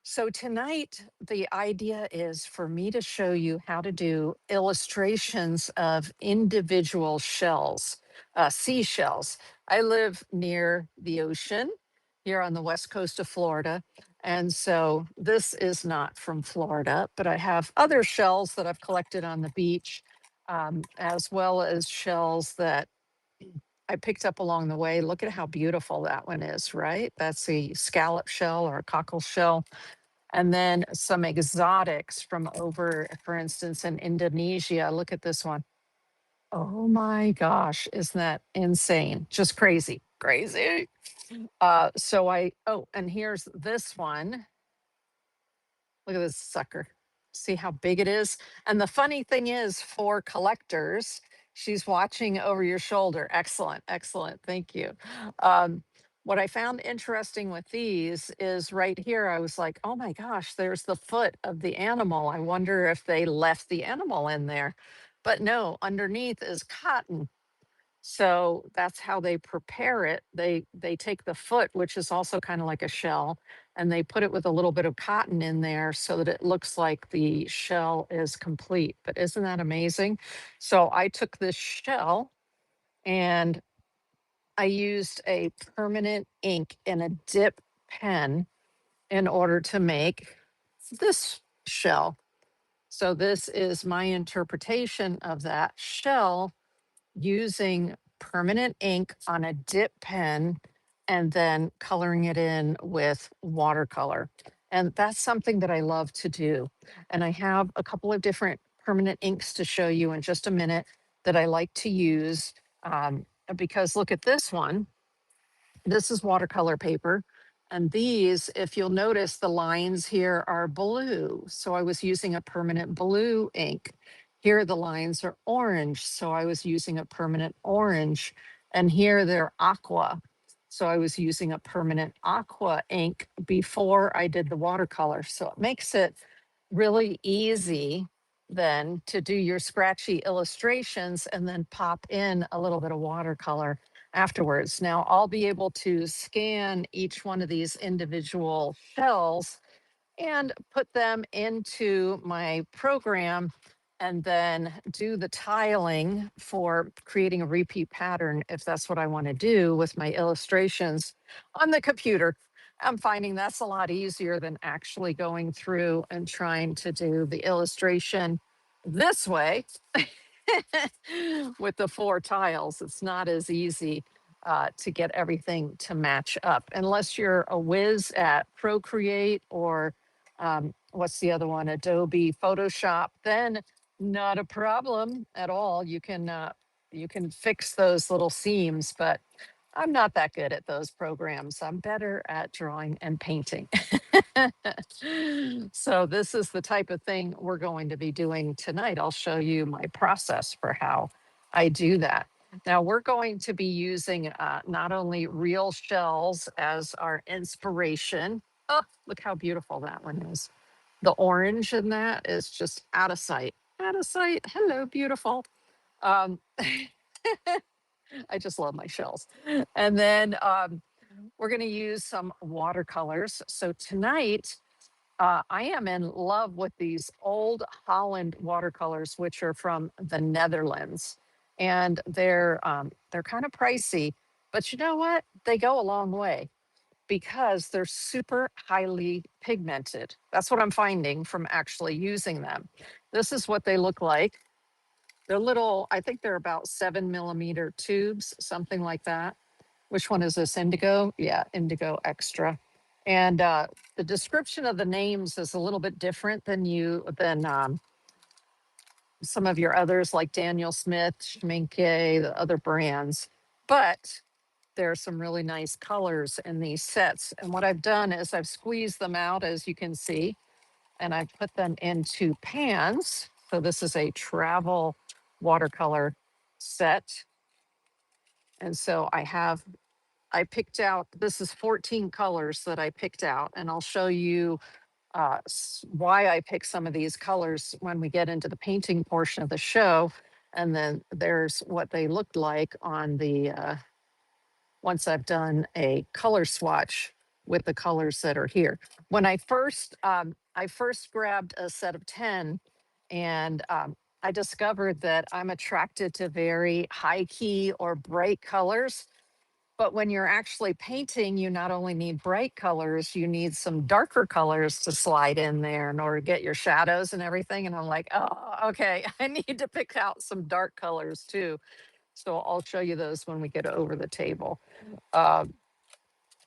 So tonight, the idea is for me to show you how to do illustrations of individual shells, seashells. I live near the ocean here on the west coast of Florida. And so this is not from Florida, but I have other shells that I've collected on the beach, as well as shells that I picked up along the way. Look at how beautiful that one is, right? That's a scallop shell or a cockle shell, and then some exotics from over, for instance, in Indonesia. Look at this one. Oh my gosh, isn't that insane? Just crazy, crazy. And here's this one. Look at this sucker. See how big it is? And the funny thing is, for collectors, she's watching over your shoulder. Excellent, excellent. Thank you. Um, what I found interesting with these is right here, I was like, oh my gosh, there's the foot of the animal. I wonder if they left the animal in there. But no, underneath is cotton. So that's how they prepare it. They take the foot, which is also kind of like a shell, and they put it with a little bit of cotton in there so that it looks like the shell is complete. But isn't that amazing? So I took this shell and I used a permanent ink and a dip pen in order to make this shell. So this is my interpretation of that shell using permanent ink on a dip pen and then coloring it in with watercolor. And that's something that I love to do. And I have a couple of different permanent inks to show you in just a minute that I like to use. Because look at this one. This is watercolor paper. And these, if you'll notice, the lines here are blue. So I was using a permanent blue ink. Here the lines are orange. So I was using a permanent orange. And here they're aqua. So I was using a permanent aqua ink before I did the watercolor. So it makes it really easy then to do your scratchy illustrations and then pop in a little bit of watercolor afterwards. Now I'll be able to scan each one of these individual shells and put them into my program and then do the tiling for creating a repeat pattern if that's what I want to do with my illustrations on the computer. I'm finding that's a lot easier than actually going through and trying to do the illustration this way with the four tiles. It's not as easy to get everything to match up unless you're a whiz at Procreate or what's the other one? Adobe Photoshop. Then not a problem at all. You can fix those little seams, but I'm not that good at those programs. I'm better at drawing and painting. So this is the type of thing we're going to be doing tonight. I'll show you my process for how I do that. Now we're going to be using not only real shells as our inspiration. Oh, look how beautiful that one is. The orange in that is just out of sight. Out of sight. Hello, beautiful. Um, I just love my shells. And then we're going to use some watercolors. So tonight, I am in love with these Old Holland watercolors, which are from the Netherlands, and they're kind of pricey, but you know what? They go a long way because they're super highly pigmented. That's what I'm finding from actually using them. This is what they look like. They're little, I think they're about 7 millimeter tubes, something like that. Which one is this? Indigo? Yeah, Indigo Extra. And the description of the names is a little bit different than some of your others like Daniel Smith, Schminke, the other brands. But there are some really nice colors in these sets. And what I've done is I've squeezed them out, as you can see, and I've put them into pans. So this is a travel watercolor set. And so I picked out, this is 14 colors that I picked out, and I'll show you why I picked some of these colors when we get into the painting portion of the show. And then there's what they looked like on the, once I've done a color swatch with the colors that are here. When I first grabbed a set of 10, and I discovered that I'm attracted to very high key or bright colors. But when you're actually painting, you not only need bright colors, you need some darker colors to slide in there in order to get your shadows and everything. And I'm like, oh, okay, I need to pick out some dark colors too. So I'll show you those when we get over the table. Uh,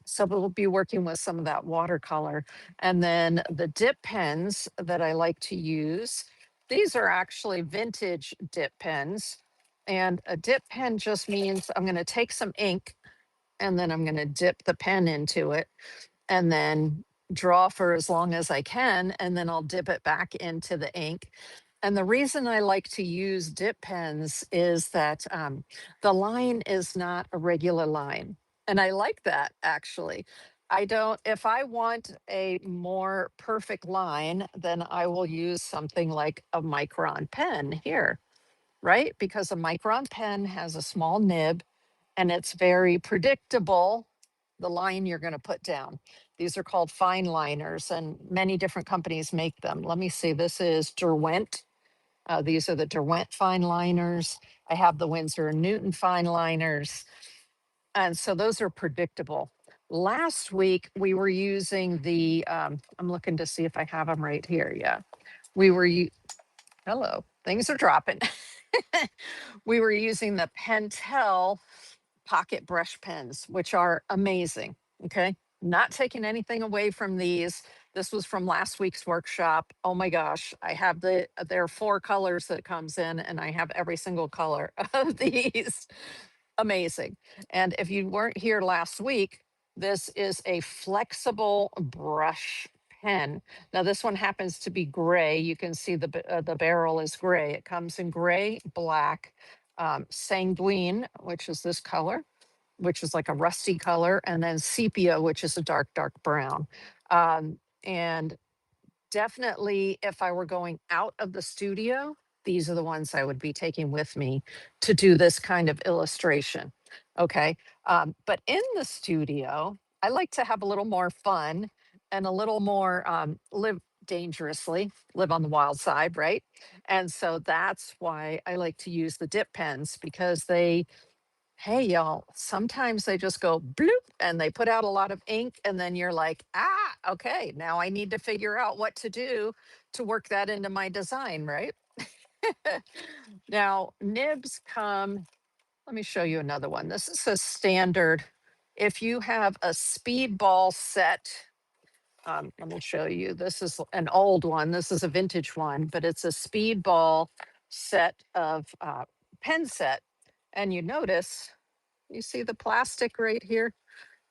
so we'll be working with some of that watercolor. And then the dip pens that I like to use, these are actually vintage dip pens. And a dip pen just means I'm going to take some ink and then I'm going to dip the pen into it and then draw for as long as I can, and then I'll dip it back into the ink. And the reason I like to use dip pens is that the line is not a regular line. And I like that actually. I don't, if I want a more perfect line, then I will use something like a micron pen here, right? Because a micron pen has a small nib and it's very predictable, the line you're going to put down. These are called fine liners, and many different companies make them. Let me see, this is Derwent. These are the Derwent fine liners. I have the Winsor& Newton fine liners. And so those are predictable. Last week, we were using the, I'm looking to see if I have them right here. Yeah. We were, hello, things are dropping. We were using the Pentel pocket brush pens, which are amazing. Okay. Not taking anything away from these. This was from last week's workshop. Oh my gosh. I have there are 4 colors that comes in, and I have every single color of these. Amazing. And if you weren't here last week, this is a flexible brush pen. Now this one happens to be gray. You can see the barrel is gray. It comes in gray, black, sanguine, which is this color, which is like a rusty color, and then sepia, which is a dark, dark brown. And definitely, if I were going out of the studio, these are the ones I would be taking with me to do this kind of illustration. Okay. But in the studio, I like to have a little more fun and a little more live dangerously, live on the wild side, right? And so that's why I like to use the dip pens, because hey, y'all, sometimes they just go bloop and they put out a lot of ink. And then you're like, okay, now I need to figure out what to do to work that into my design, right? Now, nibs come, let me show you another one. This is a standard. If you have a speedball set, let me show you. This is an old one. This is a vintage one, but it's a speedball set of pen set. And you notice, you see the plastic right here?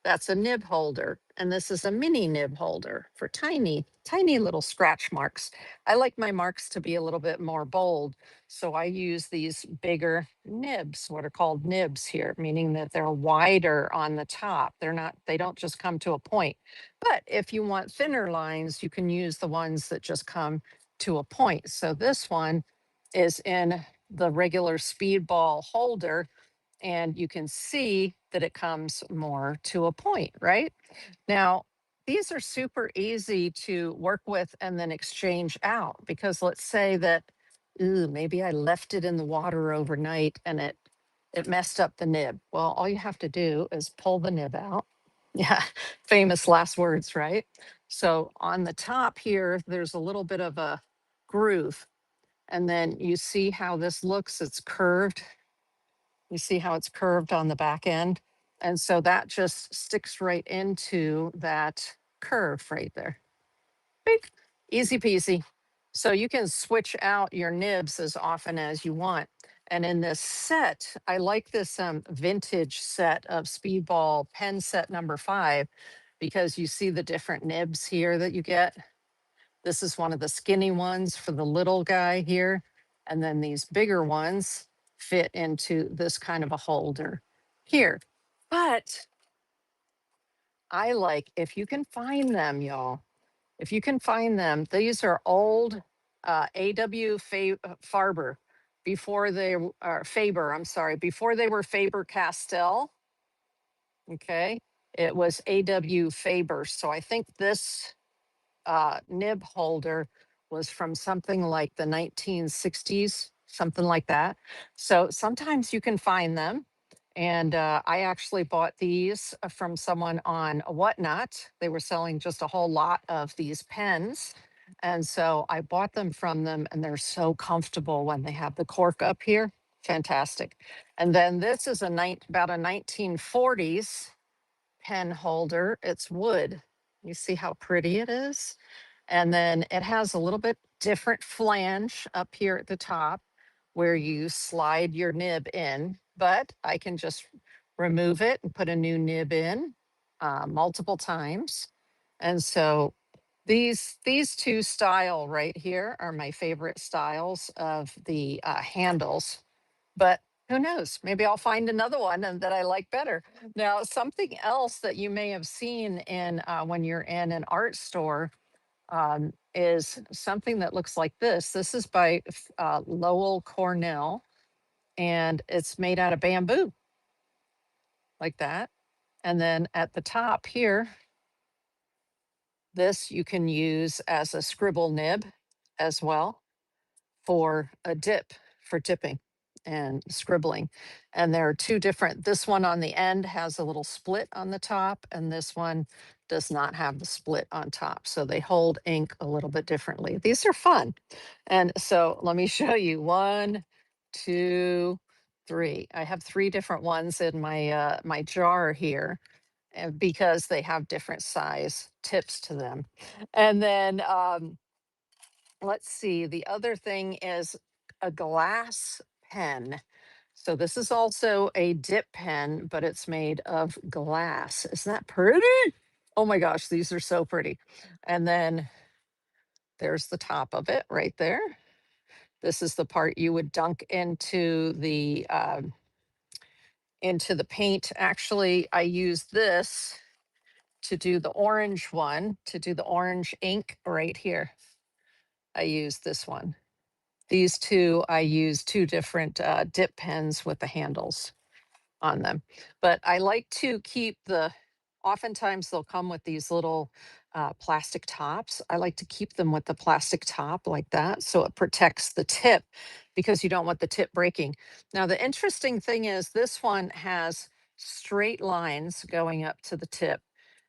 That's a nib holder. And this is a mini nib holder for tiny, tiny little scratch marks. I like my marks to be a little bit more bold. So I use these bigger nibs, what are called nibs here, meaning that they're wider on the top. They don't just come to a point. But if you want thinner lines, you can use the ones that just come to a point. So this one is in the regular speedball holder, and you can see that it comes more to a point, right? Now, these are super easy to work with and then exchange out, because let's say that, ooh, maybe I left it in the water overnight and it messed up the nib. Well, all you have to do is pull the nib out. Yeah, famous last words, right? So on the top here, there's a little bit of a groove. And then you see how this looks, it's curved. You see how it's curved on the back end? And so that just sticks right into that curve right there. Beep. Easy peasy. So you can switch out your nibs as often as you want. And in this set, I like this vintage set of Speedball pen set number 5, because you see the different nibs here that you get. This is one of the skinny ones for the little guy here. And then these bigger ones fit into this kind of a holder here. But I like, if you can find them, y'all, if you can find them, these are old AW Farber before they are Faber, I'm sorry, before they were Faber Castell. Okay. It was AW Faber. So I think this nib holder was from something like the 1960s, something like that. So sometimes you can find them. And I actually bought these from someone on Whatnot. They were selling just a whole lot of these pens. And so I bought them from them, and they're so comfortable when they have the cork up here. Fantastic. And then this is about a 1940s pen holder. It's wood. You see how pretty it is? And then it has a little bit different flange up here at the top where you slide your nib in, but I can just remove it and put a new nib in multiple times. And so these two style right here are my favorite styles of the handles, but who knows? Maybe I'll find another one and that I like better. Now, something else that you may have seen in when you're in an art store is something that looks like this. This is by Lowell Cornell, and it's made out of bamboo, like that. And then at the top here, this you can use as a scribble nib as well for a dip, for dipping and scribbling. And there are two different, this one on the end has a little split on the top, and this one does not have the split on top. So they hold ink a little bit differently. These are fun. And so let me show you 1, 2, 3. I have 3 different ones in my jar here because they have different size tips to them. And then let's see, the other thing is a glass pen. So this is also a dip pen, but it's made of glass. Isn't that pretty? Oh my gosh, these are so pretty. And then there's the top of it right there. This is the part you would dunk into the paint. Actually, I use this to do the orange one, to do the orange ink right here. I use this one. These two, I use 2 different dip pens with the handles on them. But I like to keep oftentimes they'll come with these little plastic tops. I like to keep them with the plastic top like that so it protects the tip because you don't want the tip breaking. Now, the interesting thing is this one has straight lines going up to the tip,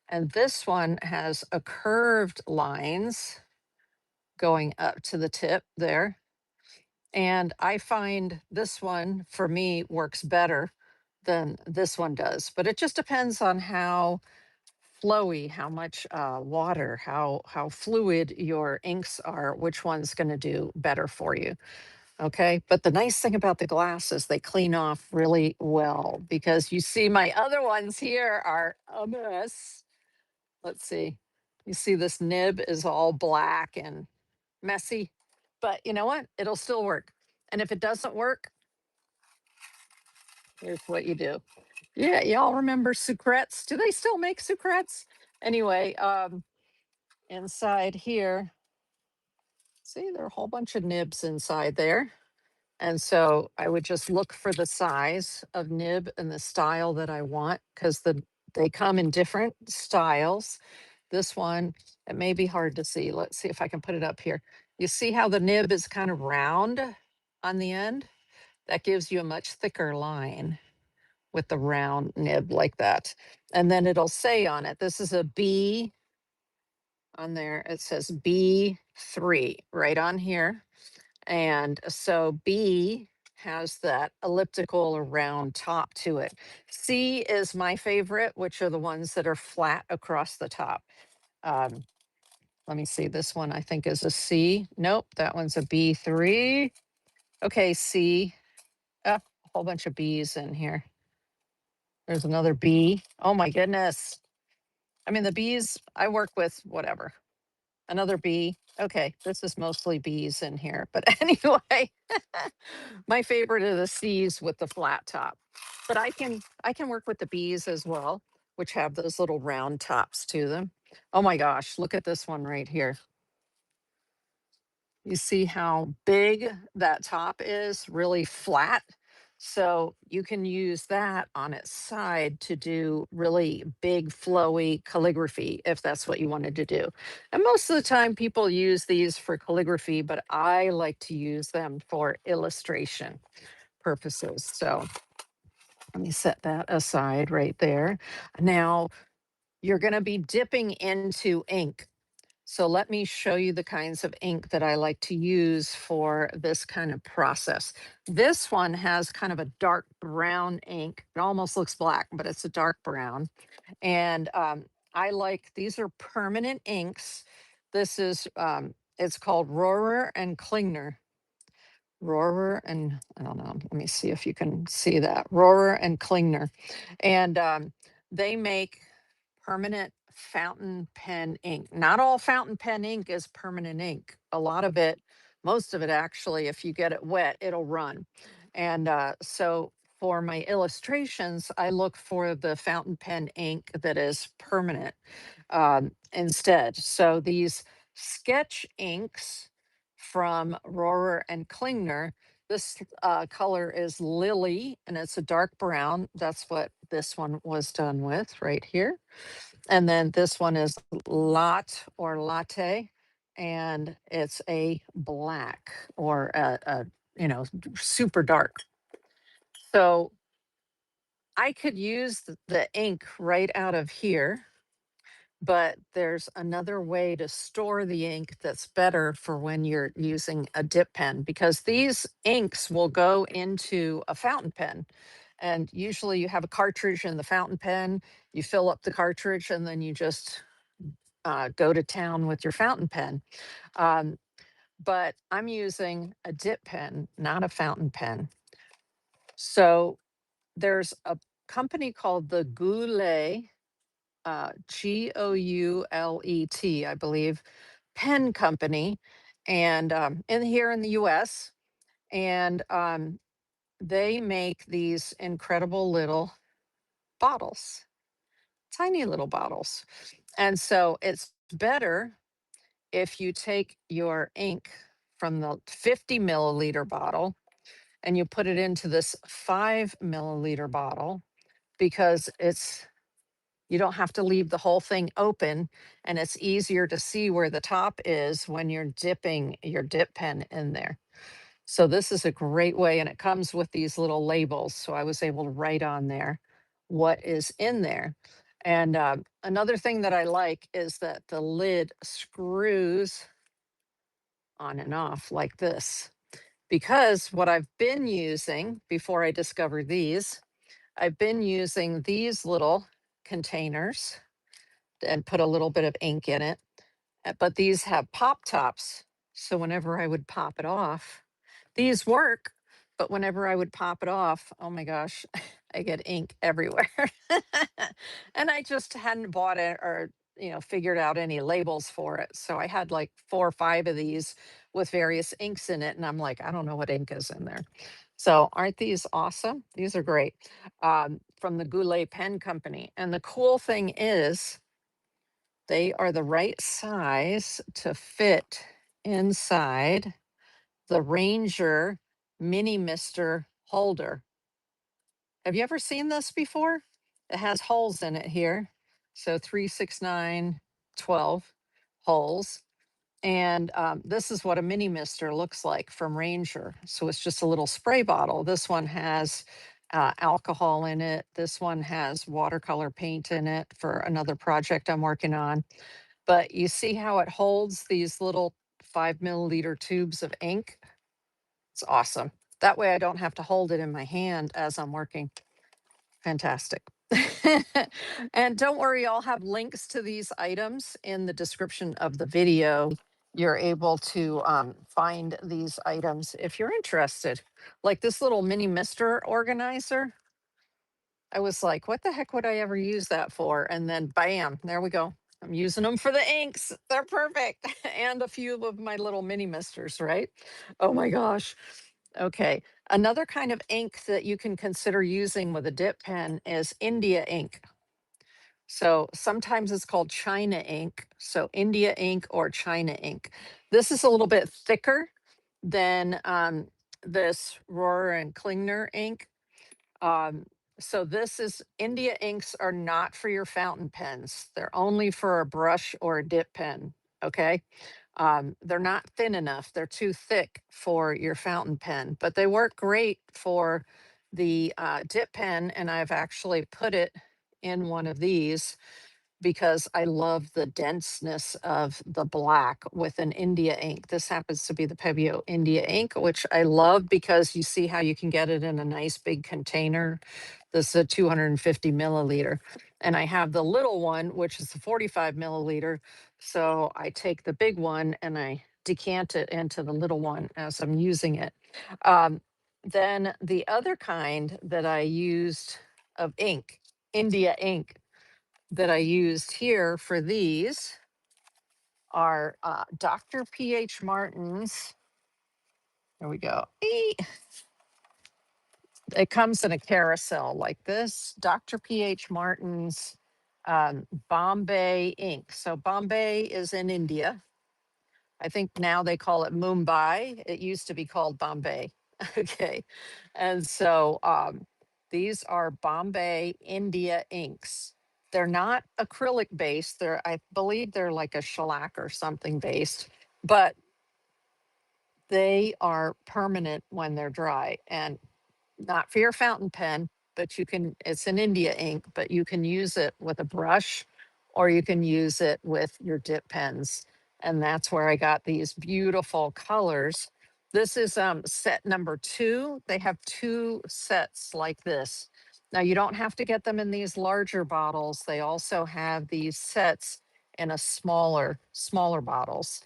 and this one has a curved lines going up to the tip there. And I find this one for me works better than this one does, but it just depends on how flowy, how much water, how fluid your inks are, which one's going to do better for you. Okay, but the nice thing about the glass is they clean off really well because you see my other ones here are a mess. Let's see. You see this nib is all black and messy, but you know what? It'll still work. And if it doesn't work, here's what you do. Yeah, y'all remember sucrets? Do they still make sucrets? Anyway, inside here, see, there are a whole bunch of nibs inside there. And so I would just look for the size of nib and the style that I want because they come in different styles. This one, it may be hard to see. Let's see if I can put it up here. You see how the nib is kind of round on the end? That gives you a much thicker line with the round nib like that. And then it'll say on it, this is a B on there. It says B3 right on here. And so B has that elliptical or round top to it. C is my favorite, which are the ones that are flat across the top. Um, let me see. This one I think is a C. Nope, that one's a B3. Okay, C. A whole bunch of B's in here. There's another B. Oh my goodness. I mean, the B's, I work with whatever. Another B. Okay, this is mostly B's in here. But anyway, my favorite are the C's with the flat top. But I can work with the B's as well, which have those little round tops to them. Oh my gosh, look at this one right here. You see how big that top is, really flat. So you can use that on its side to do really big, flowy calligraphy if that's what you wanted to do. And most of the time, people use these for calligraphy, but I like to use them for illustration purposes. So let me set that aside right there. Now you're going to be dipping into ink. So let me show you the kinds of ink that I like to use for this kind of process. This one has kind of a dark brown ink. It almost looks black, but it's a dark brown. And I like, these are permanent inks. This is, it's called Rohrer and Klingner. Rohrer and, I don't know, let me see if you can see that. Rohrer and Klingner. And they make permanent fountain pen ink. Not all fountain pen ink is permanent ink. A lot of it, most of it actually, if you get it wet, it'll run. And so for my illustrations, I look for the fountain pen ink that is permanent instead. So these sketch inks from Rohrer and Klingner, this color is Lily and it's a dark brown. That's what this one was done with right here. And then this one is Lot or Latte, and it's a black or super dark. So I could use the ink right out of here, but there's another way to store the ink that's better for when you're using a dip pen because these inks will go into a fountain pen. And usually you have a cartridge in the fountain pen, you fill up the cartridge, and then you just go to town with your fountain pen. Um, but I'm using a dip pen, not a fountain pen. So there's a company called the Goulet, Goulet, I believe, pen company, and in here in the U.S. And they make these incredible little bottles, tiny little bottles, and so it's better if you take your ink from the 50 milliliter bottle and you put it into this 5 milliliter bottle because it's you don't have to leave the whole thing open and it's easier to see where the top is when you're dipping your dip pen in there. So this is a great way and it comes with these little labels. So I was able to write on there what is in there. And another thing that I like is that the lid screws on and off like this. Because what I've been using before I discovered these, I've been using these little containers and put a little bit of ink in it. But these have pop tops. So whenever I would pop it off, these work. But whenever I would pop it off, oh my gosh, I get ink everywhere. And I just hadn't bought it or, figured out any labels for it. So I had like 4 or 5 of these with various inks in it. And I'm like, I don't know what ink is in there. So aren't these awesome? These are great from the Goulet Pen Company. And the cool thing is, they are the right size to fit inside the Ranger Mini Mister holder. Have you ever seen this before? It has holes in it here. So 3, 6, 9, 12 holes. And this is what a mini mister looks like from Ranger. So it's just a little spray bottle. This one has alcohol in it. This one has watercolor paint in it for another project I'm working on. But you see how it holds these little 5 milliliter tubes of ink? It's awesome. That way I don't have to hold it in my hand as I'm working. Fantastic. And don't worry, I'll have links to these items in the description of the video. You're able to find these items if you're interested. Like this little mini mister organizer. I was like, what the heck would I ever use that for? And then bam, there we go. I'm using them for the inks. They're perfect. And a few of my little mini misters, right? Oh my gosh. Okay. Another kind of ink that you can consider using with a dip pen is India ink. So sometimes it's called China ink. So India ink or China ink. This is a little bit thicker than this Rohrer and Klingner ink. Um, so this is India inks are not for your fountain pens. They're only for a brush or a dip pen. Okay. They're not thin enough. They're too thick for your fountain pen, but they work great for the dip pen. And I've actually put it in one of these because I love the denseness of the black with an India ink. This happens to be the Pebeo India ink, which I love because you see how you can get it in a nice big container. This is a 250 milliliter. And I have the little one, which is the 45 milliliter. So I take the big one and I decant it into the little one as I'm using it. Um, then the other kind that I used of ink, India ink, that I used here for these are Dr. P.H. Martin's. There we go. It comes in a carousel like this. Dr. P.H. Martin's Bombay ink. So Bombay is in India. I think now they call it Mumbai. It used to be called Bombay. Okay. And so these are Bombay India inks. They're not acrylic based. I believe they're like a shellac or something based, but they are permanent when they're dry. And not for your fountain pen, but it's an India ink, but you can use it with a brush or you can use it with your dip pens. And that's where I got these beautiful colors. This is set number 2. They have 2 sets like this. Now you don't have to get them in these larger bottles. They also have these sets in a smaller bottles.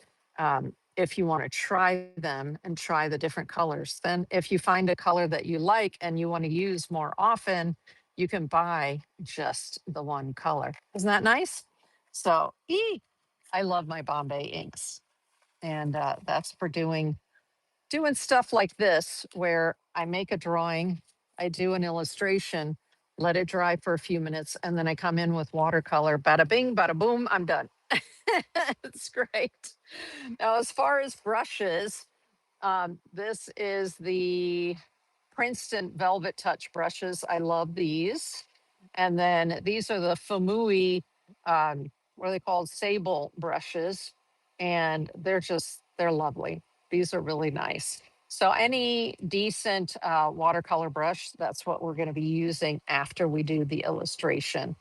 If you want to try them and try the different colors. Then if you find a color that you like and you want to use more often, you can buy just the one color. Isn't that nice? So I love my Bombay inks. And that's for doing stuff like this where I make a drawing, I do an illustration, let it dry for a few minutes, and then I come in with watercolor. Bada bing, bada boom, I'm done. It's great. Now, as far as brushes, this is the Princeton Velvet Touch brushes. I love these. And then these are the Famui, what are they called? Sable brushes. And they're lovely. These are really nice. So any decent watercolor brush, that's what we're going to be using after we do the illustration.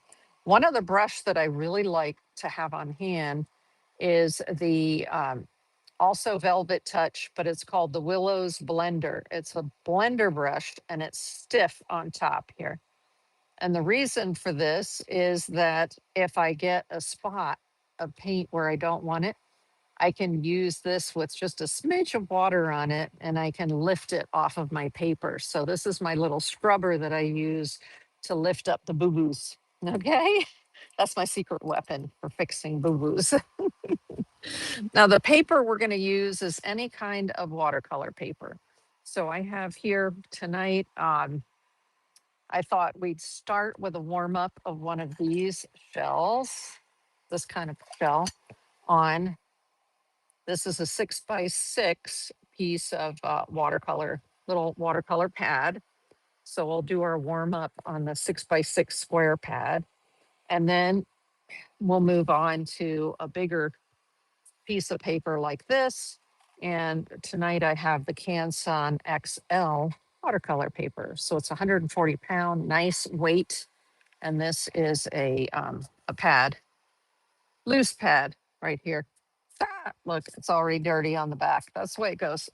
One other brush that I really like to have on hand is the also velvet touch, but it's called the Willows Blender. It's a blender brush and it's stiff on top here. And the reason for this is that if I get a spot of paint where I don't want it, I can use this with just a smidge of water on it and I can lift it off of my paper. So this is my little scrubber that I use to lift up the boo-boos. Okay, that's my secret weapon for fixing boo-boos. Now, the paper we're going to use is any kind of watercolor paper. So I have here tonight, I thought we'd start with a warm up of one of these shells, this kind of shell on. This is a 6x6 piece of watercolor, little watercolor pad. So we'll do our warm up on the 6x6 square pad. And then we'll move on to a bigger piece of paper like this. And tonight I have the Canson XL watercolor paper. So it's 140-pound, nice weight. And this is a pad, loose pad right here. Look, it's already dirty on the back. That's the way it goes.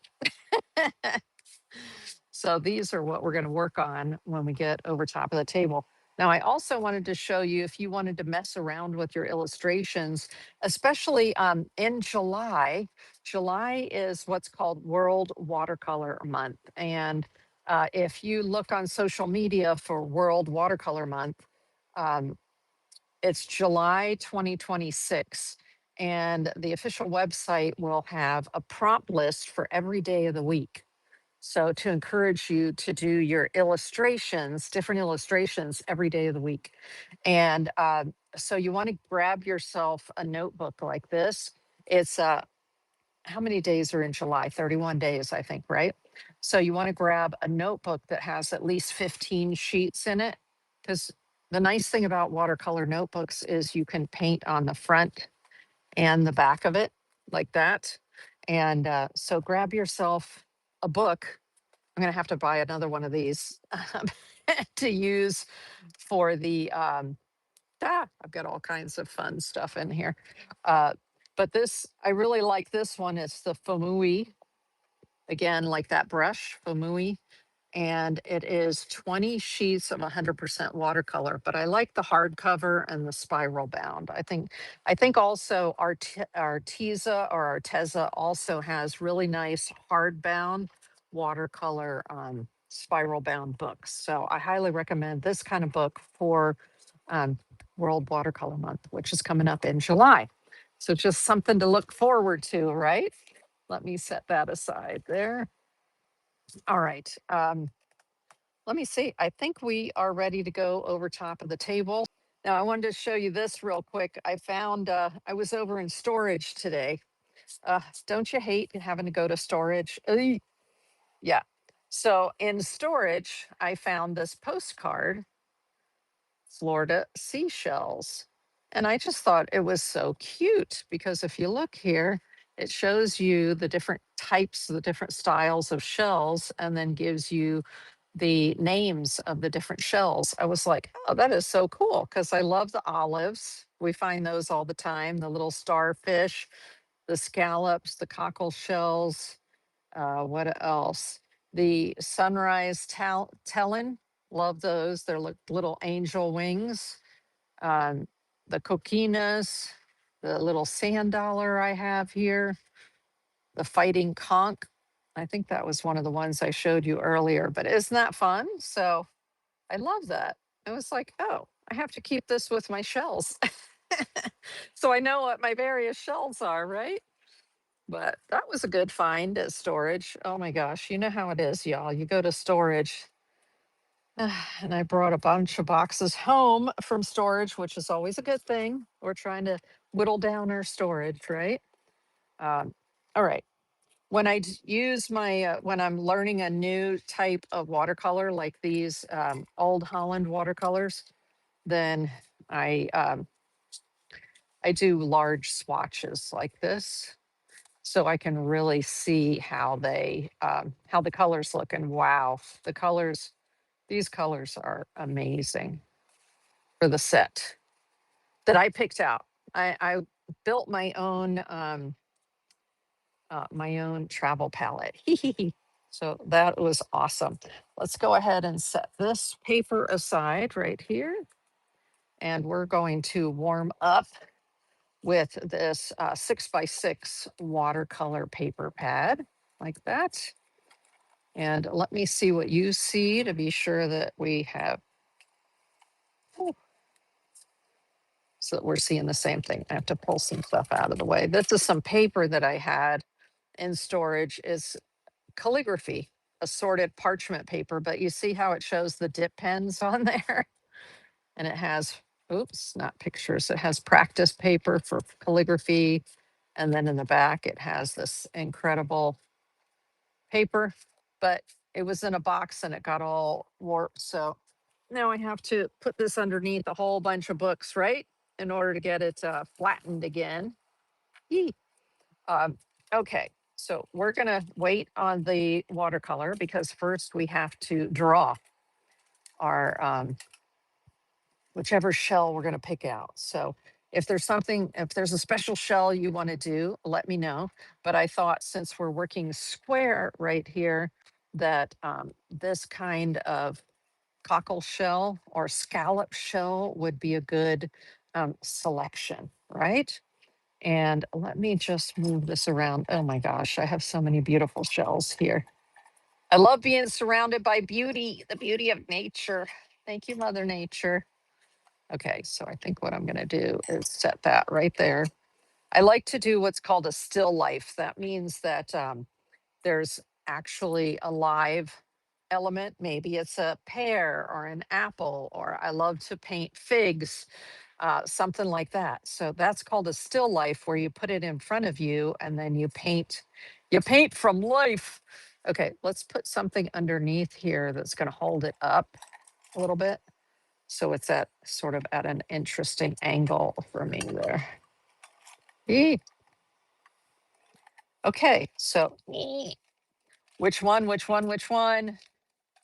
So these are what we're going to work on when we get over top of the table. Now, I also wanted to show you if you wanted to mess around with your illustrations, especially in July. July is what's called World Watercolor Month. And if you look on social media for World Watercolor Month, um, it's July 2026. And the official website will have a prompt list for every day of the week. So to encourage you to do your illustrations, different illustrations every day of the week. And so you want to grab yourself a notebook like this. It's how many days are in July? 31 days, I think, right? So you want to grab a notebook that has at least 15 sheets in it, because the nice thing about watercolor notebooks is you can paint on the front and the back of it like that. And so grab yourself a book. I'm going to have to buy another one of these to use for the I've got all kinds of fun stuff in here. Uh, but this, I really like this one. It's the Fumui, again, like that brush, Fumui. And it is 20 sheets of 100% watercolor. But I like the hardcover and the spiral bound. I think also Arteza or Arteza also has really nice hardbound watercolor spiral bound books. So I highly recommend this kind of book for um, World Watercolor Month, which is coming up in July. So just something to look forward to, right? Let me set that aside there. All right. Let me see. I think we are ready to go over top of the table. Now, I wanted to show you this real quick. I found, I was over in storage today. Don't you hate having to go to storage? Yeah. So in storage, I found this postcard, Florida seashells. And I just thought it was so cute because if you look here, it shows you the different types, the different styles of shells, and then gives you the names of the different shells. I was like, oh, that is so cool because I love the olives. We find those all the time, the little starfish, the scallops, the cockle shells. What else? The sunrise telin, love those. They're like little angel wings. Um, the coquinas, the little sand dollar I have here, the fighting conch. I think that was one of the ones I showed you earlier, but isn't that fun? So I love that. I was like, oh, I have to keep this with my shells. So I know what my various shells are, right? But that was a good find at storage. Oh my gosh, you know how it is, y'all. You go to storage, and I brought a bunch of boxes home from storage, which is always a good thing. We're trying to whittle down our storage, right? All right. When use my, when I'm learning a new type of watercolor, like these Old Holland watercolors, then I, um, I do large swatches like this so I can really see how the colors look. And wow, the colors, these colors are amazing for the set that I picked out. I built my own travel palette. So that was awesome. Let's go ahead and set this paper aside right here. And we're going to warm up with this 6x6 watercolor paper pad like that. And let me see what you see to be sure that we have, oh, so that we're seeing the same thing. I have to pull some stuff out of the way. This is some paper that I had in storage. Is calligraphy, assorted parchment paper, but you see how it shows the dip pens on there? And it has, oops, not pictures, it has practice paper for calligraphy. And then in the back, it has this incredible paper, but it was in a box and it got all warped. So now I have to put this underneath a whole bunch of books, right? In order to get it flattened again. Yee. Okay, so we're gonna wait on the watercolor because first we have to draw our whichever shell we're gonna pick out. So if there's a special shell you wanna do, let me know. But I thought since we're working square right here, that this kind of cockle shell or scallop shell would be a good selection, right? And let me just move this around. Oh my gosh, I have so many beautiful shells here. I love being surrounded by beauty, the beauty of nature. Thank you, Mother Nature. Okay, so I think what I'm going to do is set that right there. I like to do what's called a still life. That means that there's actually a live element. Maybe it's a pear or an apple, or I love to paint figs, something like that. So that's called a still life, where you put it in front of you and then you paint from life. Okay, let's put something underneath here that's going to hold it up a little bit. So it's at sort of at an interesting angle for me there. Eee. Okay, so which one, which one, which one?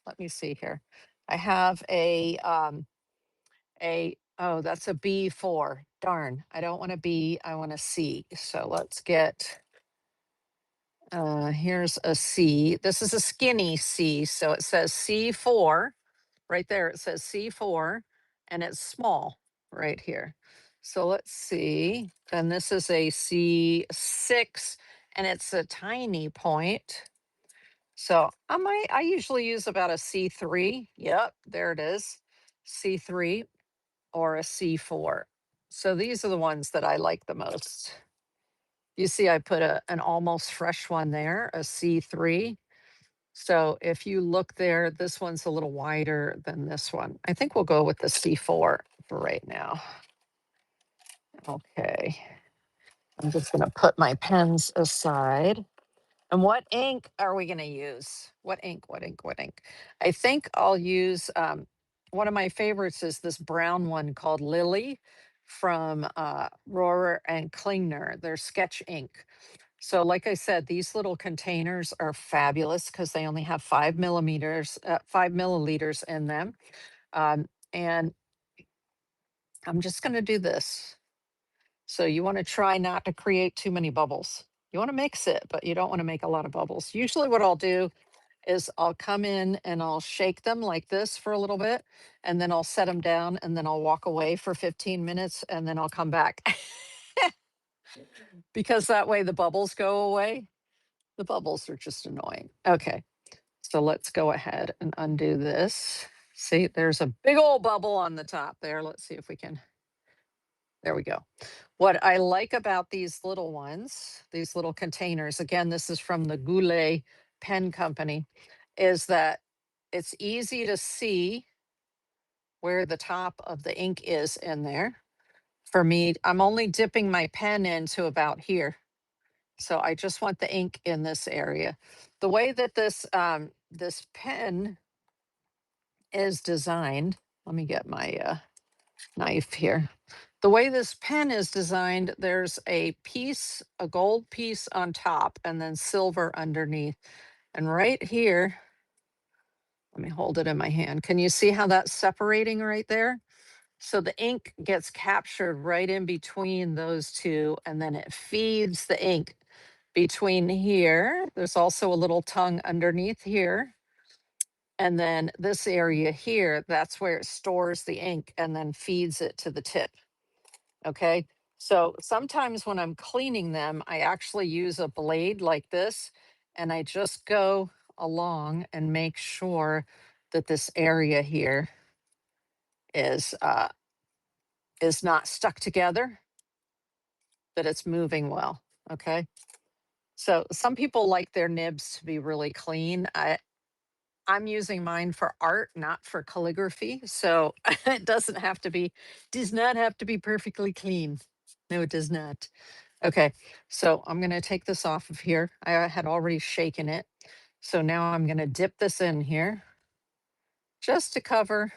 Let me see here. I have oh, that's a B4. Darn, I don't want a B, I want a C. So let's get, here's a C. This is a skinny C, so it says C4. Right there, it says C4, and it's small right here. So let's see. Then this is a C6, and it's a tiny point. So I usually use about a C3. Yep, there it is. C3 or a C4. So these are the ones that I like the most. You see, I put an almost fresh one there, a C3. So if you look there, this one's a little wider than this one. I think we'll go with the C4 for right now. Okay. I'm just going to put my pens aside. And what ink are we going to use? What ink? What ink? What ink? I think I'll use one of my favorites is this brown one called Lily from Rohrer and Klingner. They're sketch ink. So, like I said, these little containers are fabulous because they only have 5 milliliters in them. And I'm just going to do this. So, you want to try not to create too many bubbles. You want to mix it, but you don't want to make a lot of bubbles. Usually, what I'll do is I'll come in and I'll shake them like this for a little bit, and then I'll set them down, and then I'll walk away for 15 minutes, and then I'll come back because that way the bubbles go away. The bubbles are just annoying. Okay. So let's go ahead and undo this. See, there's a big old bubble on the top there. Let's see if we can. There we go. What I like about these little ones, these little containers, again, this is from the Goulet Pen Company, is that it's easy to see where the top of the ink is in there. For me, I'm only dipping my pen into about here. So I just want the ink in this area. The way that this pen is designed, let me get my knife here. The way this pen is designed, there's a piece, a gold piece on top, and then silver underneath. And right here, let me hold it in my hand. Can you see how that's separating right there? So the ink gets captured right in between those two, and then it feeds the ink between here. There's also a little tongue underneath here. And then this area here, that's where it stores the ink and then feeds it to the tip. Okay. So sometimes when I'm cleaning them, I actually use a blade like this, and I just go along and make sure that this area here is not stuck together, that it's moving well. Okay. So some people like their nibs to be really clean. I'm using mine for art, not for calligraphy. So it does not have to be perfectly clean. No, it does not. Okay, so I'm going to take this off of here. I had already shaken it. So now I'm going to dip this in here just to cover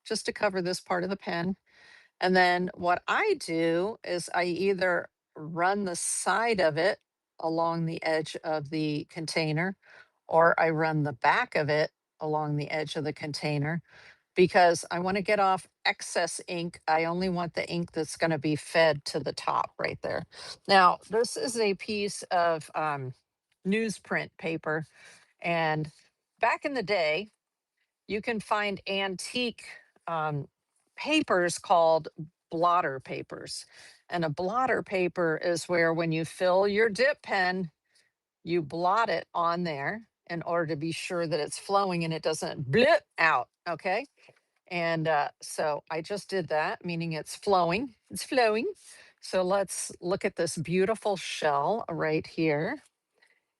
this part of the pen. And then what I do is I either run the side of it along the edge of the container, or I run the back of it along the edge of the container, because I want to get off excess ink. I only want the ink that's going to be fed to the top right there. Now, this is a piece of newsprint paper. And back in the day, you can find antique um, papers called blotter papers. And a blotter paper is where when you fill your dip pen, you blot it on there in order to be sure that it's flowing and it doesn't blip out. Okay. And so I just did that, meaning it's flowing. It's flowing. So let's look at this beautiful shell right here.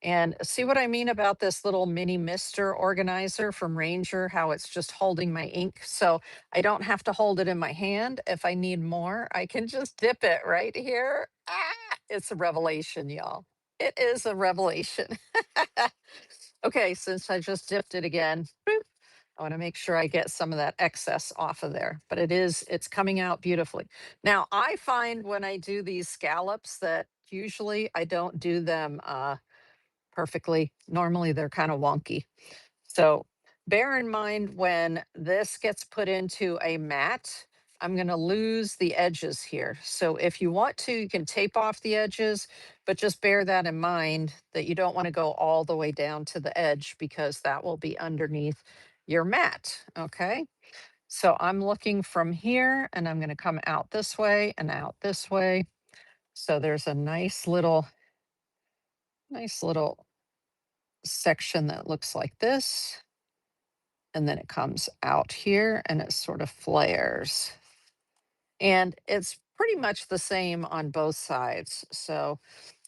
And see what I mean about this little mini mister organizer from Ranger, how it's just holding my ink. So I don't have to hold it in my hand. If I need more, I can just dip it right here. Ah, it's a revelation, y'all. It is a revelation. Okay, since I just dipped it again, boop, I want to make sure I get some of that excess off of there, but it's coming out beautifully. Now, I find when I do these scallops that usually I don't do them perfectly. Normally they're kind of wonky. So bear in mind when this gets put into a mat, I'm going to lose the edges here. So if you want to, you can tape off the edges, but just bear that in mind that you don't want to go all the way down to the edge because that will be underneath your mat. Okay. So I'm looking from here and I'm going to come out this way and out this way. So there's a nice little section that looks like this. And then it comes out here and it sort of flares. And it's pretty much the same on both sides. So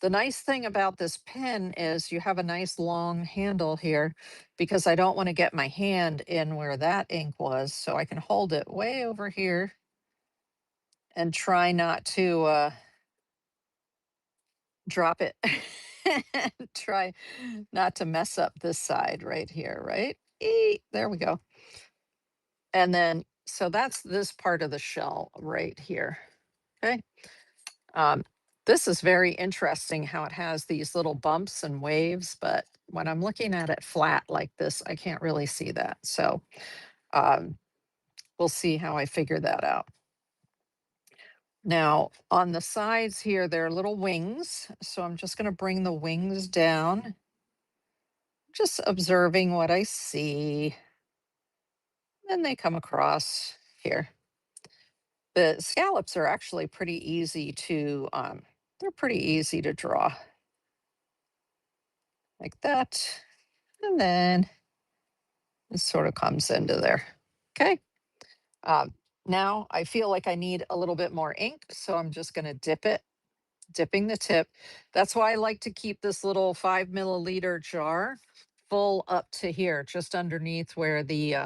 the nice thing about this pen is you have a nice long handle here because I don't want to get my hand in where that ink was. So I can hold it way over here and try not to drop it. Try not to mess up this side right here, right? There we go. And then, so that's this part of the shell right here. Okay. Um, this is very interesting how it has these little bumps and waves, but when I'm looking at it flat like this, I can't really see that. So um, we'll see how I figure that out. Now on the sides here, there are little wings. So I'm just going to bring the wings down, just observing what I see. Then they come across here. The scallops are actually pretty easy to, they're pretty easy to draw like that. And then it sort of comes into there. Okay. Um, now I feel like I need a little bit more ink. So I'm just going to dip it, dipping the tip. That's why I like to keep this little 5 milliliter jar full up to here, just underneath where the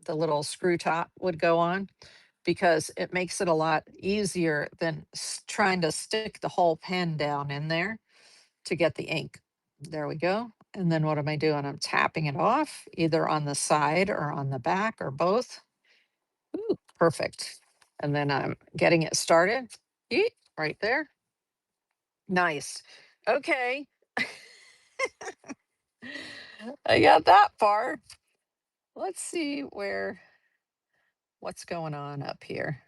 little screw top would go on, because it makes it a lot easier than trying to stick the whole pen down in there to get the ink. There we go. And then what am I doing? I'm tapping it off either on the side or on the back or both. Ooh, perfect. And then I'm getting it started. Yeet, right there. Nice. Okay. I got that far. Let's see what's going on up here.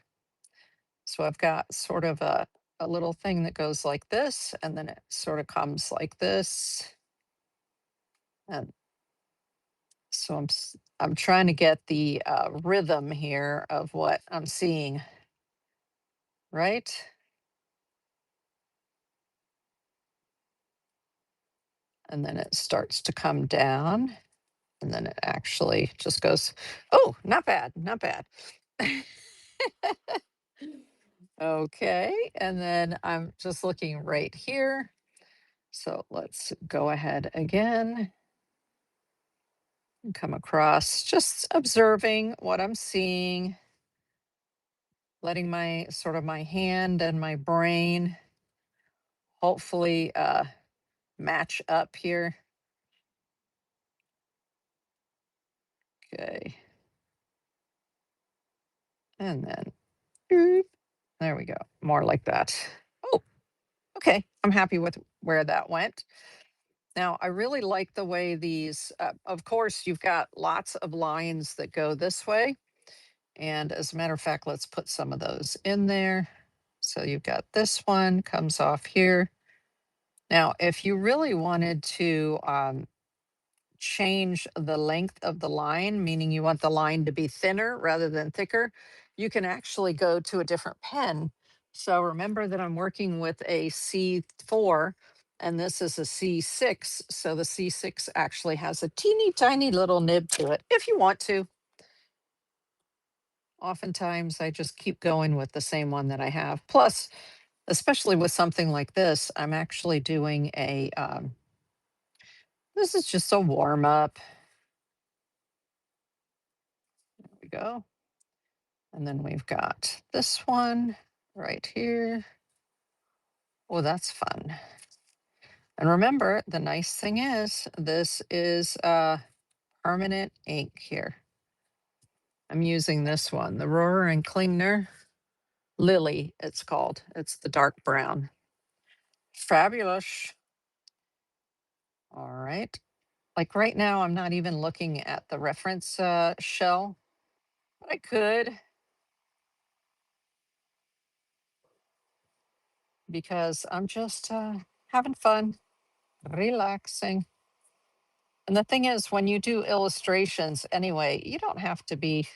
So I've got sort of a little thing that goes like this, and then it sort of comes like this. And so I'm trying to get the rhythm here of what I'm seeing, right? And then it starts to come down, and then it actually just goes, oh, not bad, not bad. Okay, and then I'm just looking right here. So let's go ahead again and come across, just observing what I'm seeing, letting my sort of my hand and my brain hopefully match up here. Okay. And then boop, there we go. More like that. Oh, okay. I'm happy with where that went. Now, I really like the way these, of course, you've got lots of lines that go this way. And as a matter of fact, let's put some of those in there. So you've got this one comes off here. Now, if you really wanted to change the length of the line, meaning you want the line to be thinner rather than thicker, you can actually go to a different pen. So remember that I'm working with a C4 and this is a C6. So the C6 actually has a teeny tiny little nib to it if you want to. Oftentimes I just keep going with the same one that I have. Plus, especially with something like this, I'm actually doing this is just a warm up. There we go. And then we've got this one right here. Oh, that's fun. And remember, the nice thing is this is permanent ink here. I'm using this one, the Rohrer and Klingner Lily, it's called. It's the dark brown. Fabulous. All right. Like right now, I'm not even looking at the reference shell, but I could because I'm just having fun, relaxing. And the thing is, when you do illustrations anyway, you don't have to be,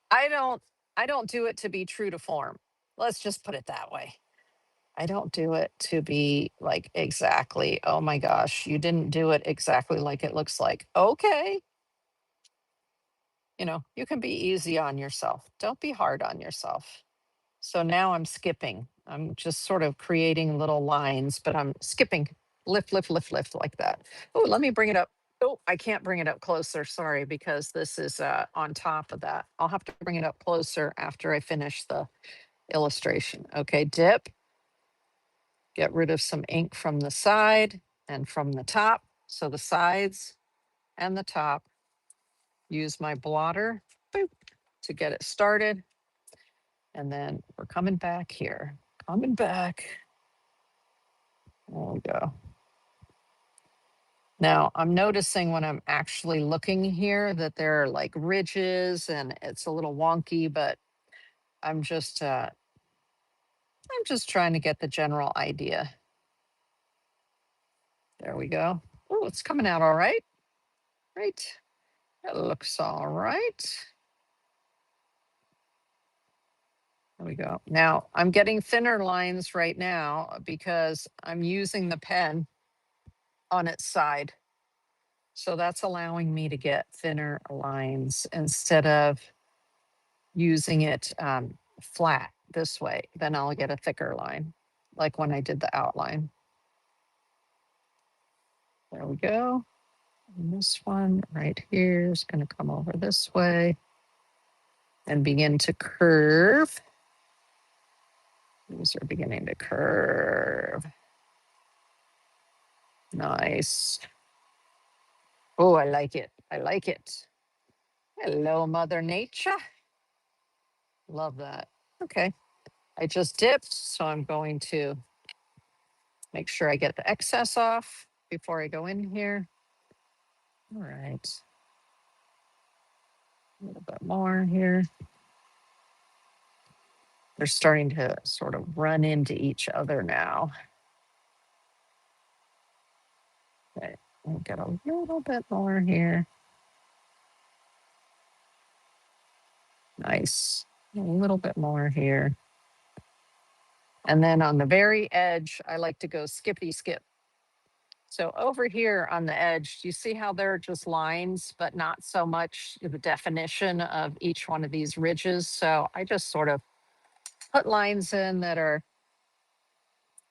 I don't, I don't do it to be true to form. Let's just put it that way. I don't do it to be like exactly, oh my gosh, you didn't do it exactly like it looks like. Okay. You know, you can be easy on yourself. Don't be hard on yourself. So now I'm skipping. I'm just sort of creating little lines, but I'm skipping. Lift, lift, lift, lift like that. Oh, let me bring it up. Oh, I can't bring it up closer. Sorry, because this is on top of that. I'll have to bring it up closer after I finish the illustration. Okay, dip. Get rid of some ink from the side and from the top. So the sides and the top. Use my blotter boop, to get it started. And then we're coming back here. Coming back. There we go. Now I'm noticing when I'm actually looking here that there are like ridges and it's a little wonky, but I'm just trying to get the general idea. There we go. Oh, it's coming out all right. Right. It looks all right. There we go. Now I'm getting thinner lines right now because I'm using the pen on its side. So that's allowing me to get thinner lines instead of using it flat this way. Then I'll get a thicker line, like when I did the outline. There we go. And this one right here is going to come over this way and begin to curve. These are beginning to curve. Nice. Oh, I like it. I like it. Hello, Mother Nature. Love that. Okay. I just dipped, so I'm going to make sure I get the excess off before I go in here. All right. A little bit more here. They're starting to sort of run into each other now. Okay, I'll get a little bit more here. Nice. A little bit more here. And then on the very edge, I like to go skippy skip. So over here on the edge, you see how there are just lines, but not so much the definition of each one of these ridges. So I just sort of put lines in that are,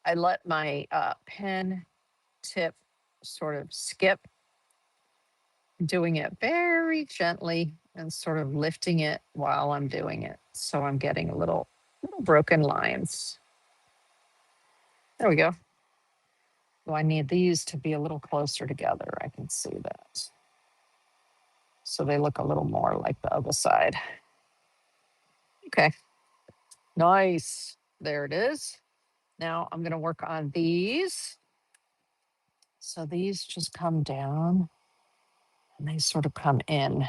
I let my pen tip sort of skip, doing it very gently and sort of lifting it while I'm doing it. So I'm getting a little broken lines. There we go. So I need these to be a little closer together. I can see that. So they look a little more like the other side. Okay. Nice. There it is. Now I'm going to work on these. So these just come down and they sort of come in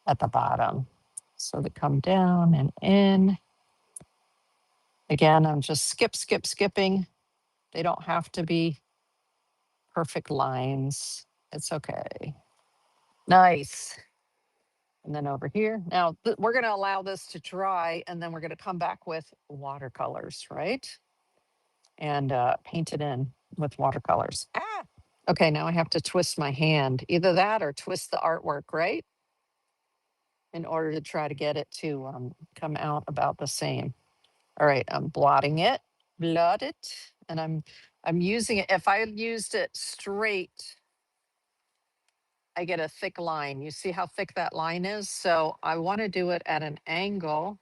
at the bottom. So they come down and in. Again, I'm just skipping. They don't have to be perfect lines. It's okay. Nice. And then over here, now we're going to allow this to dry and then we're going to come back with watercolors, right? And paint it in with watercolors. Ah! Okay, now I have to twist my hand. Either that or twist the artwork, right? In order to try to get it to come out about the same. All right, I'm blotting it, blot it, and I'm using it. If I used it straight, I get a thick line. You see how thick that line is? So I want to do it at an angle.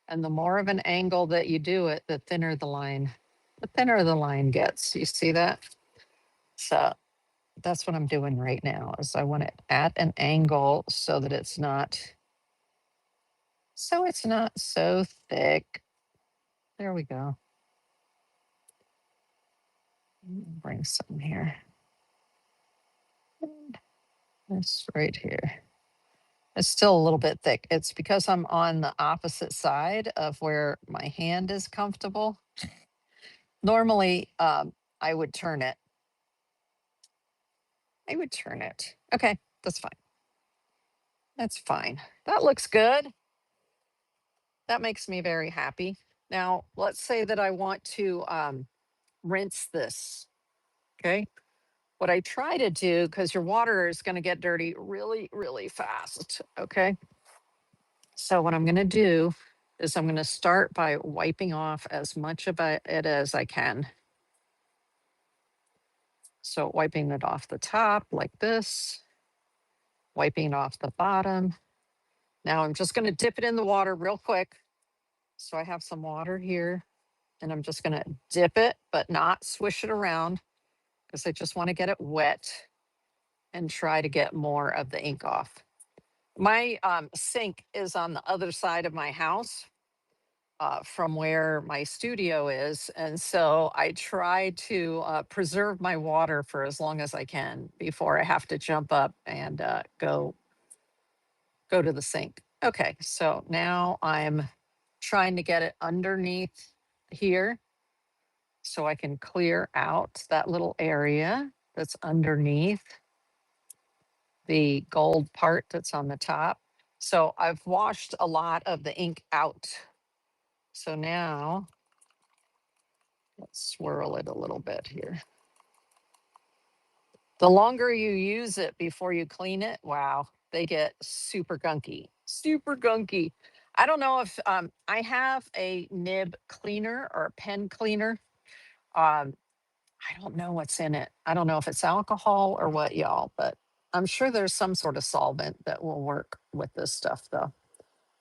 And the more of an angle that you do it, the thinner the line gets. You see that? So that's what I'm doing right now is I want it at an angle so that it's not so thick. There we go. Bring some here. And this right here. It's still a little bit thick. It's because I'm on the opposite side of where my hand is comfortable. Normally, I would turn it. Okay, that's fine. That's fine. That looks good. That makes me very happy. Now, let's say that I want to rinse this. Okay. What I try to do, because your water is going to get dirty really, really fast. Okay. So, what I'm going to do is I'm going to start by wiping off as much of it as I can. So, wiping it off the top like this, wiping it off the bottom. Now, I'm just going to dip it in the water real quick. So, I have some water here and I'm just going to dip it, but not swish it around because I just want to get it wet and try to get more of the ink off. My sink is on the other side of my house from where my studio is. And so I try to preserve my water for as long as I can before I have to jump up and go to the sink. Okay, so now I'm trying to get it underneath here so I can clear out that little area that's underneath the gold part that's on the top. So I've washed a lot of the ink out. So now let's swirl it a little bit here. The longer you use it before you clean it, wow, they get super gunky, super gunky. I don't know if I have a nib cleaner or a pen cleaner. Um, I don't know what's in it. I don't know if it's alcohol or what, y'all, but I'm sure there's some sort of solvent that will work with this stuff, though.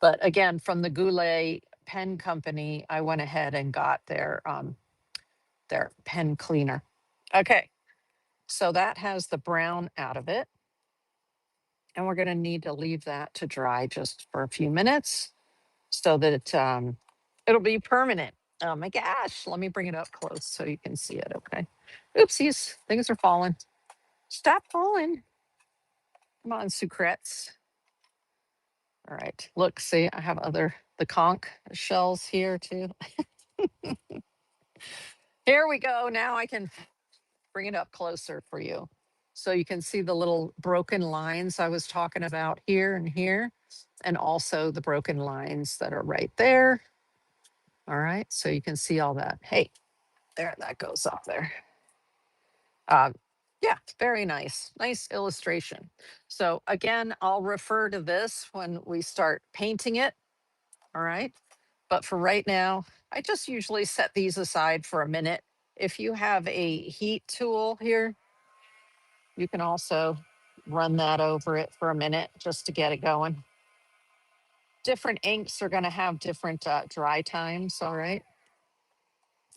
But again, from the Goulet Pen Company, I went ahead and got their pen cleaner. Okay, so that has the brown out of it, and we're going to need to leave that to dry just for a few minutes so that it'll be permanent. Oh my gosh, let me bring it up close so you can see it. Okay. Oopsies, things are falling. Stop falling. Come on, sucrets. All right. Look, see, I have the conch shells here too. Here we go. Now I can bring it up closer for you. So you can see the little broken lines I was talking about here and here, and also the broken lines that are right there. All right. So you can see all that. Hey, there, that goes up there. Yeah, very nice. Nice illustration. So again, I'll refer to this when we start painting it. All right. But for right now, I just usually set these aside for a minute. If you have a heat tool here, you can also run that over it for a minute just to get it going. Different inks are going to have different dry times. All right.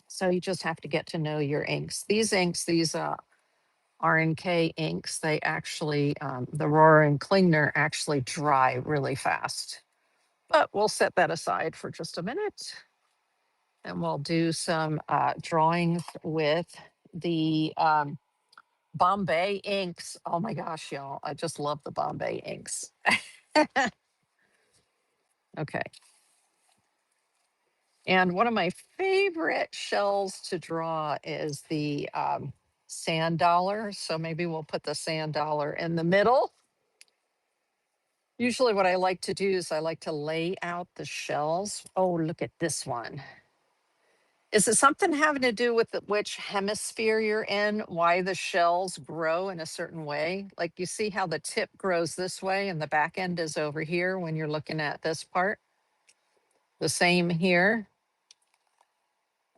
So you just have to get to know your inks. These inks, these RNK inks, they actually, the Rohrer and Klingner actually dry really fast. But we'll set that aside for just a minute. And we'll do some drawings with the Bombay inks. Oh my gosh, y'all. I just love the Bombay inks. Okay. And one of my favorite shells to draw is the sand dollar. So maybe we'll put the sand dollar in the middle. Usually what I like to do is I like to lay out the shells. Oh, look at this one. Is it something having to do with which hemisphere you're in, why the shells grow in a certain way? Like you see how the tip grows this way and the back end is over here when you're looking at this part? The same here?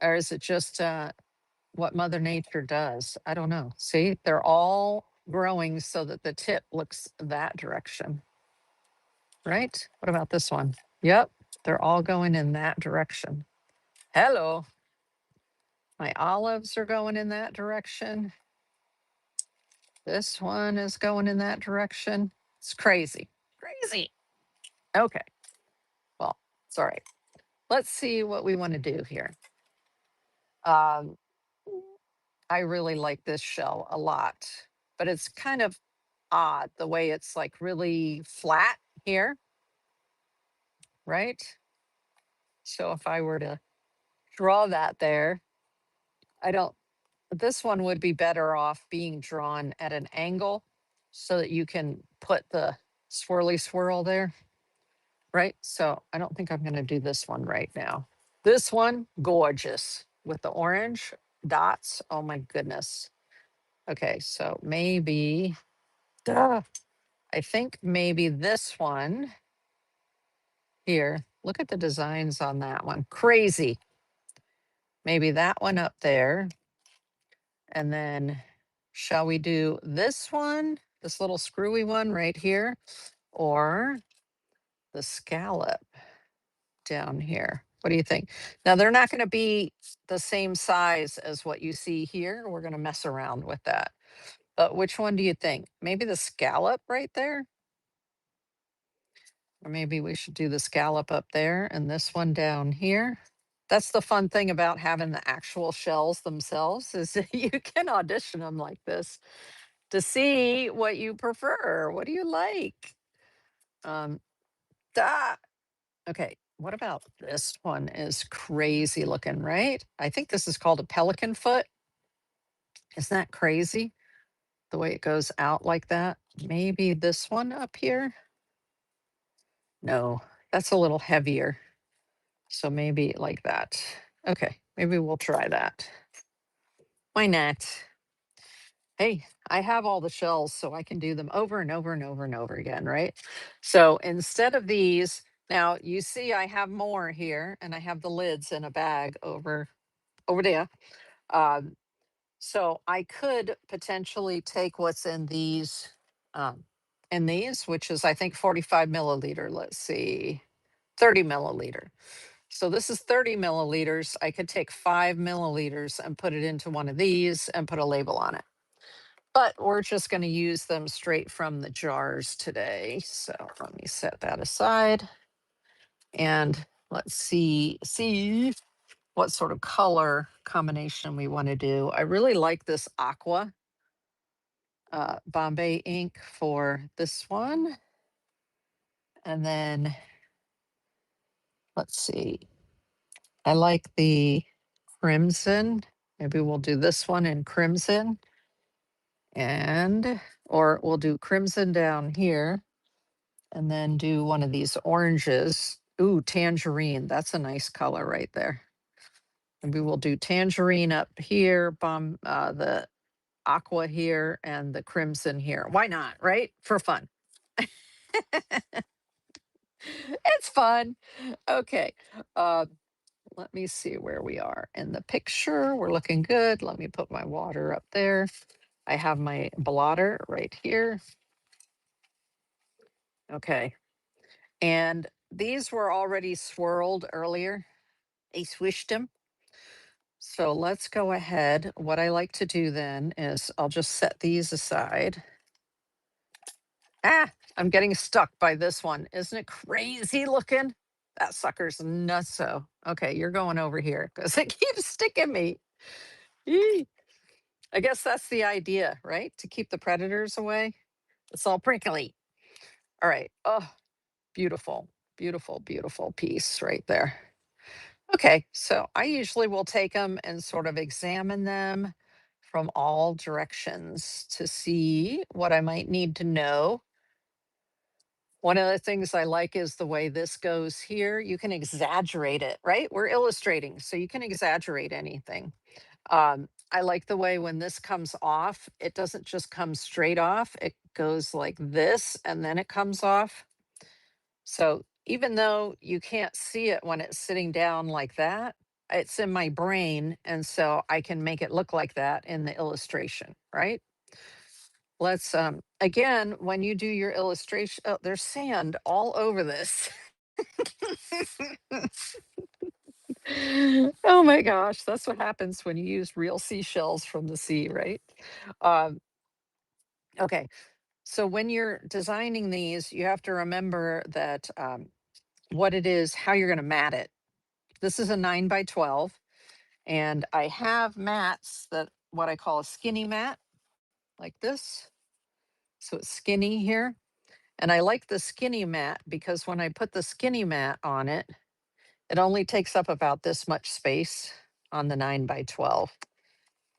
Or is it just what Mother Nature does? I don't know. See, they're all growing so that the tip looks that direction, right? What about this one? Yep, they're all going in that direction. Hello. My olives are going in that direction. This one is going in that direction. It's crazy. Crazy. Okay. Well, it's all right. Let's see what we want to do here. Um, I really like this shell a lot, but it's kind of odd the way it's like really flat here, right? So if I were to draw that there, I don't, this one would be better off being drawn at an angle so that you can put the swirly swirl there, right? So I don't think I'm going to do this one right now. This one, gorgeous with the orange dots. Oh my goodness. Okay, so maybe, duh, I think maybe this one here. Look at the designs on that one. Crazy. Maybe that one up there. And then shall we do this one, this little screwy one right here, or the scallop down here? What do you think? Now, they're not going to be the same size as what you see here. We're going to mess around with that. But which one do you think? Maybe the scallop right there? Or maybe we should do the scallop up there and this one down here. That's the fun thing about having the actual shells themselves is that you can audition them like this to see what you prefer. What do you like? Um, da. Okay, what about this one is crazy looking, right? I think this is called a pelican foot. Isn't that crazy? The way it goes out like that. Maybe this one up here. No, that's a little heavier. So maybe like that. Okay, maybe we'll try that. Why not? Hey, I have all the shells, so I can do them over and over and over and over again, right? So instead of these, now you see I have more here, and I have the lids in a bag over there. Um, so I could potentially take what's um, in these, which is I think 45 milliliter. Let's see, 30 milliliter. So this is 30 milliliters. I could take 5 milliliters and put it into one of these and put a label on it. But we're just going to use them straight from the jars today. So let me set that aside. And let's see what sort of color combination we want to do. I really like this aqua Bombay ink for this one. And then let's see. I like the crimson. Maybe we'll do this one in crimson. Or we'll do crimson down here and then do one of these oranges. Ooh, tangerine. That's a nice color right there. Maybe we'll do tangerine up here, the aqua here, and the crimson here. Why not, right? For fun. It's fun. Okay. Uh, let me see where we are in the picture. We're looking good. Let me put my water up there. I have my blotter right here. Okay. And these were already swirled earlier. I swished them. So let's go ahead. What I like to do then is I'll just set these aside. Ah, I'm getting stuck by this one. Isn't it crazy looking? That sucker's nutso. Okay, you're going over here because it keeps sticking me. Eee. I guess that's the idea, right? To keep the predators away. It's all prickly. All right. Oh, beautiful, beautiful, beautiful piece right there. Okay, so I usually will take them and sort of examine them from all directions to see what I might need to know. One of the things I like is the way this goes here. You can exaggerate it, right? We're illustrating, so you can exaggerate anything. I like the way when this comes off, it doesn't just come straight off, it goes like this and then it comes off. So even though you can't see it when it's sitting down like that, it's in my brain. And so I can make it look like that in the illustration, right? Let's, again, when you do your illustration, oh, there's sand all over this. Oh my gosh, that's what happens when you use real seashells from the sea, right? Um, Okay, so when you're designing these, you have to remember that what it is, how you're going to mat it. This is a 9 by 12, and I have mats that what I call a skinny mat, like this. So it's skinny here. And I like the skinny mat because when I put the skinny mat on it, it only takes up about this much space on the 9 by 12.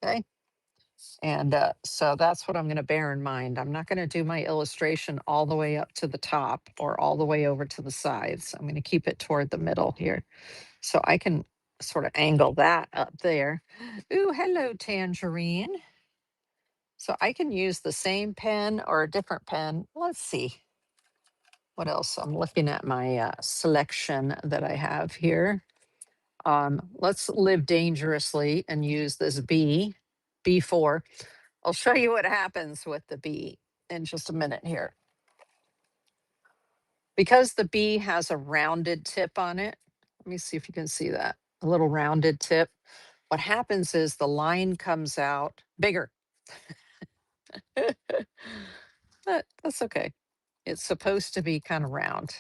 Okay. And so that's what I'm going to bear in mind. I'm not going to do my illustration all the way up to the top or all the way over to the sides. I'm going to keep it toward the middle here. So I can sort of angle that up there. Ooh, hello, Tangerine. So I can use the same pen or a different pen. Let's see what else. I'm looking at my selection that I have here. Let's live dangerously and use this B4. I'll show you what happens with the B in just a minute here. Because the B has a rounded tip on it, let me see if you can see that, a little rounded tip. What happens is the line comes out bigger. But that's okay. It's supposed to be kind of round.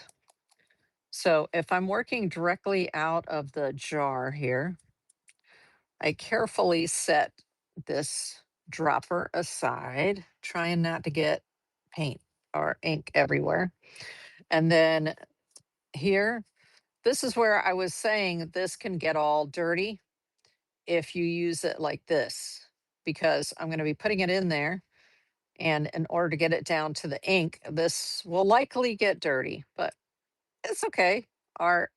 So if I'm working directly out of the jar here, I carefully set this dropper aside, trying not to get paint or ink everywhere. And then here, this is where I was saying this can get all dirty if you use it like this, because I'm going to be putting it in there. And in order to get it down to the ink, this will likely get dirty, but it's okay. Our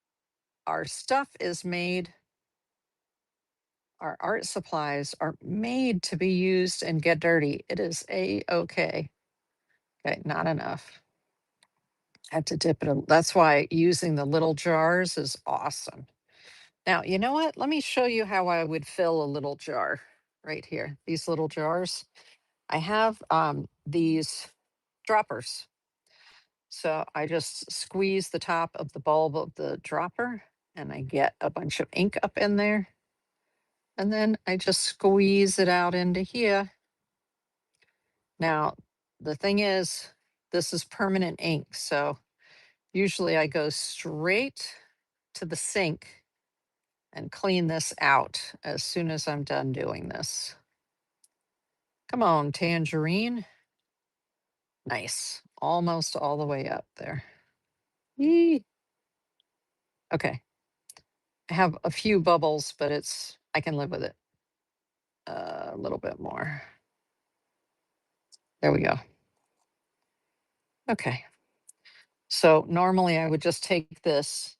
stuff is made, our art supplies are made to be used and get dirty. It is okay. Okay, not enough. I have to dip it. That's why using the little jars is awesome. Now, you know what? Let me show you how I would fill a little jar right here. These little jars. I have these droppers. So I just squeeze the top of the bulb of the dropper and I get a bunch of ink up in there. And then I just squeeze it out into here. Now, the thing is, this is permanent ink. So usually I go straight to the sink and clean this out as soon as I'm done doing this. Come on, Tangerine. Nice. Almost all the way up there. Yee. Okay. I have a few bubbles, but I can live with it. A little bit more. There we go. Okay. So normally I would just take this.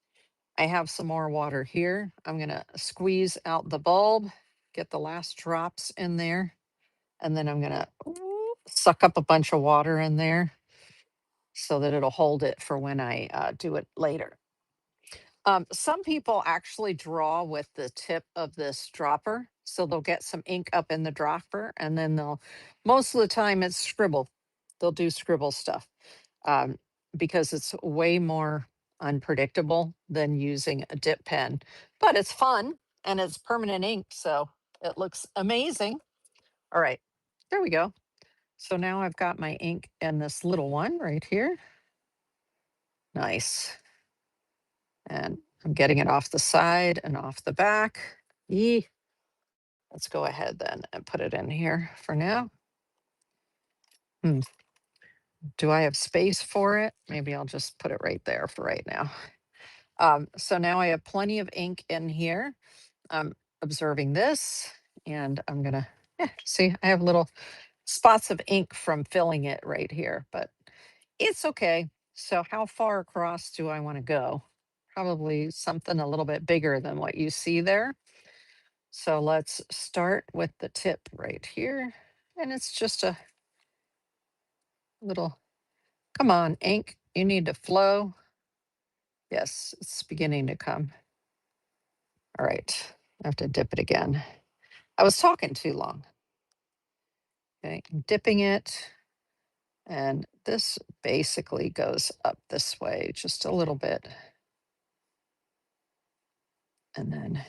I have some more water here. I'm going to squeeze out the bulb, get the last drops in there, and then I'm going to suck up a bunch of water in there so that it'll hold it for when I do it later. Some people actually draw with the tip of this dropper. So they'll get some ink up in the dropper and then most of the time it's scribble. They'll do scribble stuff um, because it's way more unpredictable than using a dip pen. But it's fun and it's permanent ink. So it looks amazing. All right, there we go. So now I've got my ink in this little one right here. Nice. And I'm getting it off the side and off the back. Yee. Let's go ahead then and put it in here for now. Do I have space for it? Maybe I'll just put it right there for right now. So now I have plenty of ink in here. I'm observing this and I'm gonna, see, I have little spots of ink from filling it right here, but it's okay. So how far across do I want to go? Probably something a little bit bigger than what you see there. So let's start with the tip right here. And it's just a little, come on, ink, you need to flow. Yes, it's beginning to come. All right, I have to dip it again. I was talking too long. Okay, I'm dipping it. And this basically goes up this way just a little bit. And then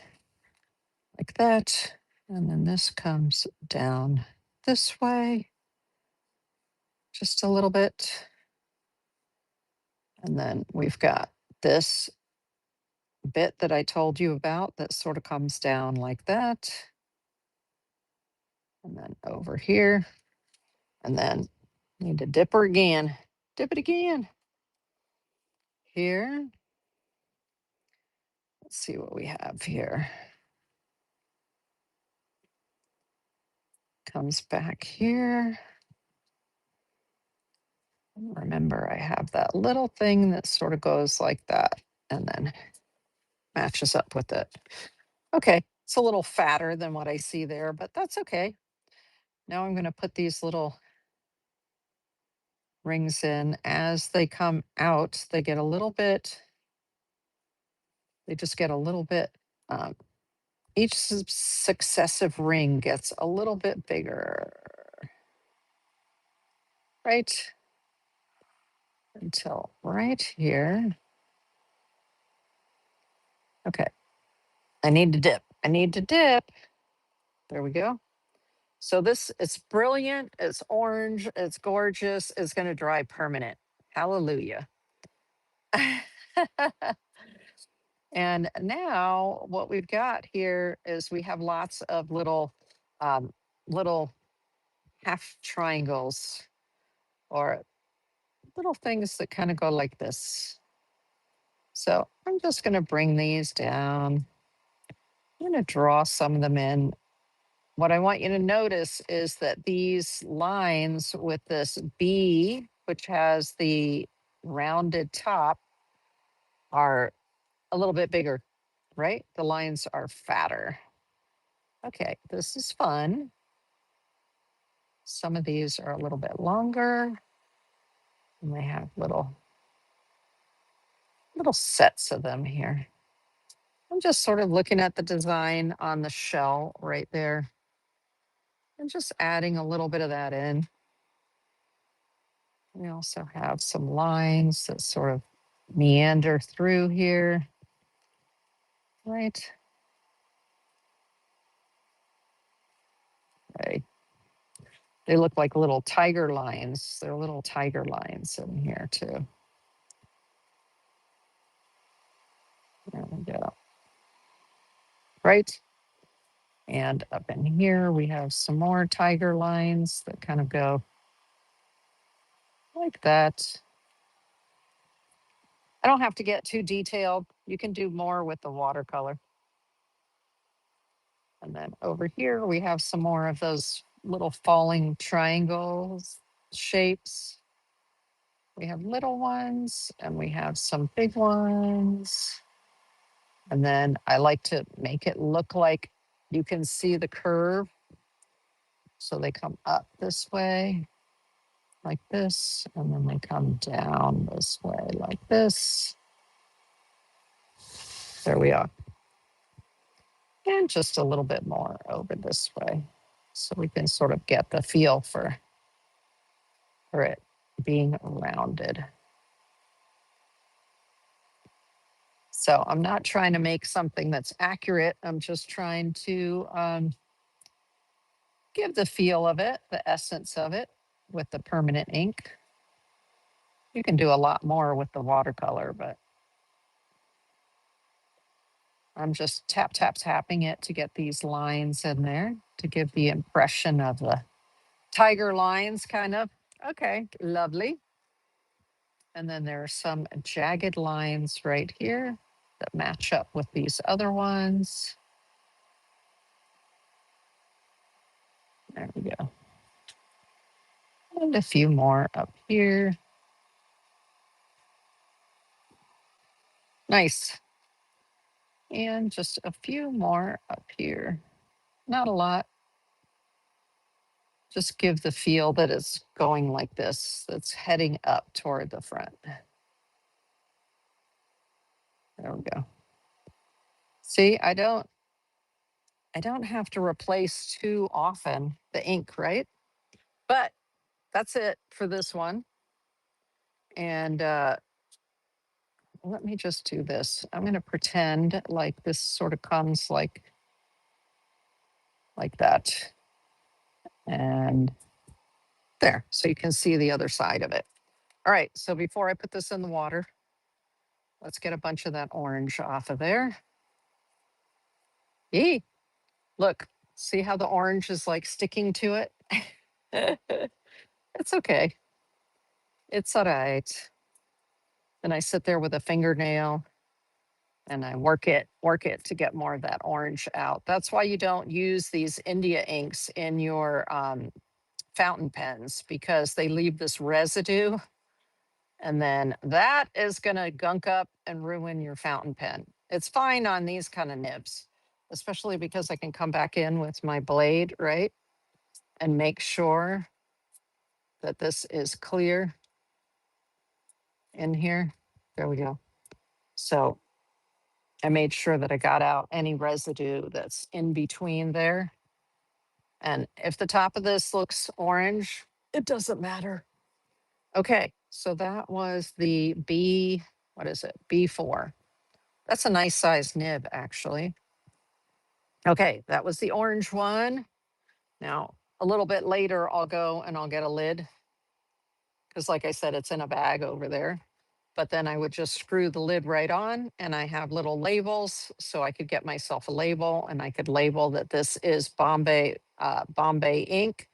like that. And then this comes down this way. just a little bit. And then we've got this bit that I told you about that sort of comes down like that. And then over here. And then need to dip her again. Dip it again. Here. Let's see what we have here. Comes back here. Remember, I have that little thing that sort of goes like that and then matches up with it. Okay, it's a little fatter than what I see there, but that's okay. Now I'm going to put these little rings in. As they come out, they get a little bit, they just get a little bit, each successive ring gets a little bit bigger, right? Until right here. Okay, I need to dip. I need to dip. There we go. So this, it's brilliant. It's orange. It's gorgeous. It's going to dry permanent. Hallelujah. And now what we've got here is we have lots of um, little half triangles or little things that kind of go like this. So I'm just going to bring these down. I'm going to draw some of them in. What I want you to notice is that these lines with this B, which has the rounded top, are a little bit bigger, right? The lines are fatter. Okay, this is fun. Some of these are a little bit longer and they have little sets of them here. I'm just sort of looking at the design on the shell right there and just adding a little bit of that in. We also have some lines that sort of meander through here, right? Right. They look like little tiger lines. They're little tiger lines in here too. There we go. Right. And up in here, we have some more tiger lines that kind of go like that. I don't have to get too detailed. You can do more with the watercolor. And then over here, we have some more of those little falling triangles shapes. We have little ones and we have some big ones. And then I like to make it look like you can see the curve. So they come up this way, like this, and then they come down this way, like this. There we are. And just a little bit more over this way. So we can sort of get the feel for it being rounded. So I'm not trying to make something that's accurate. I'm just trying to give the feel of it, the essence of it with the permanent ink. You can do a lot more with the watercolor, but I'm just tapping it to get these lines in there to give the impression of the tiger lines kind of. Okay, lovely. And then there are some jagged lines right here that match up with these other ones. There we go. And a few more up here. Nice. And just a few more up here. Not a lot. Just give the feel that it's going like this, that's heading up toward the front. There we go. See, I don't have to replace too often the ink, right? But that's it for this one. And let me just do this. I'm going to pretend like this sort of comes like that. And There, so you can see the other side of it. All right, so before I put this in the water, let's get a bunch of that orange off of there. Yee, look, see how the orange is like sticking to it? It's okay. It's all right. Then I sit there with a fingernail and I work it to get more of that orange out. That's why you don't use these India inks in your fountain pens, because they leave this residue, and then that is going to gunk up and ruin your fountain pen. It's fine on these kind of nibs, especially because I can come back in with my blade, right? And make sure that this is clear in here. There we go. So I made sure that I got out any residue that's in between there. And if the top of this looks orange, it doesn't matter. Okay, so that was the B, what is it? B4. That's a nice size nib, actually. Okay, that was the orange one. Now, a little bit later, I'll go and I'll get a lid, because like I said, it's in a bag over there. But then I would just screw the lid right on, and I have little labels, so I could get myself a label, and I could label that this is Bombay ink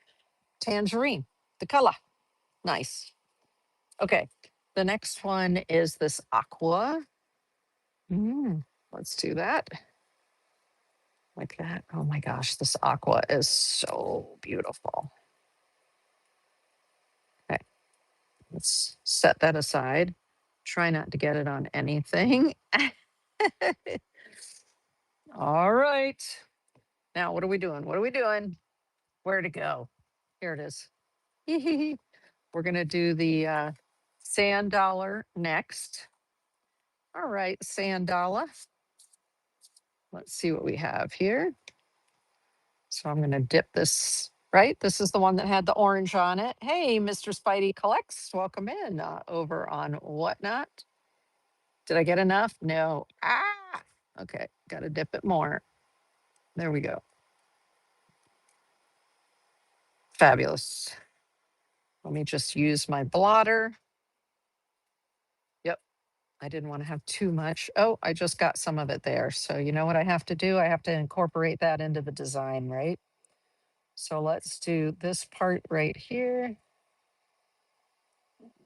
tangerine, the color. Nice. Okay, the next one is this aqua. Let's do that. Like that. Oh my gosh, this aqua is so beautiful. Okay, let's set that aside. Try not to get it on anything. All right. Now, what are we doing? What are we doing? Where to go? Here it is. We're going to do the sand dollar next. All right, sand dollar. Let's see what we have here. So I'm going to dip this, right? This is the one that had the orange on it. Hey, Mr. Spidey Collects, welcome in over on Whatnot. Did I get enough? No. Ah, okay. Got to dip it more. There we go. Fabulous. Let me just use my blotter. Yep. I didn't want to have too much. Oh, I just got some of it there. So you know what I have to do? I have to incorporate that into the design, right? So let's do this part right here.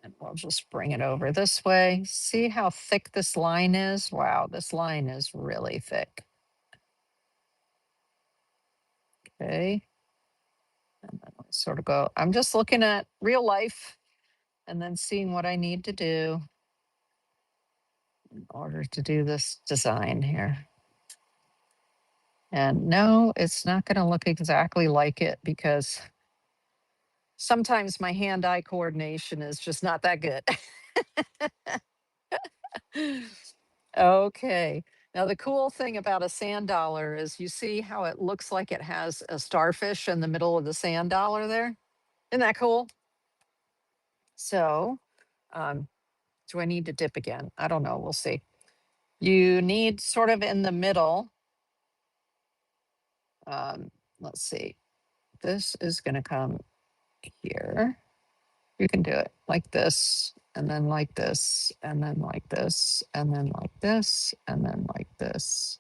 And we'll just bring it over this way. See how thick this line is? Wow, this line is really thick. Okay. And then I sort of go, I'm just looking at real life and then seeing what I need to do in order to do this design here. And no, it's not going to look exactly like it, because sometimes my hand-eye coordination is just not that good. Okay. Now, the cool thing about a sand dollar is you see how it looks like it has a starfish in the middle of the sand dollar there? Isn't that cool? So, do I need to dip again? I don't know. We'll see. You need sort of in the middle. Let's see. This is going to come here. You can do it like this, and then like this, and then like this, and then like this, and then like this.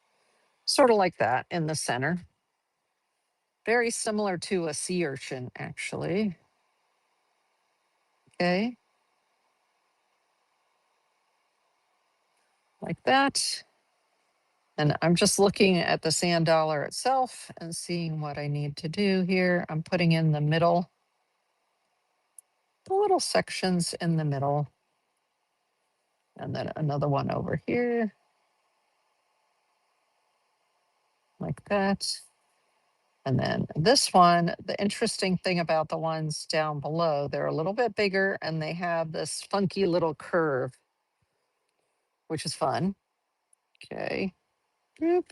Sort of like that in the center. Very similar to a sea urchin, actually. Okay. Like that. And I'm just looking at the sand dollar itself and seeing what I need to do here. I'm putting in the middle, the little sections in the middle. And then another one over here. Like that. And then this one, the interesting thing about the ones down below, they're a little bit bigger and they have this funky little curve, which is fun. Okay. Boop.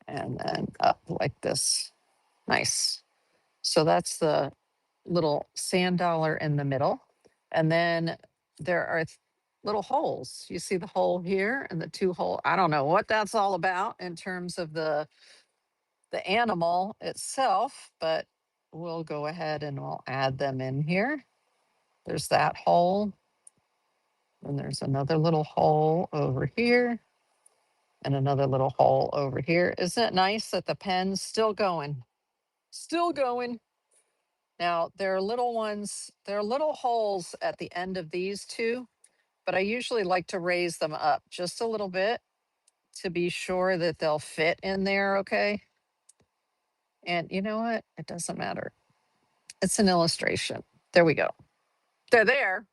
And then up like this. Nice. So that's the little sand dollar in the middle. And then there are little holes. You see the hole here and the two hole. I don't know what that's all about in terms of the the animal itself, but we'll go ahead and we'll add them in here. There's that hole. And there's another little hole over here and another little hole over here. Isn't it nice that the pen's still going? Still going. Now, there are little ones, there are little holes at the end of these two, but I usually like to raise them up just a little bit to be sure that they'll fit in there okay. And you know what? It doesn't matter. It's an illustration. There we go. They're there.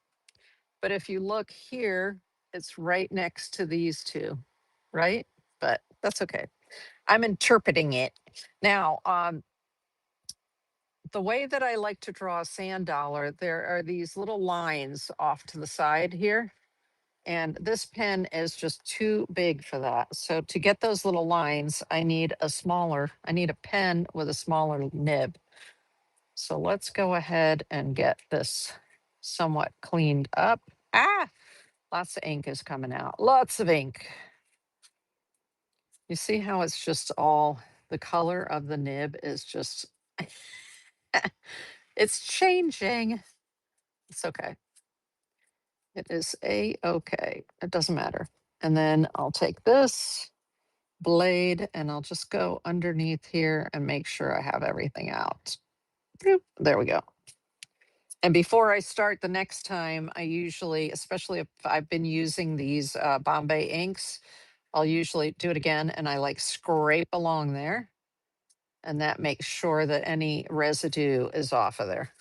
But if you look here, it's right next to these two, right? But that's okay. I'm interpreting it. Now, the way that I like to draw a sand dollar, there are these little lines off to the side here. And this pen is just too big for that. So to get those little lines, I need a pen with a smaller nib. So let's go ahead and get this somewhat cleaned up. Ah, lots of ink is coming out. Lots of ink. You see how it's just all, the color of the nib is just, it's changing. It's okay. It is a-okay. It doesn't matter. And then I'll take this blade and I'll just go underneath here and make sure I have everything out. Boop. There we go. And before I start the next time, I usually, especially if I've been using these Bombay inks, I'll usually do it again and I like scrape along there. And that makes sure that any residue is off of there.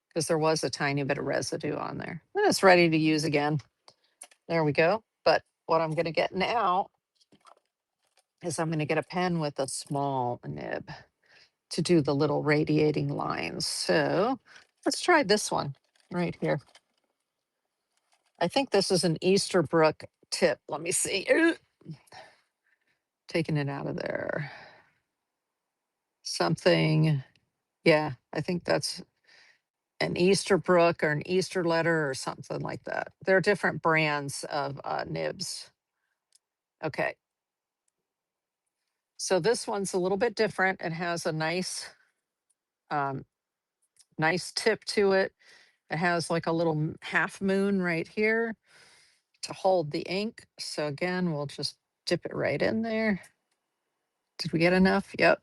Because there was a tiny bit of residue on there. And it's ready to use again. There we go. But what I'm going to get now is I'm going to get a pen with a small nib to do the little radiating lines. So let's try this one right here. I think this is an Easterbrook tip. Let me see. Taking it out of there. Something. Yeah, I think that's an Easterbrook or an Easter letter or something like that. There are different brands of nibs. Okay. So this one's a little bit different. It has a um, nice tip to it. It has like a little half moon right here to hold the ink. So again, we'll just dip it right in there. Did we get enough? Yep.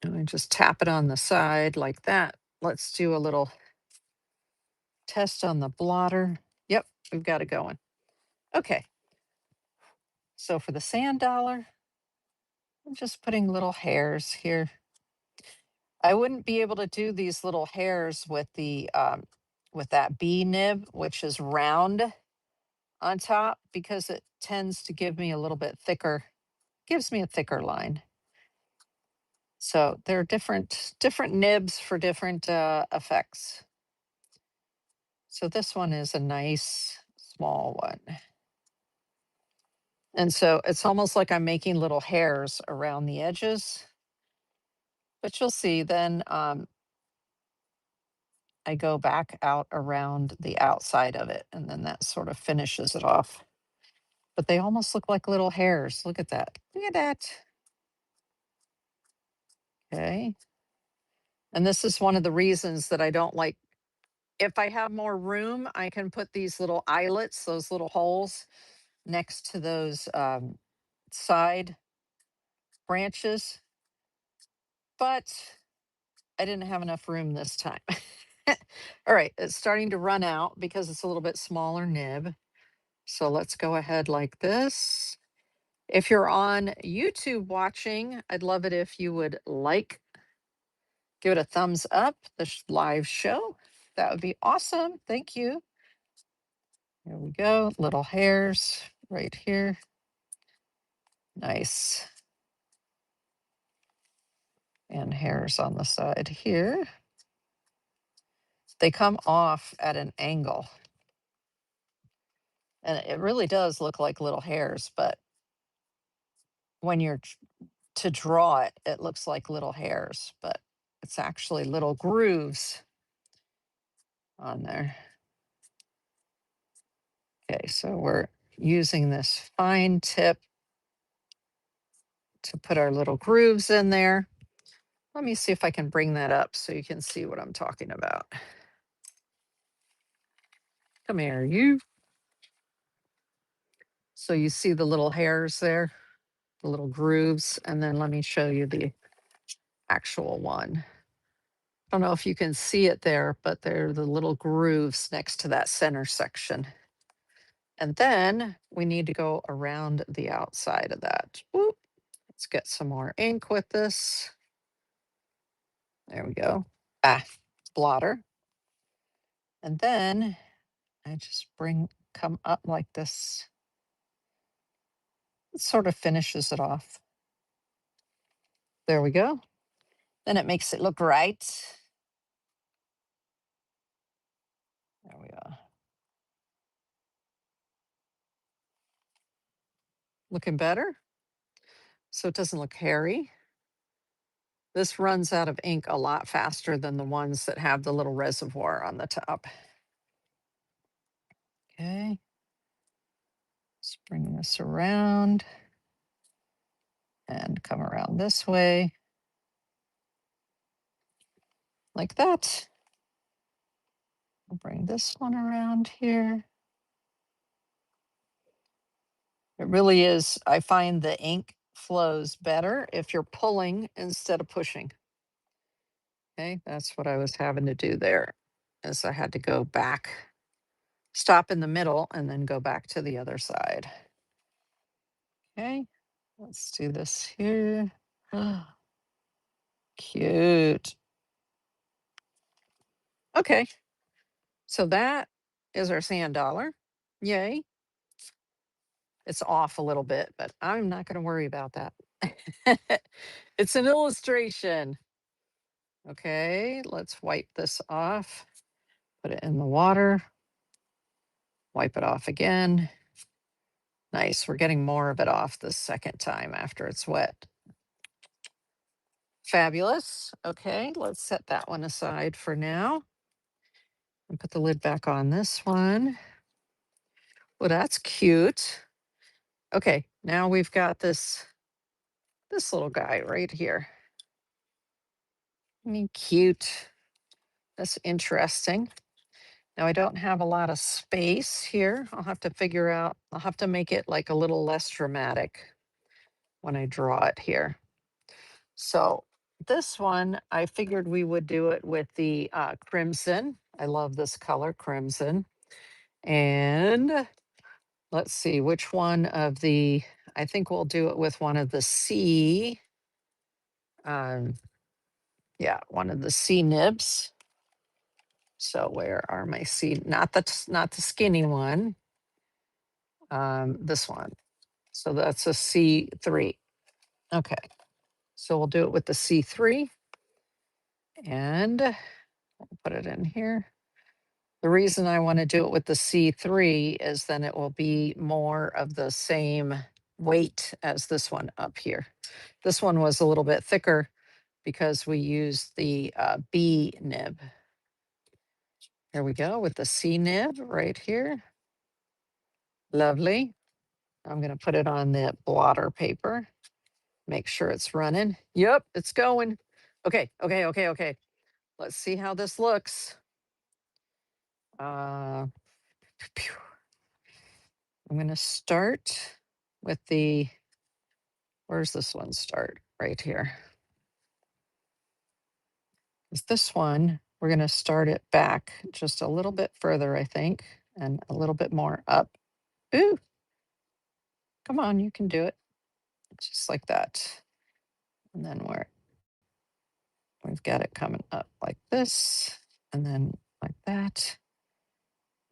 And we just tap it on the side like that. Let's do a little test on the blotter. Yep, we've got it going. Okay. So for the sand dollar, I'm just putting little hairs here. I wouldn't be able to do these little hairs with that B nib, which is round on top, because it tends to give me a little bit thicker, gives me a thicker line. So there are different nibs for different effects. So this one is a nice small one. And so it's almost like I'm making little hairs around the edges. But you'll see then I go back out around the outside of it, and then that sort of finishes it off. But they almost look like little hairs. Look at that. Look at that. Okay. And this is one of the reasons that I don't like, if I have more room, I can put these little eyelets, those little holes next to those side branches. But I didn't have enough room this time. All right, it's starting to run out because it's a little bit smaller nib. So let's go ahead like this. If you're on YouTube watching, I'd love it if you would give it a thumbs up, the live show. That would be awesome. Thank you. There we go. Little hairs right here. Nice. And hairs on the side here. They come off at an angle. And it really does look like little hairs, but when you're to draw it, it looks like little hairs, but it's actually little grooves on there. Okay, so we're using this fine tip to put our little grooves in there. Let me see if I can bring that up so you can see what I'm talking about. Come here, you. So you see the little hairs there, the little grooves, and then let me show you the actual one. I don't know if you can see it there, but they're the little grooves next to that center section. And then we need to go around the outside of that. Whoop. Let's get some more ink with this. There we go. Blotter. And then I just come up like this. It sort of finishes it off. There we go. Then it makes it look right. There we are. Looking better. So it doesn't look hairy. This runs out of ink a lot faster than the ones that have the little reservoir on the top. Okay. Let's bring this around and come around this way. Like that. I'll bring this one around here. It really is, I find the ink flows better if you're pulling instead of pushing. Okay, that's what I was having to do there, is I had to go back, stop in the middle, and then go back to the other side. Okay, let's do this here. Cute. Okay, so that is our sand dollar. Yay. It's off a little bit, but I'm not going to worry about that. It's an illustration. Okay, let's wipe this off. Put it in the water. Wipe it off again. Nice, we're getting more of it off the second time after it's wet. Fabulous. Okay, let's set that one aside for now. And put the lid back on this one. Well, that's cute. Okay, now we've got this little guy right here. I mean, cute. That's interesting. Now I don't have a lot of space here. I'll have to make it like a little less dramatic when I draw it here. So this one, I figured we would do it with the crimson. I love this color, crimson. And let's see which one of the, I think we'll do it with one of the C. Yeah, one of the C nibs. So where are my C? Not the skinny one. This one. So that's a C3. Okay. So we'll do it with the C3 and put it in here. The reason I want to do it with the C3 is then it will be more of the same weight as this one up here. This one was a little bit thicker because we used the B nib. There we go with the C nib right here. Lovely. I'm going to put it on the blotter paper. Make sure it's running. Yep, it's going. Okay. Let's see how this looks. I'm going to start with where's this one start? Right here. This one, we're going to start it back just a little bit further, I think, and a little bit more up. Ooh, come on, you can do it. Just like that. And then we've got it coming up like this, and then like that.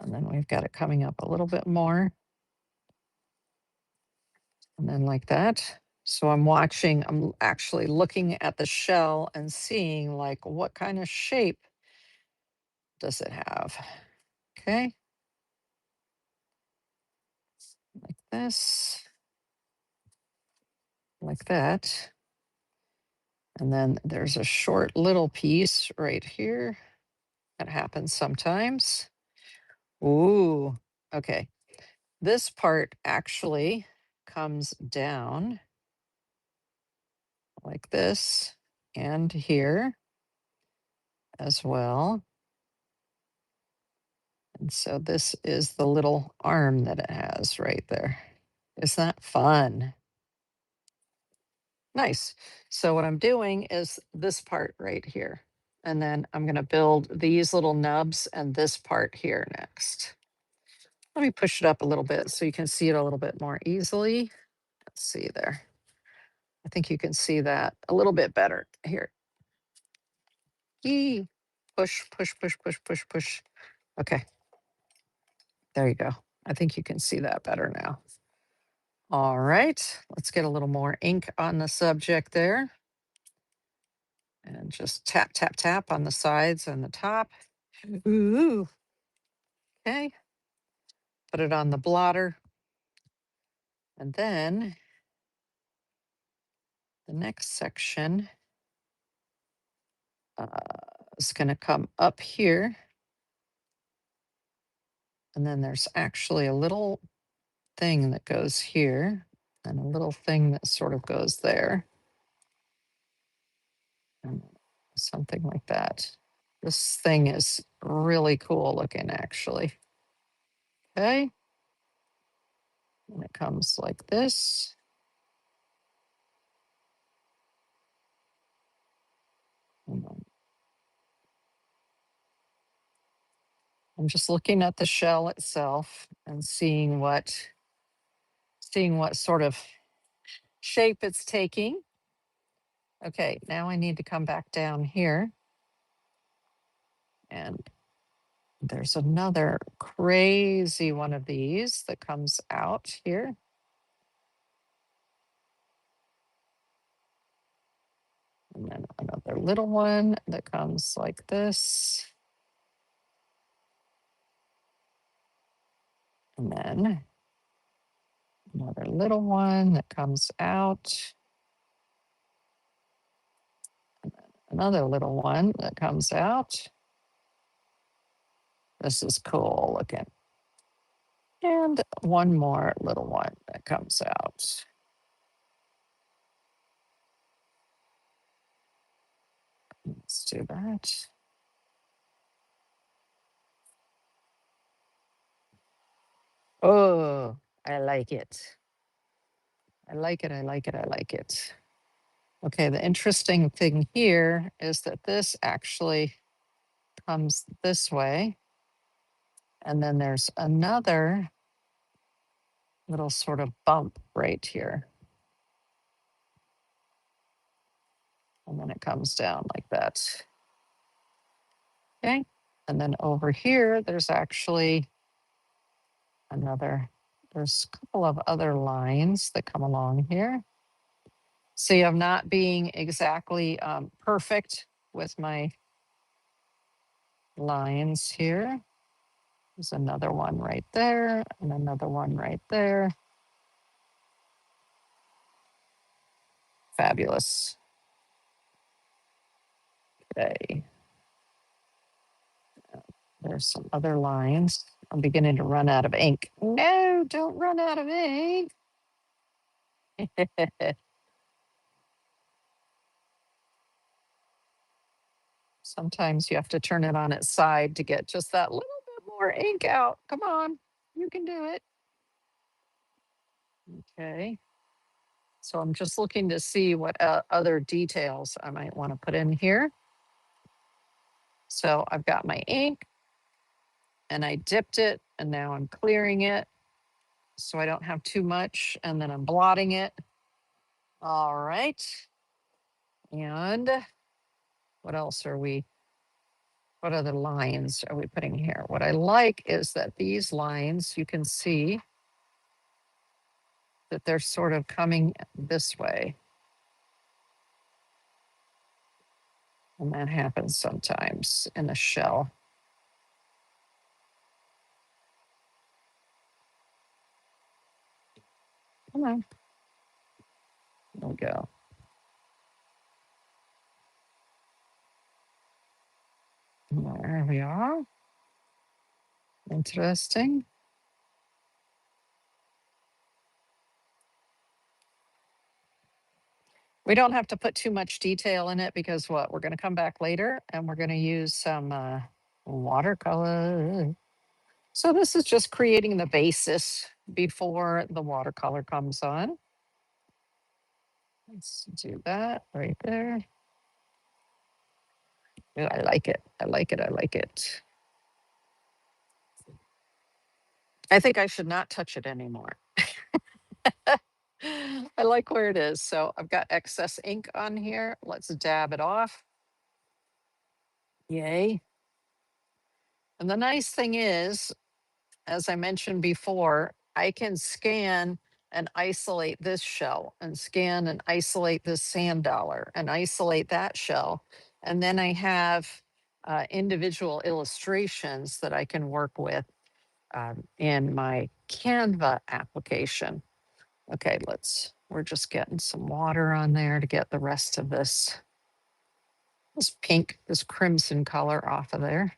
And then we've got it coming up a little bit more. And then like that. So I'm actually looking at the shell and seeing like what kind of shape does it have? Okay. Like this. Like that. And then there's a short little piece right here. That happens sometimes. Ooh, okay. This part actually comes down like this, and here as well. And so this is the little arm that it has right there. Isn't that fun? Nice. So what I'm doing is this part right here. And then I'm going to build these little nubs and this part here next. Let me push it up a little bit so you can see it a little bit more easily. Let's see there. I think you can see that a little bit better here. Yee. Push, push, push, push, push, push. Okay. There you go. I think you can see that better now. All right. Let's get a little more ink on the subject there. And just tap, tap, tap on the sides and the top. Ooh. Okay. Put it on the blotter. And then the next section is going to come up here. And then there's actually a little thing that goes here and a little thing that sort of goes there. And something like that. This thing is really cool looking, actually. Okay. And it comes like this. And then I'm just looking at the shell itself and seeing what sort of shape it's taking. Okay, now I need to come back down here. And there's another crazy one of these that comes out here. And then another little one that comes like this. And then another little one that comes out. And then another little one that comes out. This is cool looking. And one more little one that comes out. Let's do that. Oh, I like it. I like it. I like it. I like it. Okay, the interesting thing here is that this actually comes this way. And then there's another little sort of bump right here. And then it comes down like that. Okay. And then over here, there's actually there's a couple of other lines that come along here. See, I'm not being exactly perfect with my lines here. There's another one right there and another one right there. Fabulous. Okay. There's some other lines. I'm beginning to run out of ink. No, don't run out of ink. Sometimes you have to turn it on its side to get just that little bit more ink out. Come on, you can do it. Okay. So I'm just looking to see what other details I might want to put in here. So I've got my ink and I dipped it and now I'm clearing it so I don't have too much, and then I'm blotting it. All right. And what else what other lines are we putting here? What I like is that these lines, you can see that they're sort of coming this way. And that happens sometimes in the shell. Come on. There we go. There we are. Interesting. We don't have to put too much detail in it because what? We're going to come back later and we're going to use some watercolor. So this is just creating the basis before the watercolor comes on. Let's do that right there. I like it. I like it. I like it. I think I should not touch it anymore. I like where it is. So I've got excess ink on here. Let's dab it off. Yay. And the nice thing is, as I mentioned before, I can scan and isolate this shell and scan and isolate this sand dollar and isolate that shell. And then I have individual illustrations that I can work with in my Canva application. Okay, we're just getting some water on there to get the rest of this pink, this crimson color off of there.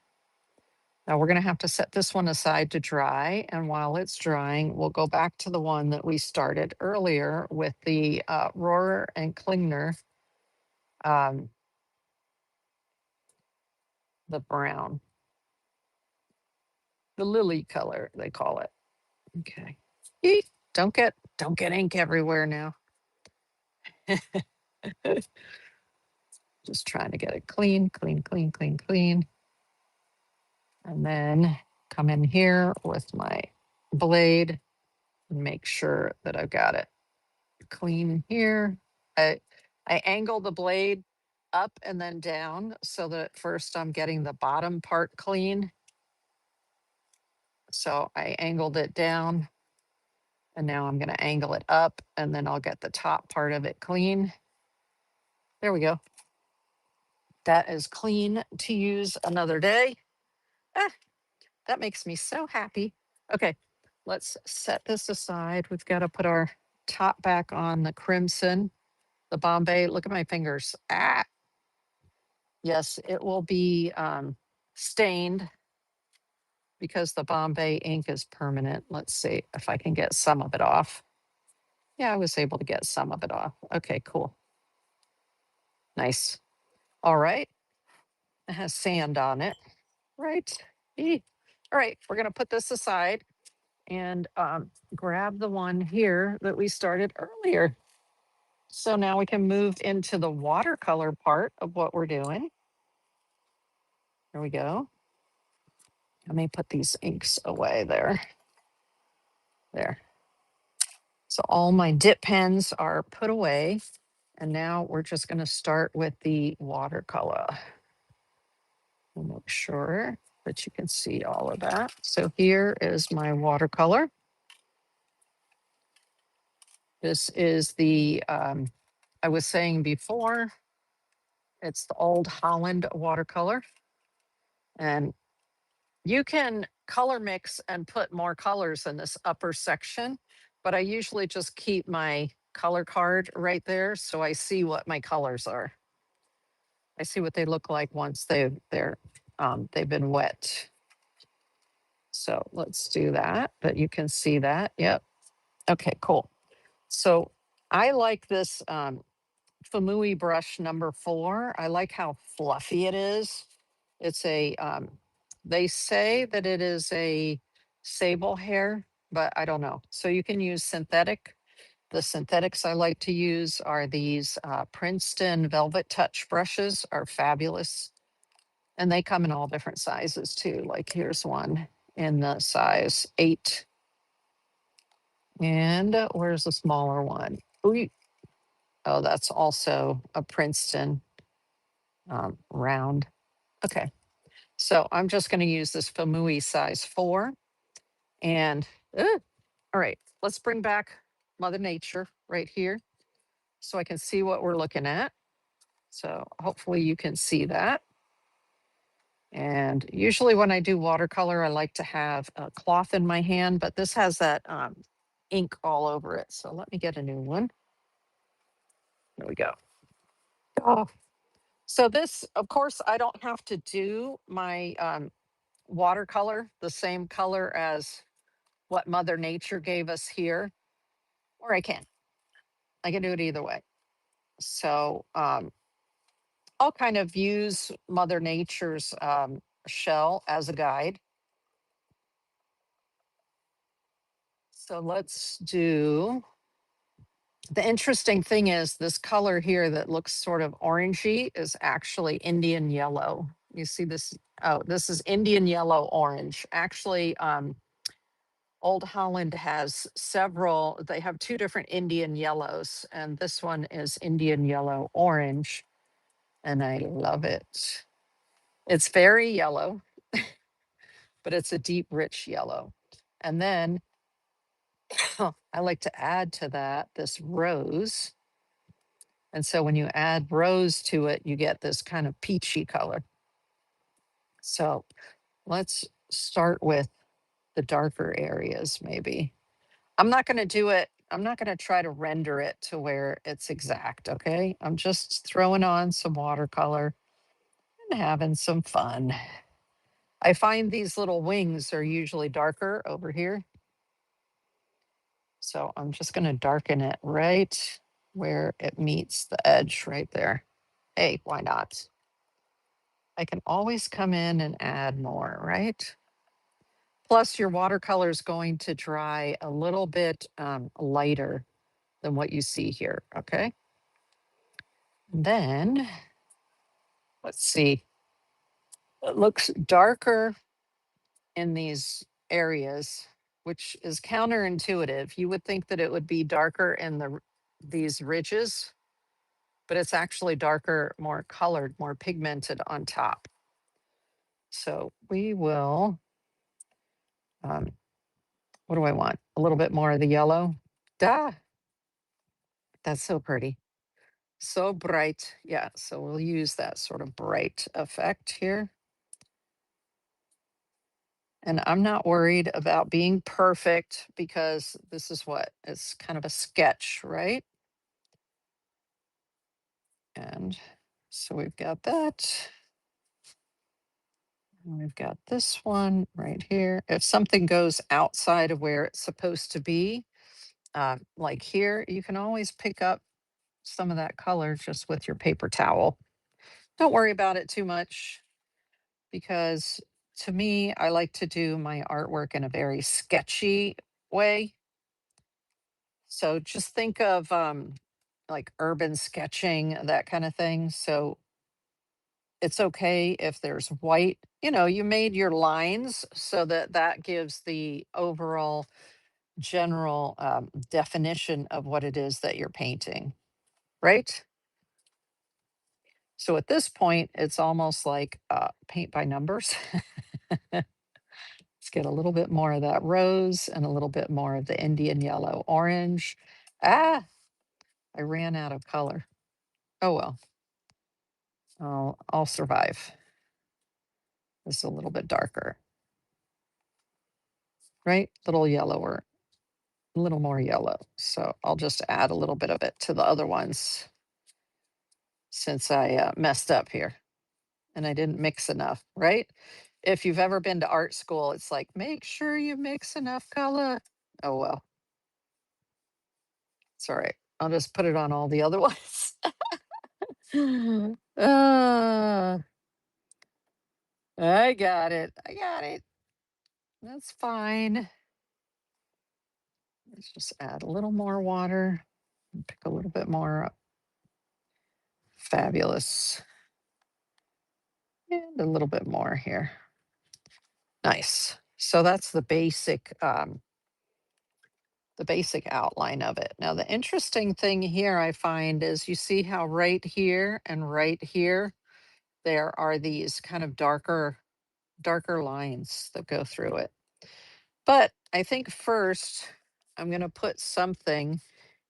Now we're going to have to set this one aside to dry. And while it's drying, we'll go back to the one that we started earlier with the Rohrer and Klingner, the brown, the lily color, they call it. Okay. Eek, don't get ink everywhere now. Just trying to get it clean, clean, clean, clean, clean. And then come in here with my blade and make sure that I've got it clean here. I angle the blade up and then down so that at first I'm getting the bottom part clean. So I angled it down and now I'm going to angle it up and then I'll get the top part of it clean. There we go. That is clean to use another day. Ah, that makes me so happy. Okay, let's set this aside. We've got to put our top back on the crimson, the Bombay. Look at my fingers. Ah, yes, it will be stained because the Bombay ink is permanent. Let's see if I can get some of it off. Yeah, I was able to get some of it off. Okay, cool. Nice. All right. It has sand on it. Right. Eeh. All right, we're going to put this aside and grab the one here that we started earlier. So now we can move into the watercolor part of what we're doing. There we go. Let me put these inks away there. There. So all my dip pens are put away. And now we're just going to start with the watercolor. I'll make sure that you can see all of that. So here is my watercolor. This is the, I was saying before, it's the Old Holland watercolor. And you can color mix and put more colors in this upper section, but I usually just keep my color card right there so I see what my colors are. I see what they look like once they've been wet. So let's do that, but you can see that. Yep. Okay, cool. So I like this Famui brush number 4. I like how fluffy it is. It's they say that it is a sable hair, but I don't know. So you can use synthetic. The synthetics I like to use are these Princeton Velvet Touch brushes are fabulous. And they come in all different sizes too. Like here's one in the size 8. And where's the smaller one? Ooh, oh, that's also a Princeton round. Okay. So I'm just going to use this Famui size 4. And all right, let's bring back Mother Nature right here so I can see what we're looking at. So hopefully you can see that. And usually when I do watercolor, I like to have a cloth in my hand, but this has that ink all over it. So let me get a new one. There we go. Oh, so this, of course, I don't have to do my watercolor the same color as what Mother Nature gave us here, or I can. I can do it either way. So I'll kind of use Mother Nature's shell as a guide. So let's do, the interesting thing is this color here that looks sort of orangey is actually Indian yellow. You see this? Oh, this is Indian yellow orange. Actually, Old Holland has several, they have two different Indian yellows, and this one is Indian yellow orange, and I love it. It's very yellow, but it's a deep, rich yellow. And then I like to add to that this rose. And so when you add rose to it, you get this kind of peachy color. So let's start with the darker areas, maybe. I'm not going to do it. I'm not going to try to render it to where it's exact. Okay. I'm just throwing on some watercolor and having some fun. I find these little wings are usually darker over here. So I'm just going to darken it right where it meets the edge right there. Hey, why not? I can always come in and add more, right? Plus, your watercolor is going to dry a little bit lighter than what you see here, okay? Then, let's see, it looks darker in these areas, which is counterintuitive. You would think that it would be darker in these ridges, but it's actually darker, more colored, more pigmented on top. So we will, what do I want? A little bit more of the yellow. Duh, that's so pretty. So bright. Yeah, so we'll use that sort of bright effect here. And I'm not worried about being perfect because this is what? It's kind of a sketch, right? And so we've got that. And we've got this one right here. If something goes outside of where it's supposed to be, like here, you can always pick up some of that color just with your paper towel. Don't worry about it too much because to me, I like to do my artwork in a very sketchy way. So just think of like urban sketching, that kind of thing. So it's okay if there's white, you know, you made your lines so that that gives the overall general definition of what it is that you're painting, right? So at this point, it's almost like paint by numbers. Let's get a little bit more of that rose and a little bit more of the Indian yellow orange. Ah, I ran out of color. Oh well, I'll survive. This is a little bit darker, right? A little yellower, a little more yellow. So I'll just add a little bit of it to the other ones since I messed up here and I didn't mix enough, right? If you've ever been to art school, it's like, make sure you mix enough color. Oh, well, it's all right. I'll just put it on all the other ones. uh, I got it. I got it. That's fine. Let's just add a little more water. Pick a little bit more up. Fabulous. And a little bit more here. Nice. So that's the basic outline of it. Now the interesting thing here I find is you see how right here and right here there are these kind of darker lines that go through it. But I think first I'm going to put something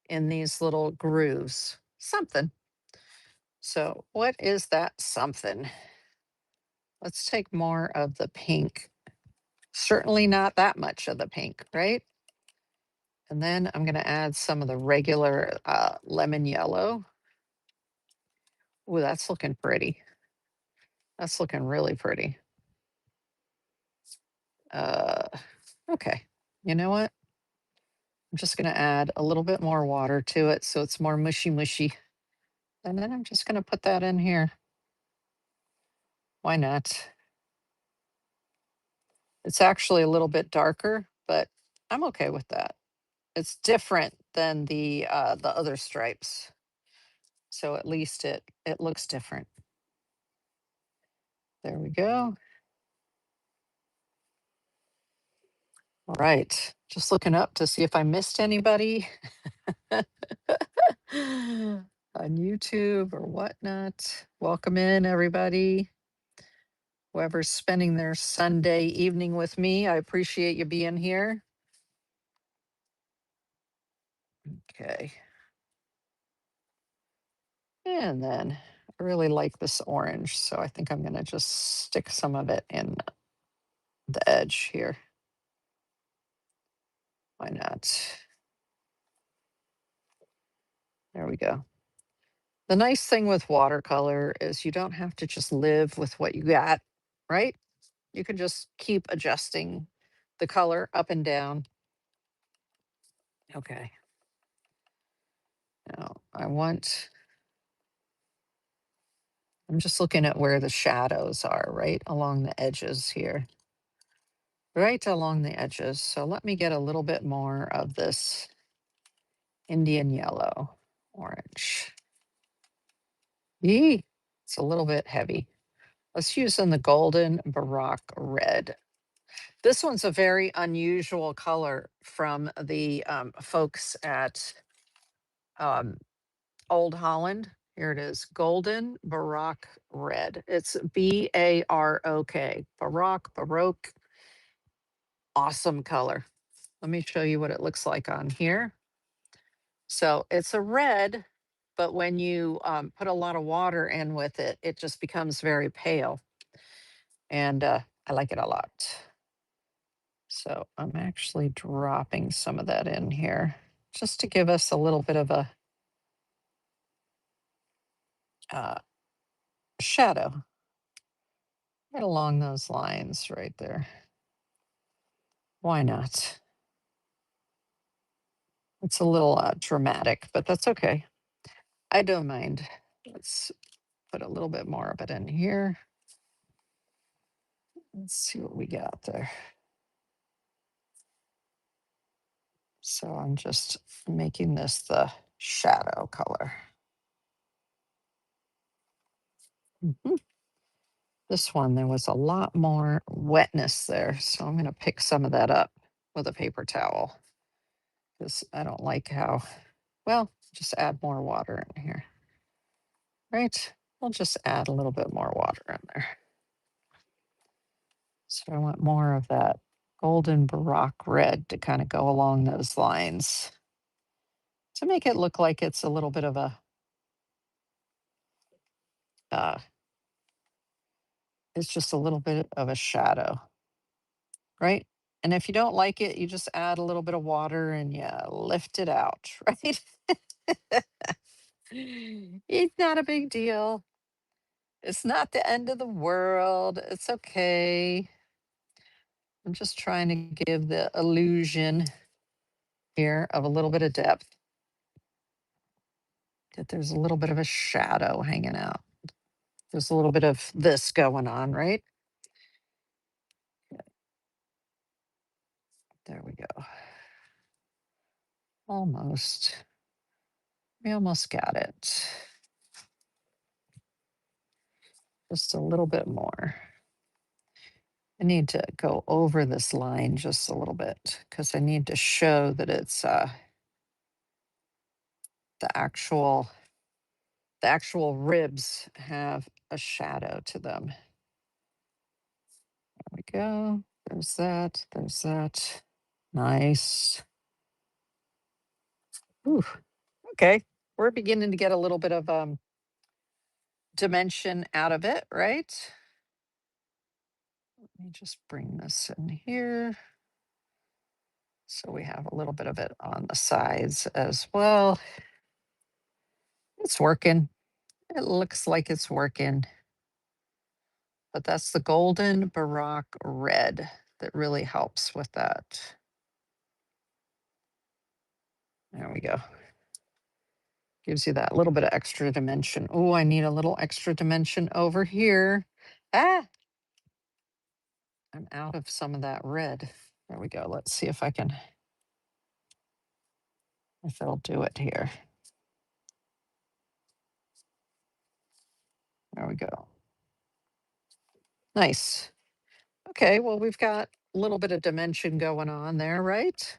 in these little grooves. Something. So what is that something? Let's take more of the pink. Certainly not that much of the pink, right? And then I'm going to add some of the regular lemon yellow. Ooh, that's looking pretty. That's looking really pretty. Uh, okay. You know what? I'm just going to add a little bit more water to it so it's more mushy mushy. And then I'm just going to put that in here. Why not? It's actually a little bit darker, but I'm okay with that. It's different than the other stripes. So at least it looks different. There we go. All right. Just looking up to see if I missed anybody on YouTube or whatnot. Welcome in, everybody. Whoever's spending their Sunday evening with me, I appreciate you being here. Okay. And then I really like this orange, so I think I'm going to just stick some of it in the edge here. Why not? There we go. The nice thing with watercolor is you don't have to just live with what you got, right? You can just keep adjusting the color up and down. Okay. Now I'm just looking at where the shadows are, right along the edges here. Right along the edges. So let me get a little bit more of this Indian yellow, orange. Yee, it's a little bit heavy. Let's use in the golden Barok Red. This one's a very unusual color from the folks at um, Old Holland. Here it is, golden Barok Red. It's Barok, Baroque, awesome color. Let me show you what it looks like on here. So it's a red, but when you put a lot of water in with it, it just becomes very pale. And I like it a lot. So I'm actually dropping some of that in here just to give us a little bit of a uh, shadow right along those lines right there. Why not? It's a little dramatic, but that's okay. I don't mind. Let's put a little bit more of it in here. Let's see what we got there. So I'm just making this the shadow color. Mhm. This one, there was a lot more wetness there. So I'm going to pick some of that up with a paper towel because I don't like how, well, just add more water in here. Right? We'll just add a little bit more water in there. So I want more of that golden Barok red to kind of go along those lines to make it look like it's a little bit of a, uh, it's just a little bit of a shadow, right? And if you don't like it, you just add a little bit of water and you lift it out, right? It's not a big deal. It's not the end of the world. It's okay. I'm just trying to give the illusion here of a little bit of depth. That there's a little bit of a shadow hanging out. There's a little bit of this going on, right? There we go. Almost. We almost got it. Just a little bit more. I need to go over this line just a little bit because I need to show that it's the actual ribs have a shadow to them. There we go. There's that. There's that. Nice. Ooh, okay. We're beginning to get a little bit of dimension out of it, right? Let me just bring this in here. So we have a little bit of it on the sides as well. It's working. It looks like it's working. But that's the golden Barok red that really helps with that. There we go. Gives you that little bit of extra dimension. Oh, I need a little extra dimension over here. Ah, I'm out of some of that red. There we go. Let's see if it'll do it here. There we go. Nice. Okay, well, we've got a little bit of dimension going on there, right?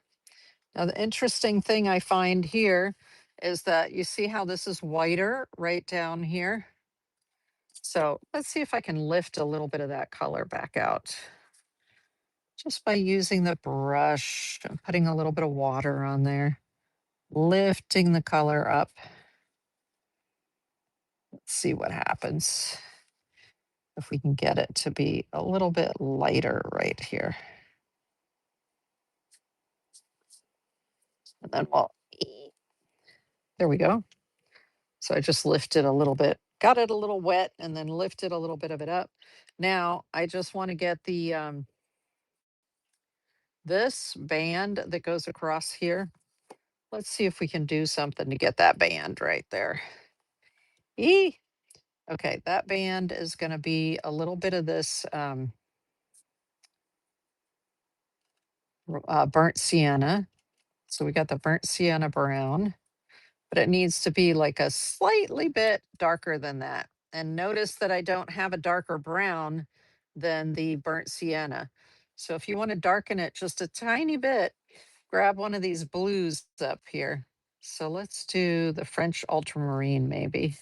Now, the interesting thing I find here is that you see how this is whiter right down here. So let's see if I can lift a little bit of that color back out. Just by using the brush and putting a little bit of water on there, lifting the color up. Let's see what happens if we can get it to be a little bit lighter right here. And then there we go. So I just lifted a little bit, got it a little wet, and then lifted a little bit of it up. Now I just want to get the this band that goes across here. Let's see if we can do something to get that band right there. Eee. Okay, that band is going to be a little bit of this burnt sienna. So we got the burnt sienna brown, but it needs to be like a slightly bit darker than that. And notice that I don't have a darker brown than the burnt sienna. So if you want to darken it just a tiny bit, grab one of these blues up here. So let's do the French ultramarine maybe.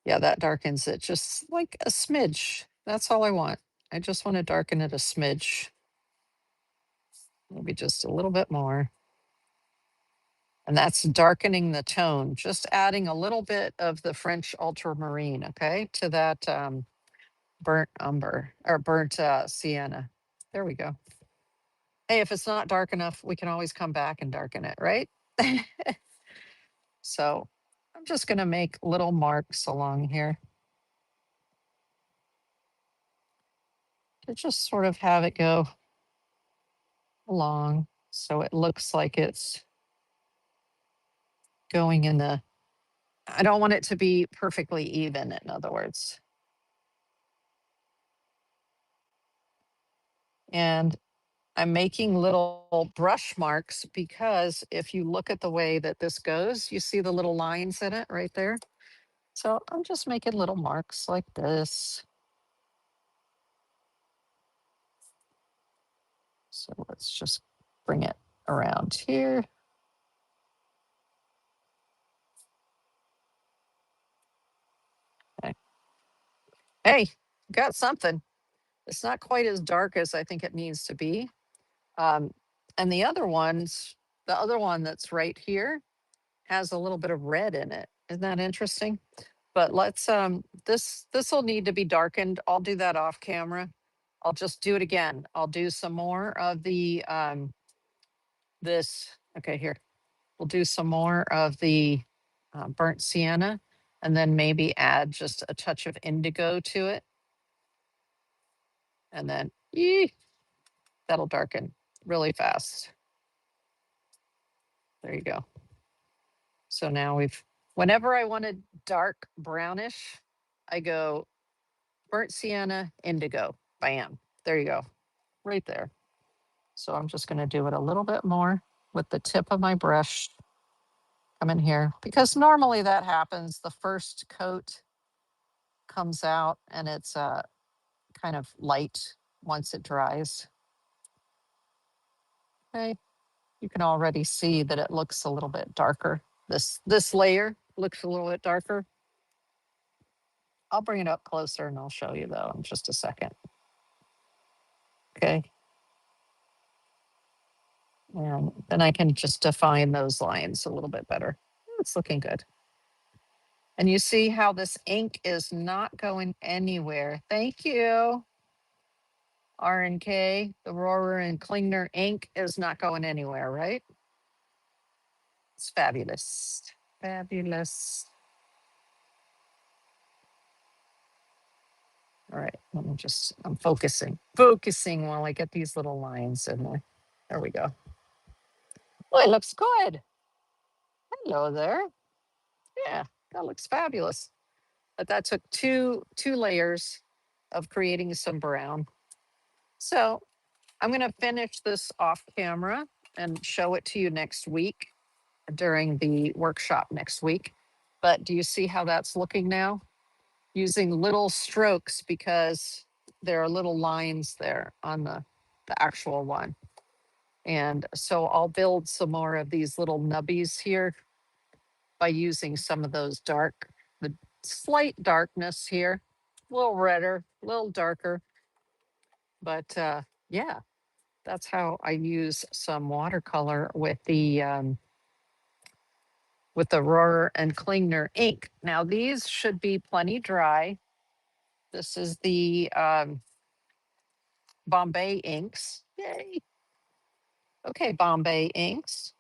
Yeah, that darkens it just like a smidge. That's all I want. I just want to darken it a smidge. Maybe just a little bit more. And that's darkening the tone, just adding a little bit of the French ultramarine, okay, to that burnt umber or burnt sienna. There we go. Hey, if it's not dark enough, we can always come back and darken it, right? So I'm just going to make little marks along here to just sort of have it go along so it looks like it's going in the, I don't want it to be perfectly even, in other words. And I'm making little brush marks because if you look at the way that this goes, you see the little lines in it right there. So I'm just making little marks like this. So let's just bring it around here. Okay. Hey, got something. It's not quite as dark as I think it needs to be. And the other one that's right here has a little bit of red in it. Isn't that interesting? But let's this will need to be darkened. I'll do that off camera. I'll just do it again. I'll do some more of the this. Okay, here. We'll do some more of the burnt sienna and then maybe add just a touch of indigo to it. And then that'll darken really fast. There you go. So now whenever I want a dark brownish, I go burnt sienna, indigo, bam. There you go, right there. So I'm just gonna do it a little bit more with the tip of my brush. Come in here, because normally that happens. The first coat comes out and it's kind of light once it dries. Okay, you can already see that it looks a little bit darker. This layer looks a little bit darker. I'll bring it up closer and I'll show you though in just a second. Okay. And then I can just define those lines a little bit better. It's looking good. And you see how this ink is not going anywhere. Thank you. R&K, the Rohrer and Klingner ink is not going anywhere, right? It's fabulous. Fabulous. All right, I'm focusing while I get these little lines in there. There we go. Oh, it looks good. Hello there. Yeah, that looks fabulous. But that took two layers of creating some brown. So I'm going to finish this off camera and show it to you next week during the workshop next week. But do you see how that's looking now? Using little strokes because there are little lines there on the actual one. And so I'll build some more of these little nubbies here by using some of those the slight darkness here, a little redder, a little darker. But yeah, that's how I use some watercolor with the Rohrer and Klingner ink. Now these should be plenty dry. This is the Bombay inks. Yay. Okay, Bombay inks.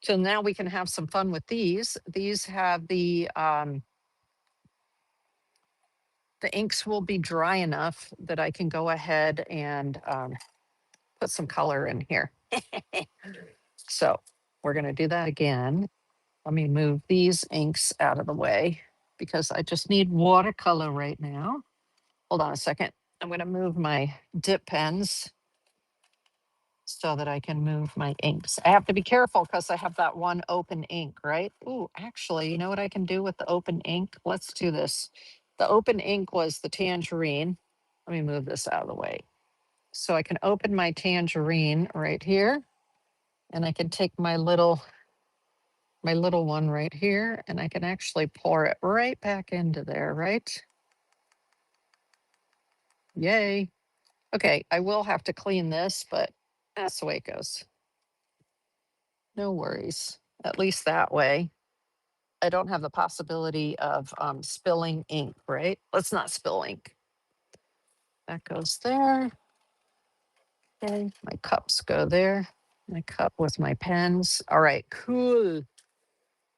So now we can have some fun with these. These have the inks will be dry enough that I can go ahead and put some color in here. So we're going to do that again. Let me move these inks out of the way because I just need watercolor right now. Hold on a second. I'm going to move my dip pens so that I can move my inks. I have to be careful because I have that one open ink, right? Ooh, actually, you know what I can do with the open ink? Let's do this. The open ink was the tangerine. Let me move this out of the way. So I can open my tangerine right here, and I can take my little one right here, and I can actually pour it right back into there, right? Yay. Okay, I will have to clean this, but that's the way it goes. No worries. At least that way, I don't have the possibility of spilling ink, right? Let's not spill ink. That goes there. Okay, my cups go there. My cup with my pens. All right, cool.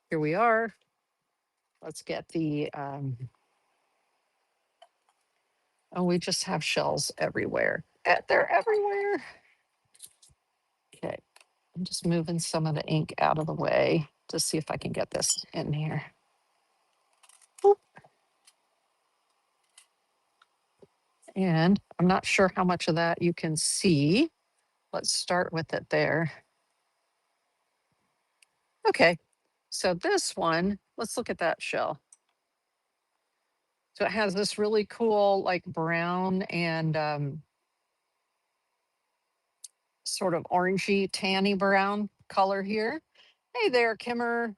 Here we are. Let's get the, oh, we just have shells everywhere. They're everywhere. Okay, I'm just moving some of the ink out of the way to see if I can get this in here. Oop. And I'm not sure how much of that you can see. Let's start with it there. Okay, so this one, let's look at that shell. So it has this really cool like brown and sort of orangey, tanny brown color here. Hey there, Kimmercast.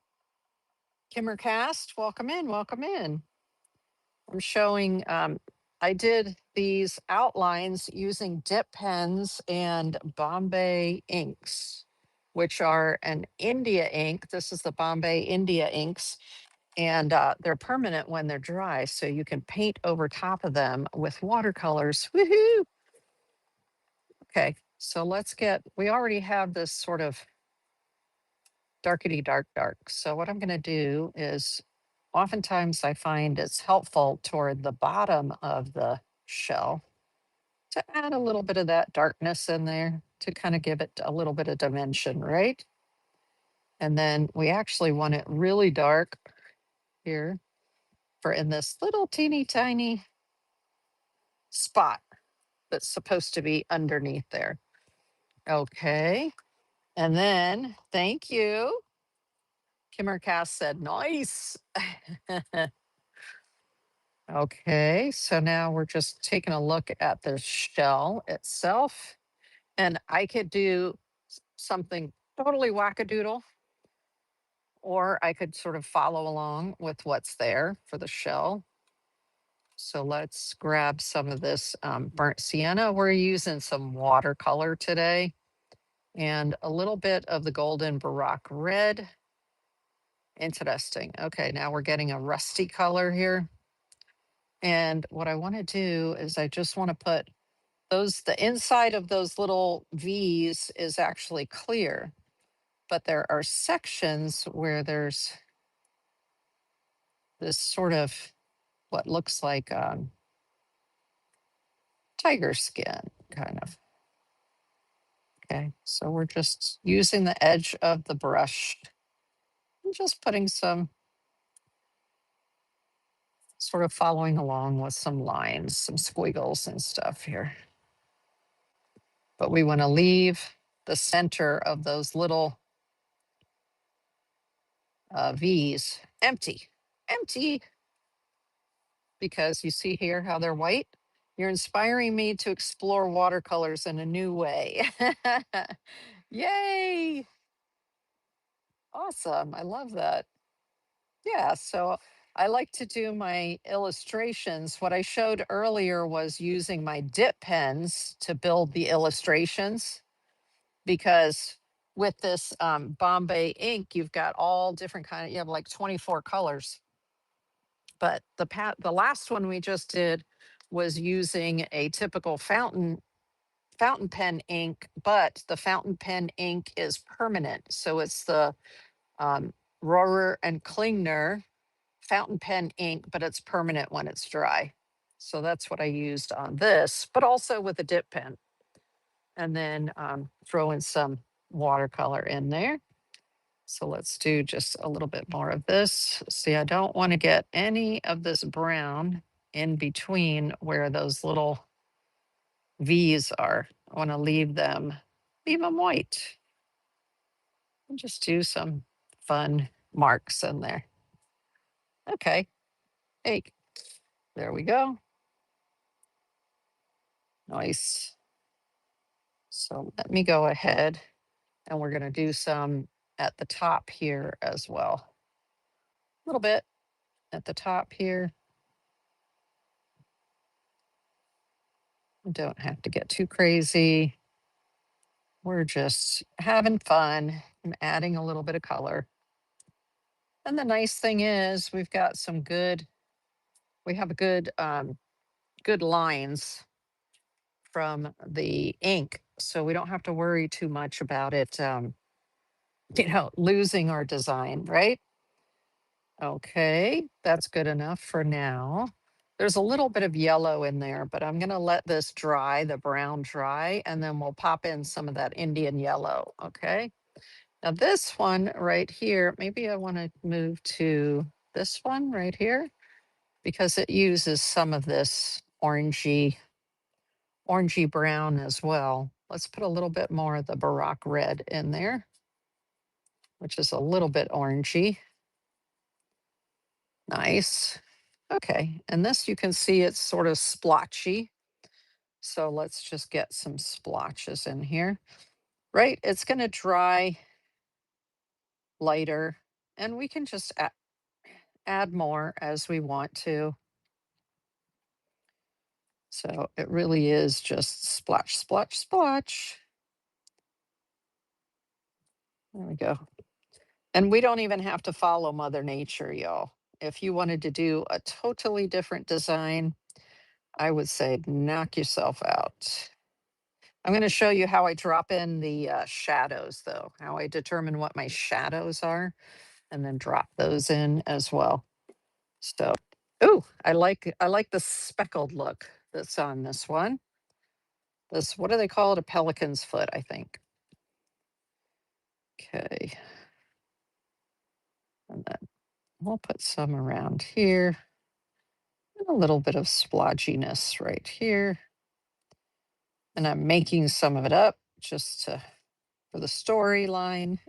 Welcome in, welcome in. I'm showing, I did these outlines using dip pens and Bombay inks, which are an India ink. This is the Bombay India inks, and they're permanent when they're dry. So you can paint over top of them with watercolors. Woohoo! Okay, so we already have this sort of darkety dark. So what I'm going to do is oftentimes I find it's helpful toward the bottom of the shell to add a little bit of that darkness in there to kind of give it a little bit of dimension, right? And then we actually want it really dark here for in this little teeny tiny spot that's supposed to be underneath there. Okay. And then thank you. Kimmercast said, nice. Okay, so now we're just taking a look at the shell itself. And I could do something totally wackadoodle, or I could sort of follow along with what's there for the shell. So let's grab some of this burnt sienna. We're using some watercolor today and a little bit of the golden Barok Red. Interesting. Okay, now we're getting a rusty color here. And what I want to do is I just want to put the inside of those little V's is actually clear, but there are sections where there's this sort of what looks like tiger skin, kind of. Okay, so we're just using the edge of the brush and just putting some, sort of following along with some lines, some squiggles and stuff here. But we want to leave the center of those little V's empty, empty, because you see here how they're white. You're inspiring me to explore watercolors in a new way. Yay! Awesome. I love that. Yeah. So I like to do my illustrations. What I showed earlier was using my dip pens to build the illustrations, because with this Bombay ink, you've got all different kind of, you have like 24 colors. But the last one we just did was using a typical fountain pen ink, but the fountain pen ink is permanent. So it's the um, Rohrer and Klingner fountain pen ink, but it's permanent when it's dry. So that's what I used on this, but also with a dip pen. And then throw in some watercolor in there. So let's do just a little bit more of this. See, I don't want to get any of this brown in between where those little V's are. I want to leave them white. And just do some fun marks in there. Okay. Hey, there we go. Nice. So let me go ahead and we're going to do some at the top here as well. A little bit at the top here. Don't have to get too crazy. We're just having fun and adding a little bit of color. And the nice thing is we have good lines from the ink. So we don't have to worry too much about it, losing our design, right? Okay, that's good enough for now. There's a little bit of yellow in there, but I'm gonna let this dry, the brown dry, and then we'll pop in some of that Indian yellow, okay? Now this one right here, maybe I wanna move to this one right here because it uses some of this orangey brown as well. Let's put a little bit more of the Barok Red in there, which is a little bit orangey. Nice. Okay, and this you can see it's sort of splotchy. So let's just get some splotches in here. Right, it's going to dry lighter, and we can just add more as we want to. So it really is just splotch, splotch, splotch. There we go. And we don't even have to follow Mother Nature, y'all. If you wanted to do a totally different design, I would say knock yourself out. I'm going to show you how I drop in the shadows, though, how I determine what my shadows are, and then drop those in as well. So, ooh, I like the speckled look that's on this one. This, what do they call it? A pelican's foot, I think. Okay. And then we'll put some around here. And a little bit of splotchiness right here. And I'm making some of it up just for the storyline.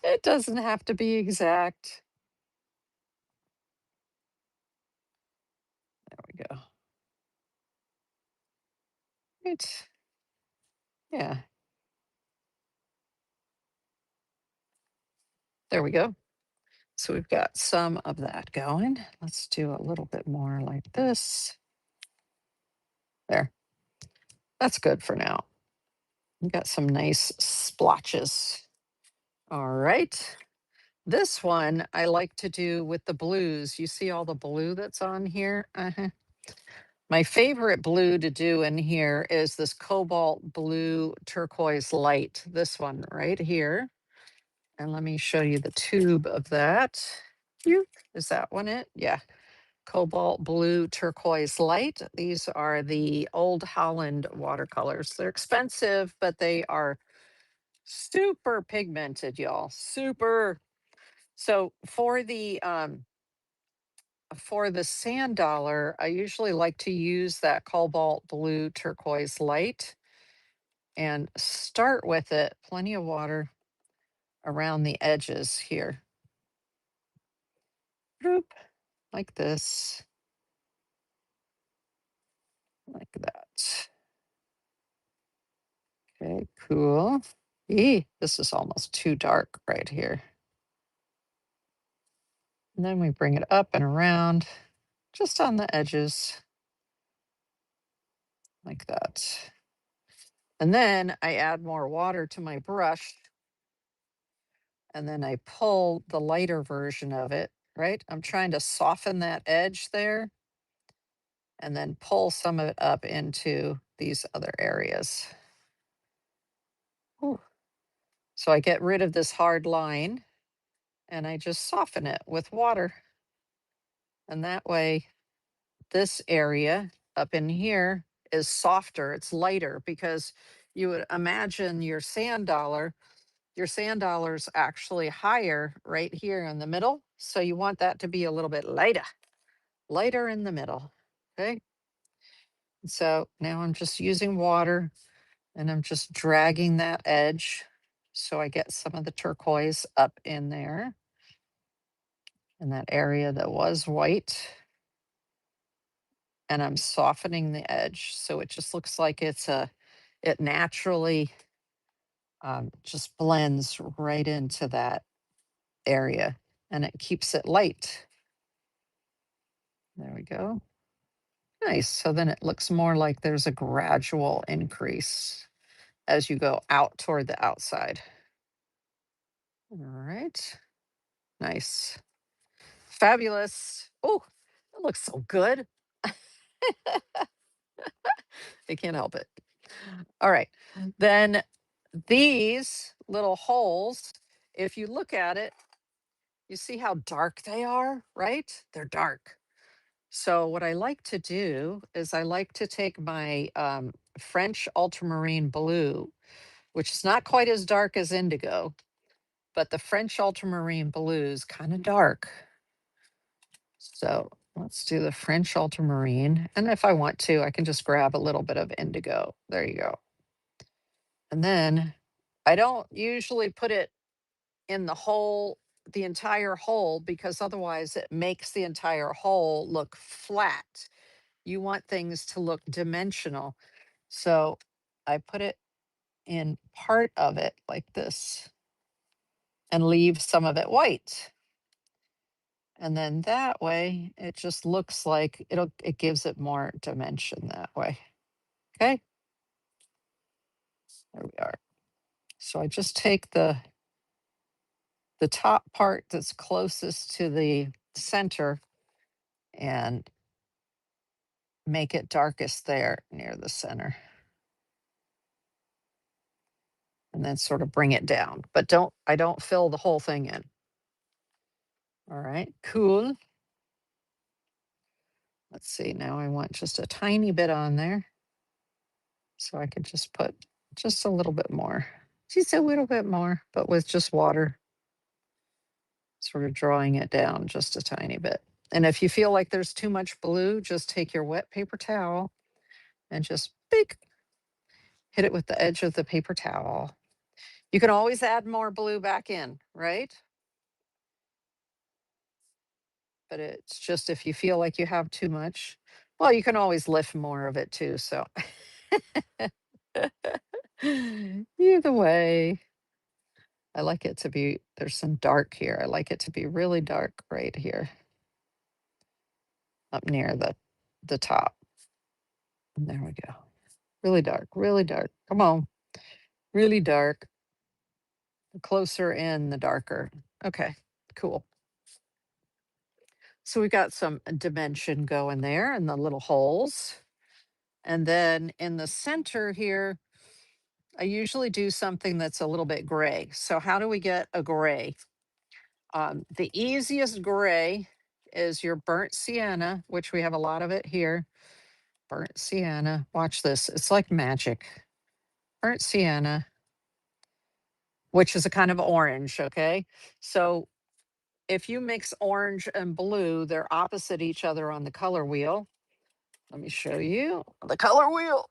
It doesn't have to be exact. There we go. Right. Yeah. There we go. So we've got some of that going. Let's do a little bit more like this. There. That's good for now. We got some nice splotches. All right. This one I like to do with the blues. You see all the blue that's on here? My favorite blue to do in here is this cobalt blue turquoise light. This one right here. And let me show you the tube of that. Is that one it? Yeah. cobalt blue turquoise light. These are the Old Holland watercolors. They're expensive, but they are super pigmented, y'all. Super. So for the sand dollar, I usually like to use that cobalt blue turquoise light and start with it. Plenty of water around the edges here. Boop, like this, like that. Okay, cool. This is almost too dark right here. And then we bring it up and around, just on the edges, like that. And then I add more water to my brush, and then I pull the lighter version of it, right? I'm trying to soften that edge there, and then pull some of it up into these other areas. Ooh. So I get rid of this hard line, and I just soften it with water. And that way, this area up in here is softer, it's lighter, because you would imagine your sand dollar's actually higher right here in the middle. So you want that to be a little bit lighter in the middle. Okay. So now I'm just using water and I'm just dragging that edge so I get some of the turquoise up in there in that area that was white. And I'm softening the edge so it just looks like it naturally just blends right into that area and it keeps it light. There we go. Nice. So then it looks more like there's a gradual increase as you go out toward the outside. All right. Nice. Fabulous. Oh, that looks so good. I can't help it. All right. Then these little holes, if you look at it, you see how dark they are, right? They're dark. So what I like to do is I like to take my French ultramarine blue, which is not quite as dark as indigo, but the French ultramarine blue is kind of dark. So let's do the French ultramarine. And if I want to, I can just grab a little bit of indigo. There you go. And then I don't usually put it in the entire hole, because otherwise it makes the entire hole look flat. You want things to look dimensional. So I put it in part of it like this and leave some of it white. And then that way it just looks like it gives it more dimension that way. Okay. There we are. So I just take the top part that's closest to the center and make it darkest there near the center. And then sort of bring it down, but I don't fill the whole thing in. All right, cool. Let's see, now I want just a tiny bit on there. So I could just put just a little bit more, just a little bit more, but with just water, sort of drawing it down just a tiny bit. And if you feel like there's too much blue, just take your wet paper towel and just hit it with the edge of the paper towel. You can always add more blue back in, right? But it's just if you feel like you have too much, well, you can always lift more of it too. So either way, I like it to be, there's some dark here. I like it to be really dark right here up near the top. And there we go. Really dark, really dark. Come on. Really dark. The closer in, the darker. Okay, cool. So we got some dimension going there in the little holes. And then in the center here, I usually do something that's a little bit gray. So how do we get a gray? The easiest gray is your burnt sienna, which we have a lot of it here. Burnt sienna. Watch this. It's like magic. Burnt sienna, which is a kind of orange. Okay. So if you mix orange and blue, they're opposite each other on the color wheel. Let me show you the color wheel.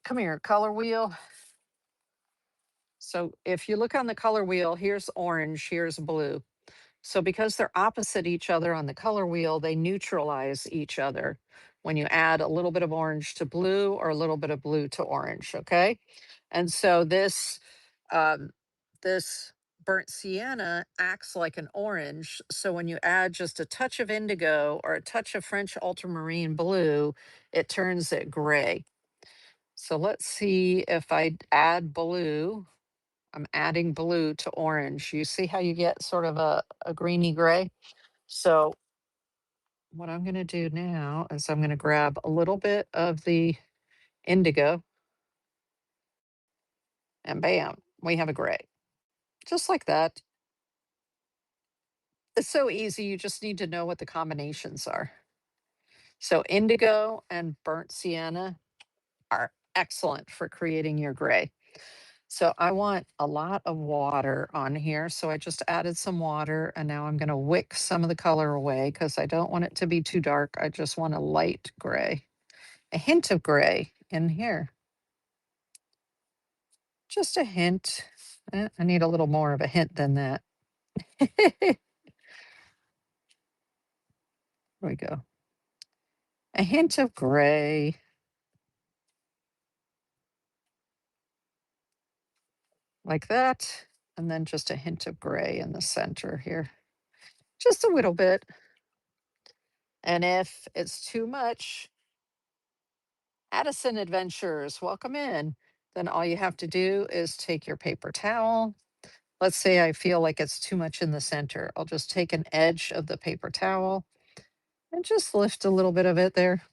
Come here, color wheel. So if you look on the color wheel, here's orange, here's blue. So because they're opposite each other on the color wheel, they neutralize each other when you add a little bit of orange to blue or a little bit of blue to orange, okay? And so um, this burnt sienna acts like an orange. So when you add just a touch of indigo or a touch of French ultramarine blue, it turns it gray. So let's see if I add blue. I'm adding blue to orange. You see how you get sort of a greeny gray? So what I'm going to do now is I'm going to grab a little bit of the indigo and bam, we have a gray. Just like that. It's so easy. You just need to know what the combinations are. So indigo and burnt sienna are excellent for creating your gray. So I want a lot of water on here. So I just added some water and now I'm going to wick some of the color away because I don't want it to be too dark. I just want a light gray, a hint of gray in here. Just a hint. I need a little more of a hint than that. Here we go. A hint of gray. Like that. And then just a hint of gray in the center here. Just a little bit. And if it's too much, Addison Adventures, welcome in. Then all you have to do is take your paper towel. Let's say I feel like it's too much in the center. I'll just take an edge of the paper towel and just lift a little bit of it there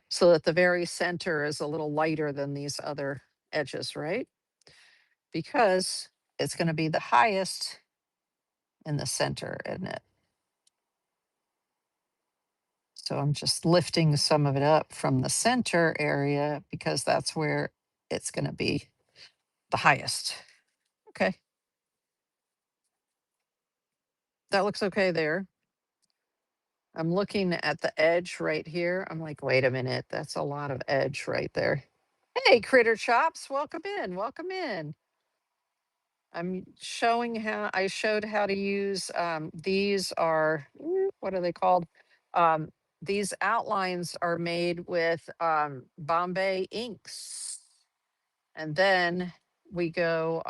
so that the very center is a little lighter than these other edges, right? Because it's going to be the highest in the center, isn't it? So I'm just lifting some of it up from the center area because that's where it's going to be the highest. Okay. That looks okay there. I'm looking at the edge right here. I'm like, wait a minute, that's a lot of edge right there. Hey, Critter Chops, welcome in. Welcome in. I'm showing how I showed how to use these are what are they called? Um, these outlines are made with Bombay inks. And then we go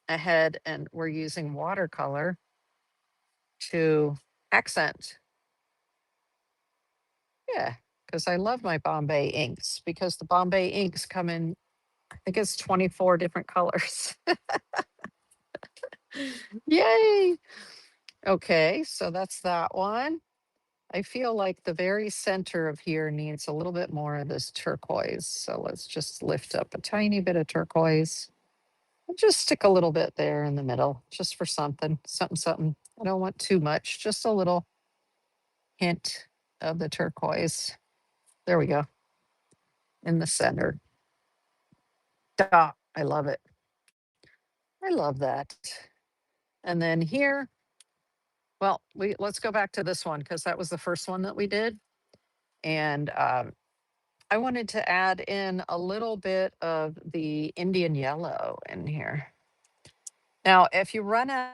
ahead and we're using watercolor to accent. Yeah, because I love my Bombay inks because the Bombay inks come in, I think it's 24 different colors. Yay. Okay, so that's that one. I feel like the very center of here needs a little bit more of this turquoise. So let's just lift up a tiny bit of turquoise and just stick a little bit there in the middle, just for something, something, something. I don't want too much, just a little hint of the turquoise. There we go, in the center. Duh, I love it. I love that. And then here, well, let's go back to this one because that was the first one that we did. And I wanted to add in a little bit of the Indian yellow in here. Now, if you run out,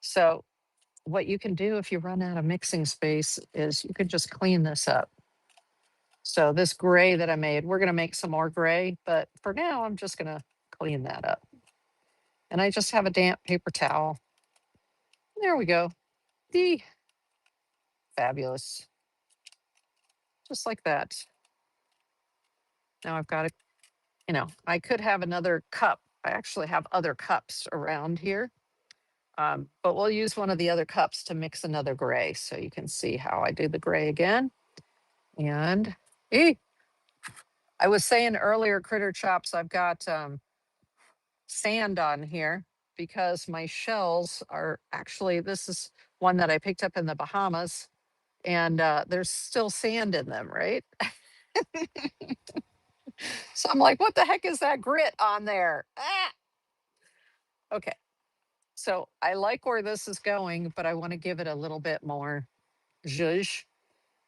so what you can do if you run out of mixing space is you could just clean this up. So this gray that I made, we're going to make some more gray, but for now, I'm just going to clean that up. And I just have a damp paper towel. There we go. The fabulous. Just like that. Now I've got I could have another cup. I actually have other cups around here, but we'll use one of the other cups to mix another gray so you can see how I do the gray again. And I was saying earlier, Critter Chops, I've got sand on here because my shells are actually, this is one that I picked up in the Bahamas, and there's still sand in them, right? So I'm like, what the heck is that grit on there? Ah! Okay. So I like where this is going, but I want to give it a little bit more zhuzh.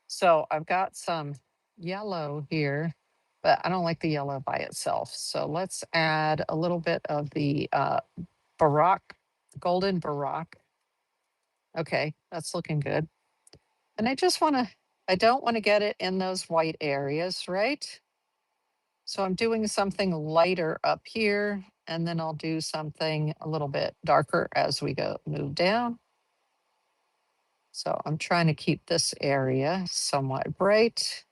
So I've got some yellow here, but I don't like the yellow by itself. So let's add a little bit of the Barok, golden Barok. Okay, that's looking good. And I don't want to get it in those white areas, right? So I'm doing something lighter up here, and then I'll do something a little bit darker as we move down. So I'm trying to keep this area somewhat bright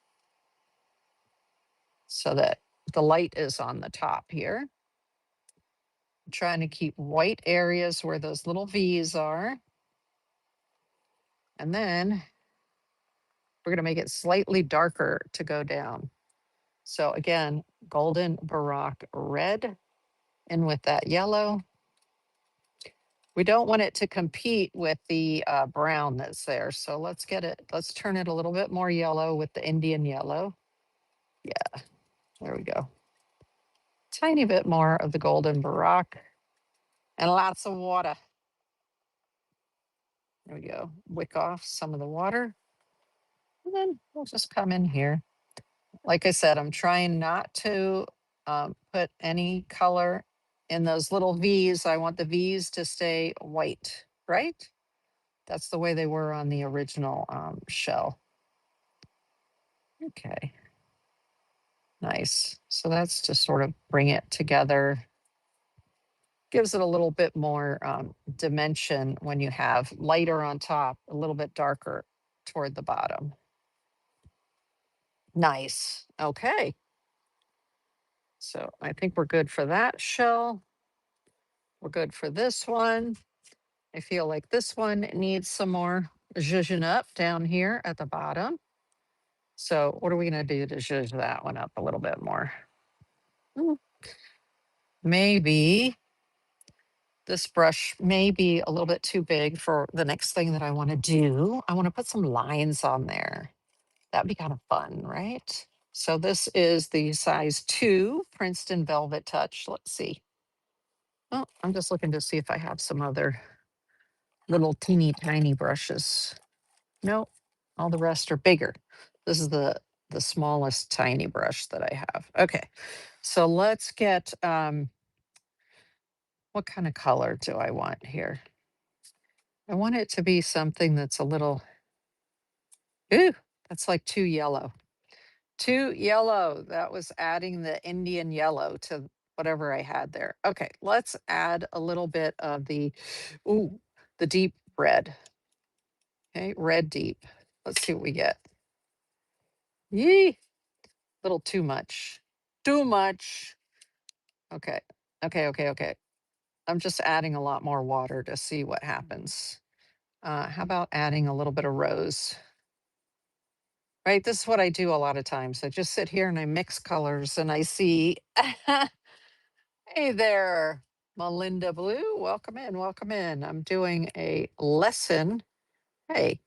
so that the light is on the top here. I'm trying to keep white areas where those little V's are. And then we're going to make it slightly darker to go down. So again, golden Barok Red in with that yellow. We don't want it to compete with the brown that's there. So let's turn it a little bit more yellow with the Indian yellow. Yeah, there we go. Tiny bit more of the golden Barok and lots of water. There we go. Wick off some of the water. And then we'll just come in here. Like I said, I'm trying not to put any color in those little V's. I want the V's to stay white, right? That's the way they were on the original shell. Okay. Nice. So that's to sort of bring it together. Gives it a little bit more dimension when you have lighter on top, a little bit darker toward the bottom. Nice. Okay. So I think we're good for that shell. We're good for this one. I feel like this one needs some more zhuzhing up down here at the bottom. So what are we going to do to zhuzh that one up a little bit more? Maybe this brush may be a little bit too big for the next thing that I want to do. I want to put some lines on there. That'd be kind of fun, right? So this is the size 2 Princeton Velvet Touch. Let's see. Oh, I'm just looking to see if I have some other little teeny tiny brushes. Nope, all the rest are bigger. This is the smallest tiny brush that I have. Okay, so let's get, what kind of color do I want here? I want it to be something that's a little, ooh, that's like too yellow. Too yellow. That was adding the Indian yellow to whatever I had there. Okay, let's add a little bit of ooh, the deep red. Okay, red deep. Let's see what we get. Yee, little too much. Too much. Okay, okay. I'm just adding a lot more water to see what happens. How about adding a little bit of rose? Right, this is what I do a lot of times. I just sit here and I mix colors and I see, hey there, Melinda Blue, welcome in, welcome in. I'm doing a lesson. Hey,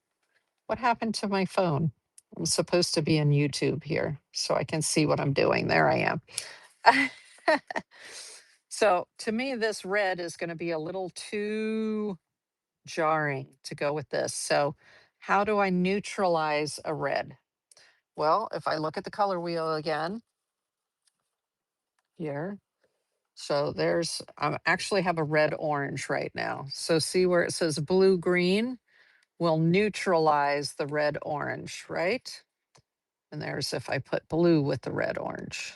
what happened to my phone? I'm supposed to be in YouTube here so I can see what I'm doing. There I am. So to me, this red is going to be a little too jarring to go with this. So how do I neutralize a red? Well, if I look at the color wheel again here, so I actually have a red orange right now. So see where it says blue green will neutralize the red orange, right? And there's if I put blue with the red orange.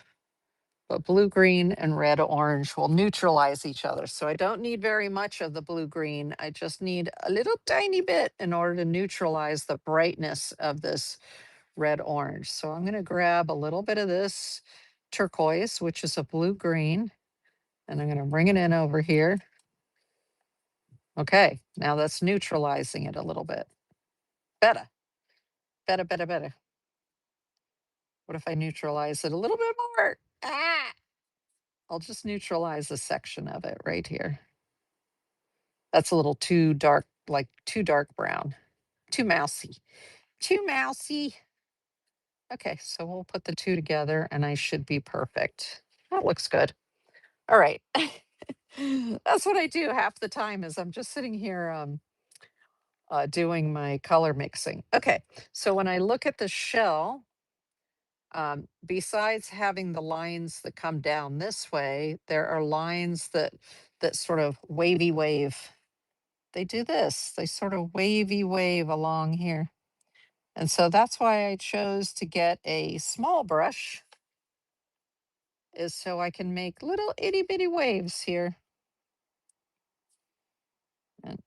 But blue green and red orange will neutralize each other. So I don't need very much of the blue green. I just need a little tiny bit in order to neutralize the brightness of this red orange. So I'm going to grab a little bit of this turquoise, which is a blue green, and I'm going to bring it in over here. Okay, now that's neutralizing it a little bit. Better. What if I neutralize it a little bit more? Ah, I'll just neutralize a section of it right here. That's a little too dark, like too dark brown, too mousy, too mousy. Okay, so we'll put the two together and I should be perfect. That looks good. All right. That's what I do half the time is I'm just sitting here doing my color mixing. Okay, so when I look at the shell, besides having the lines that come down this way, there are lines that sort of wavy wave. They do this. They sort of wavy wave along here. And so that's why I chose to get a small brush is so I can make little itty bitty waves here. And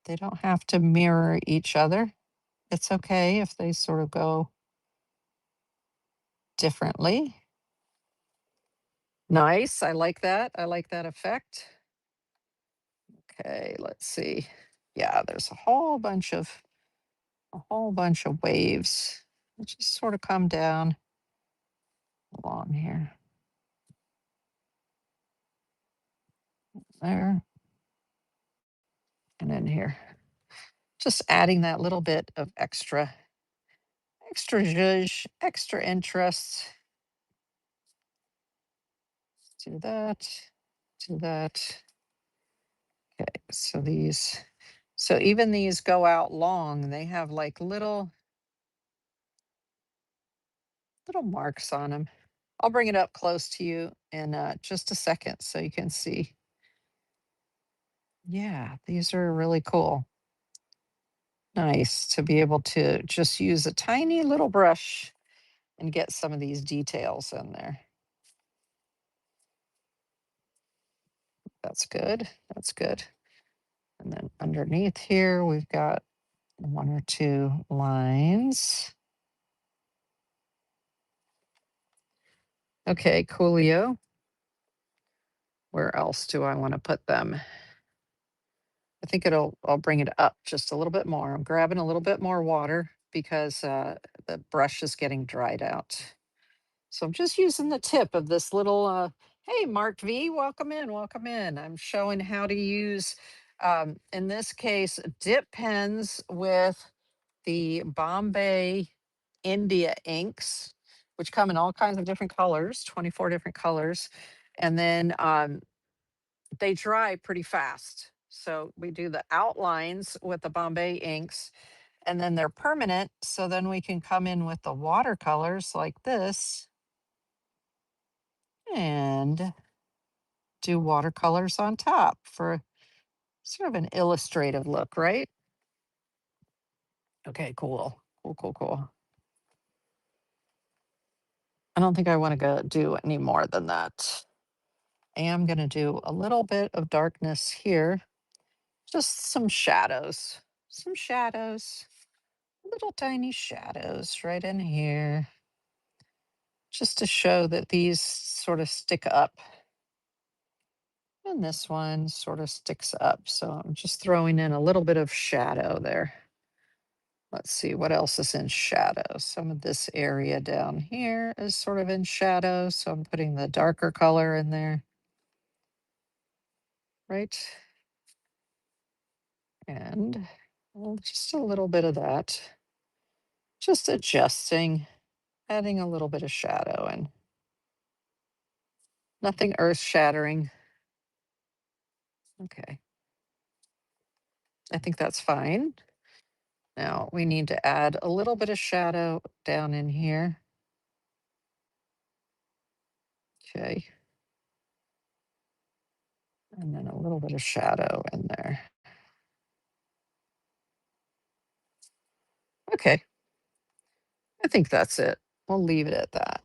they don't have to mirror each other. It's okay if they sort of go differently. Nice. I like that. I like that effect. Okay, let's see. Yeah, there's a whole bunch of waves that just sort of come down along here. There and in here. Just adding that little bit of extra zhuzh, extra interest. Do that, do that. Okay, so even these go out long, they have like little marks on them. I'll bring it up close to you in just a second so you can see. Yeah, these are really cool. Nice to be able to just use a tiny little brush and get some of these details in there. That's good. That's good. And then underneath here, we've got one or two lines. Okay, coolio. Where else do I want to put them? I think I'll bring it up just a little bit more. I'm grabbing a little bit more water because the brush is getting dried out. So I'm just using the tip of this little, hey, Mark V, welcome in, welcome in. I'm showing how to use, in this case, dip pens with the Bombay India inks, which come in all kinds of different colors, 24 different colors. And then they dry pretty fast. So we do the outlines with the Bombay inks and then they're permanent. So then we can come in with the watercolors like this and do watercolors on top for sort of an illustrative look, right? Okay, cool. Cool, cool, cool. I don't think I want to go do any more than that. I am going to do a little bit of darkness here, just some shadows, little tiny shadows right in here, just to show that these sort of stick up. And this one sort of sticks up. So I'm just throwing in a little bit of shadow there. Let's see what else is in shadow. Some of this area down here is sort of in shadow. So I'm putting the darker color in there. Right. And just a little bit of that. Just adjusting, adding a little bit of shadow and nothing earth shattering. Okay. I think that's fine. Now we need to add a little bit of shadow down in here. Okay. And then a little bit of shadow in there. Okay. I think that's it. We'll leave it at that.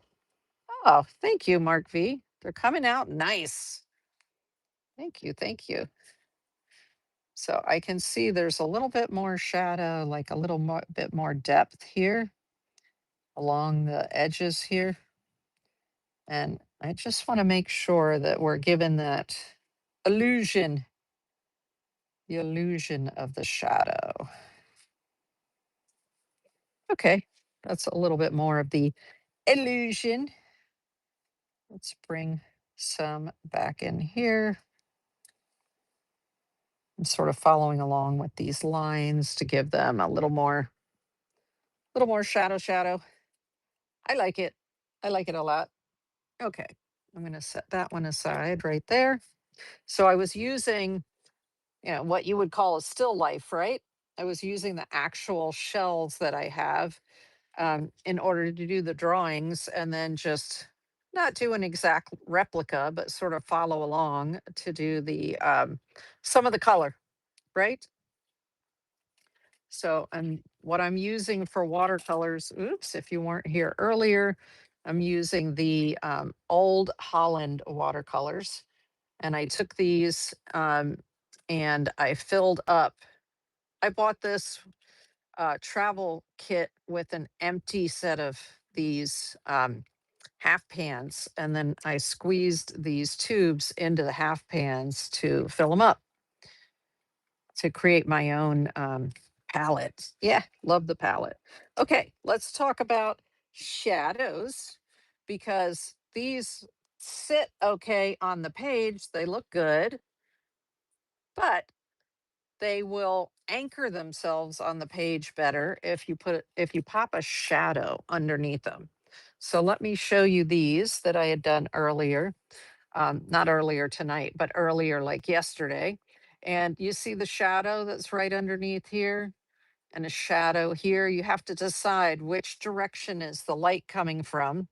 Oh, thank you, Mark V. They're coming out nice. Thank you. Thank you. So I can see there's a little bit more shadow, like a little bit more depth here along the edges here. And I just want to make sure that we're given that illusion, the illusion of the shadow. Okay, that's a little bit more of the illusion. Let's bring some back in here. I'm sort of following along with these lines to give them a little more shadow. I like it. I like it a lot. Okay, I'm going to set that one aside right there. So I was using, what you would call a still life, right? I was using the actual shells that I have in order to do the drawings, and then just not do an exact replica, but sort of follow along to do the some of the color, right? So, and what I'm using for watercolors, oops, if you weren't here earlier, I'm using the Old Holland watercolors. And I took these and I filled up. I bought this travel kit with an empty set of these half pans. And then I squeezed these tubes into the half pans to fill them up to create my own palette. Yeah, love the palette. Okay, let's talk about shadows because these sit okay on the page. They look good, but they will anchor themselves on the page better if you pop a shadow underneath them. So let me show you these that I had done earlier. Not earlier tonight, but earlier like yesterday. And you see the shadow that's right underneath here and a shadow here. You have to decide which direction is the light coming from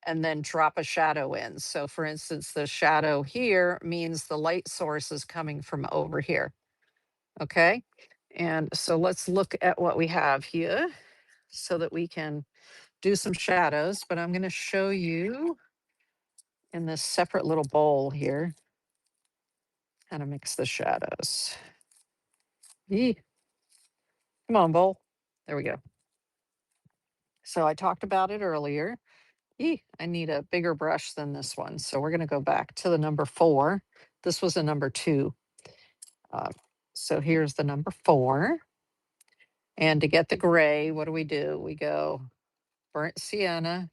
and then drop a shadow in. So for instance, the shadow here means the light source is coming from over here. Okay. And so let's look at what we have here so that we can do some shadows, but I'm going to show you in this separate little bowl here how to mix the shadows. Yee. Come on, bowl. There we go. So I talked about it earlier. I need a bigger brush than this one. So we're going to go back to the number 4. This was a number 2. So here's the number 4. And to get the gray, what do? We go burnt sienna.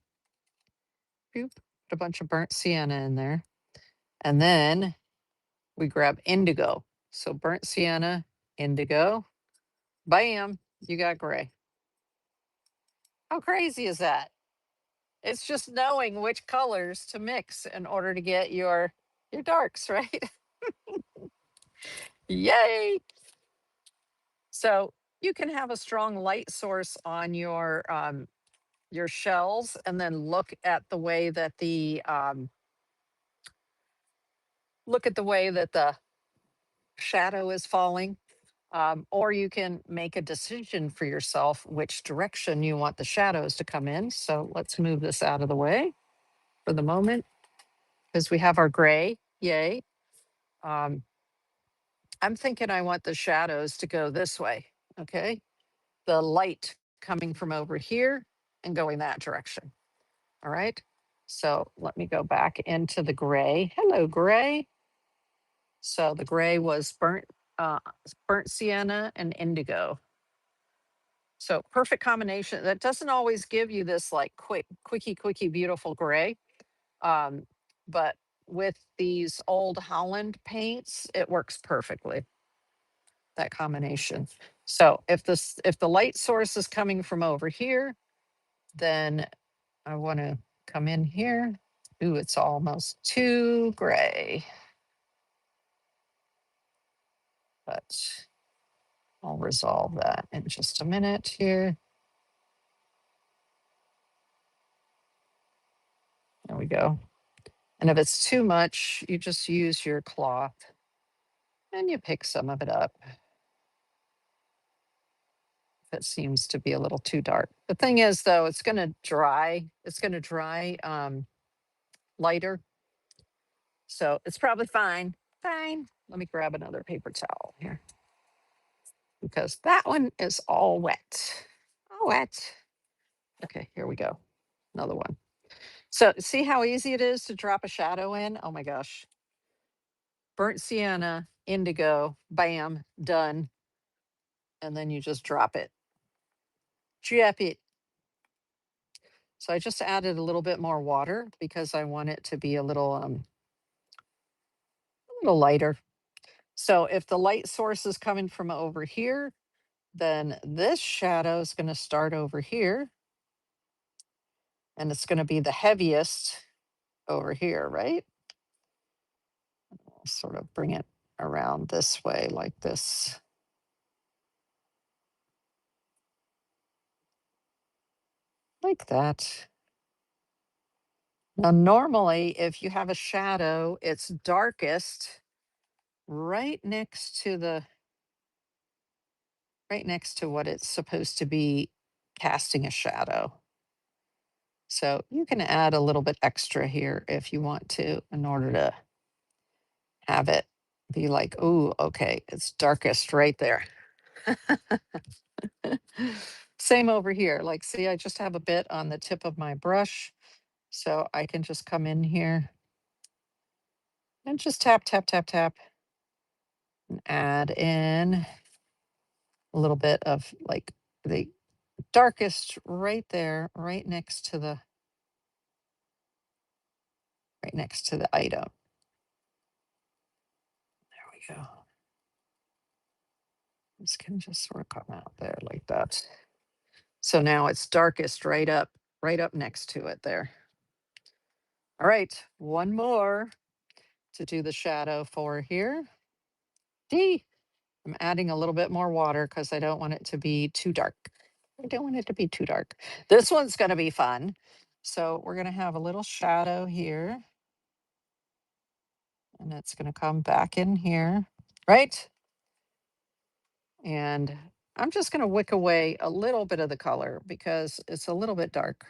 Boop, put a bunch of burnt sienna in there. And then we grab indigo. So burnt sienna, indigo. Bam, you got gray. How crazy is that? It's just knowing which colors to mix in order to get your darks, right? Yay. So you can have a strong light source on your shells and then look at the way that the shadow is falling. Or you can make a decision for yourself which direction you want the shadows to come in. So let's move this out of the way for the moment because we have our gray. Yay. Um, I'm thinking I want the shadows to go this way. Okay. The light coming from over here and going that direction. All right. So let me go back into the gray. Hello, gray. So the gray was burnt sienna and indigo. So perfect combination. That doesn't always give you this like quickie, beautiful gray. Um, but with these Old Holland paints, it works perfectly. That combination. So if the light source is coming from over here, then I want to come in here. Ooh, it's almost too gray. But I'll resolve that in just a minute here. There we go. And if it's too much, you just use your cloth and you pick some of it up. If it seems to be a little too dark. The thing is, though, it's going to dry. It's going to dry lighter. So it's probably fine. Fine. Let me grab another paper towel here because that one is all wet. All wet. Okay, here we go. Another one. So see how easy it is to drop a shadow in? Oh my gosh. Burnt sienna, indigo, bam, done. And then you just drop it. Drop it. So I just added a little bit more water because I want it to be a little lighter. So if the light source is coming from over here, then this shadow is going to start over here and it's going to be the heaviest over here, right? I'll sort of bring it around this way like this. Like that. Now, normally, if you have a shadow, it's darkest right next to what it's supposed to be casting a shadow. So you can add a little bit extra here if you want to in order to have it be like, oh, okay, it's darkest right there. Same over here. Like, see, I just have a bit on the tip of my brush. So I can just come in here and just tap, tap, tap, tap, and add in a little bit of like the darkest right there, right next to the item. There we go. This can just sort of come out there like that. So now it's darkest right up next to it there. All right, one more to do the shadow for here. D. I'm adding a little bit more water because I don't want it to be too dark. I don't want it to be too dark. This one's going to be fun. So we're going to have a little shadow here. And it's going to come back in here, right? And I'm just going to wick away a little bit of the color because it's a little bit dark.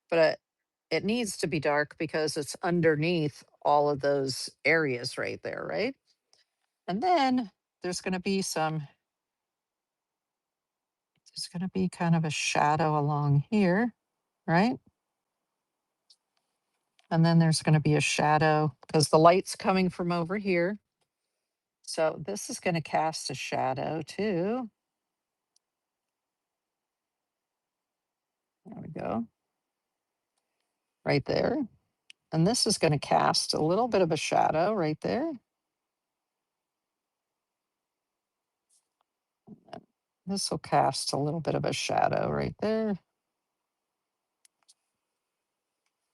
But it needs to be dark because it's underneath all of those areas right there, right? And then there's going to be kind of a shadow along here, right? And then there's going to be a shadow because the light's coming from over here. So this is going to cast a shadow too. There we go. Right there. And this is going to cast a little bit of a shadow right there. This will cast a little bit of a shadow right there.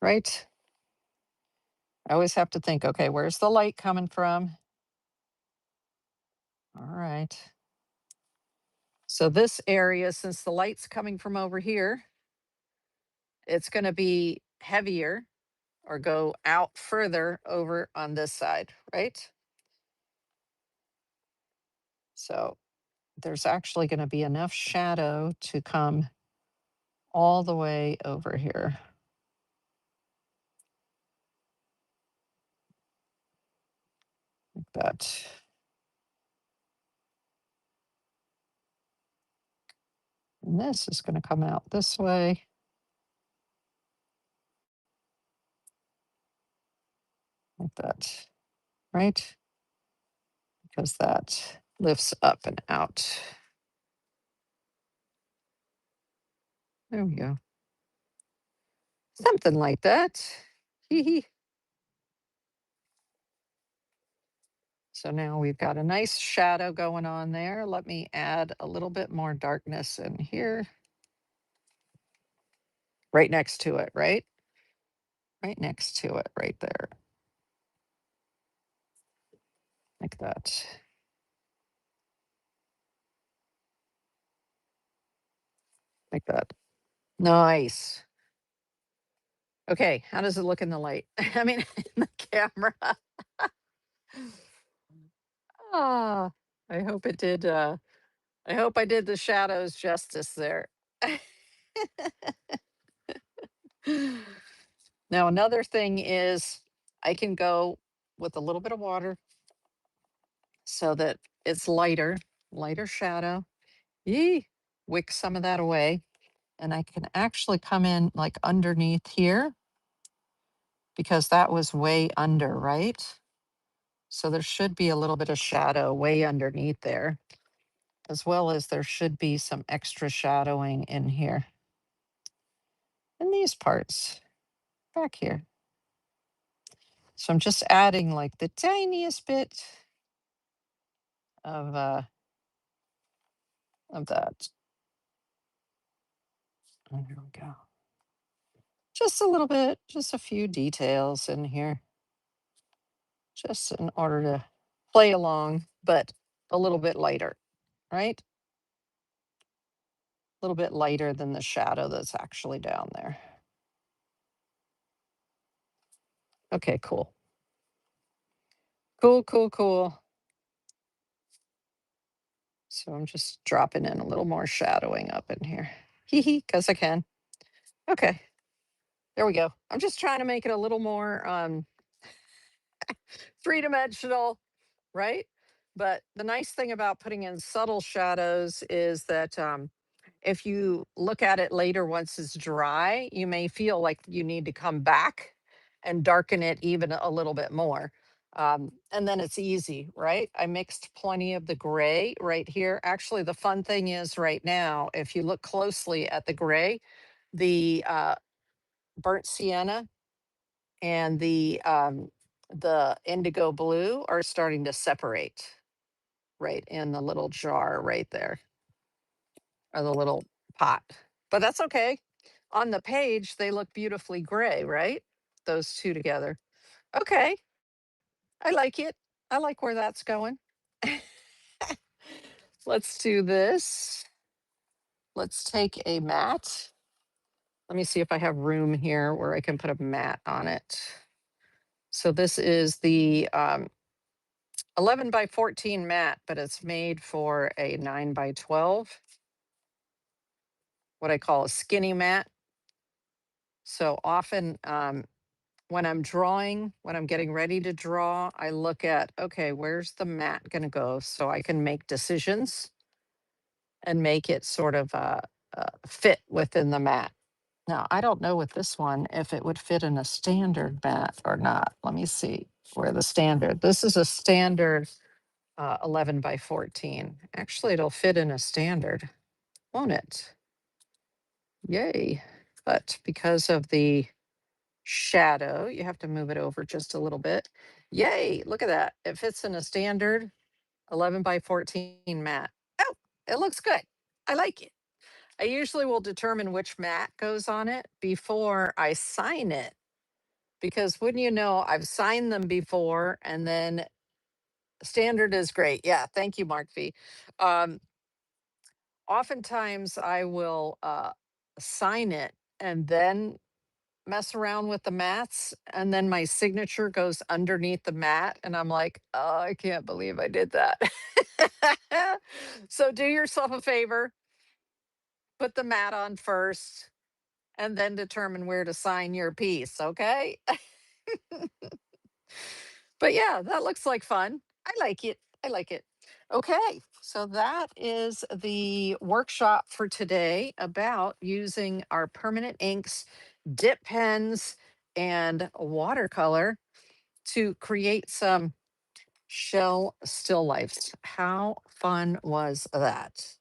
Right? I always have to think, okay, where's the light coming from? All right. So this area, since the light's coming from over here, it's going to be heavier or go out further over on this side, right? So there's actually going to be enough shadow to come all the way over here. Like that. And this is going to come out this way. Like that, right? Because that lifts up and out. There we go. Something like that. Hee hee. So now we've got a nice shadow going on there. Let me add a little bit more darkness in here. Right next to it, right? Right next to it, right there. Like that. Like that. Nice. Okay, how does it look in the light? I mean, in the camera. Ah, I hope it did. I hope I did the shadows justice there. Now, another thing is I can go with a little bit of water so that it's lighter shadow. Yee, wick some of that away. And I can actually come in like underneath here because that was way under, right? So there should be a little bit of shadow way underneath there, as well as there should be some extra shadowing in here. and these parts back here. So I'm just adding like the tiniest bit of that. And there we go. Just a little bit, just a few details in here, just in order to play along, but a little bit lighter, right? A little bit lighter than the shadow that's actually down there. Okay, cool. Cool, cool, cool. So I'm just dropping in a little more shadowing up in here. Hee hee, because I can. Okay, there we go. I'm just trying to make it a little more three-dimensional, right? But the nice thing about putting in subtle shadows is that if you look at it later once it's dry, you may feel like you need to come back and darken it even a little bit more. And then it's easy, right? I mixed plenty of the gray right here. Actually, the fun thing is right now, if you look closely at the gray, the burnt sienna and the indigo blue are starting to separate right in the little jar right there, or the little pot. But that's okay. On the page, they look beautifully gray, right? Those two together. Okay, I like it. I like where that's going. Let's do this. Let's take a mat. Let me see if I have room here where I can put a mat on it. So this is the 11 by 14 mat, but it's made for a 9 by 12, what I call a skinny mat. So often when I'm drawing, when I'm getting ready to draw, I look at, okay, where's the mat going to go so I can make decisions and make it sort of fit within the mat. Now, I don't know with this one if it would fit in a standard mat or not. Let me see where the standard. This is a standard 11 by 14. Actually, it'll fit in a standard, won't it? Yay. But because of the shadow, you have to move it over just a little bit. Yay, look at that. It fits in a standard 11 by 14 mat. Oh, it looks good. I like it. I usually will determine which mat goes on it before I sign it, because wouldn't you know, I've signed them before, and then standard is great. Yeah, thank you, Mark V. Um, Oftentimes I will sign it and then mess around with the mats, and then my signature goes underneath the mat, and I'm like, oh, I can't believe I did that. So do yourself a favor, put the mat on first, and then determine where to sign your piece, okay? But yeah, that looks like fun. I like it. I like it. Okay, so that is the workshop for today about using our permanent inks, dip pens, and watercolor to create some shell still lifes. How fun was that?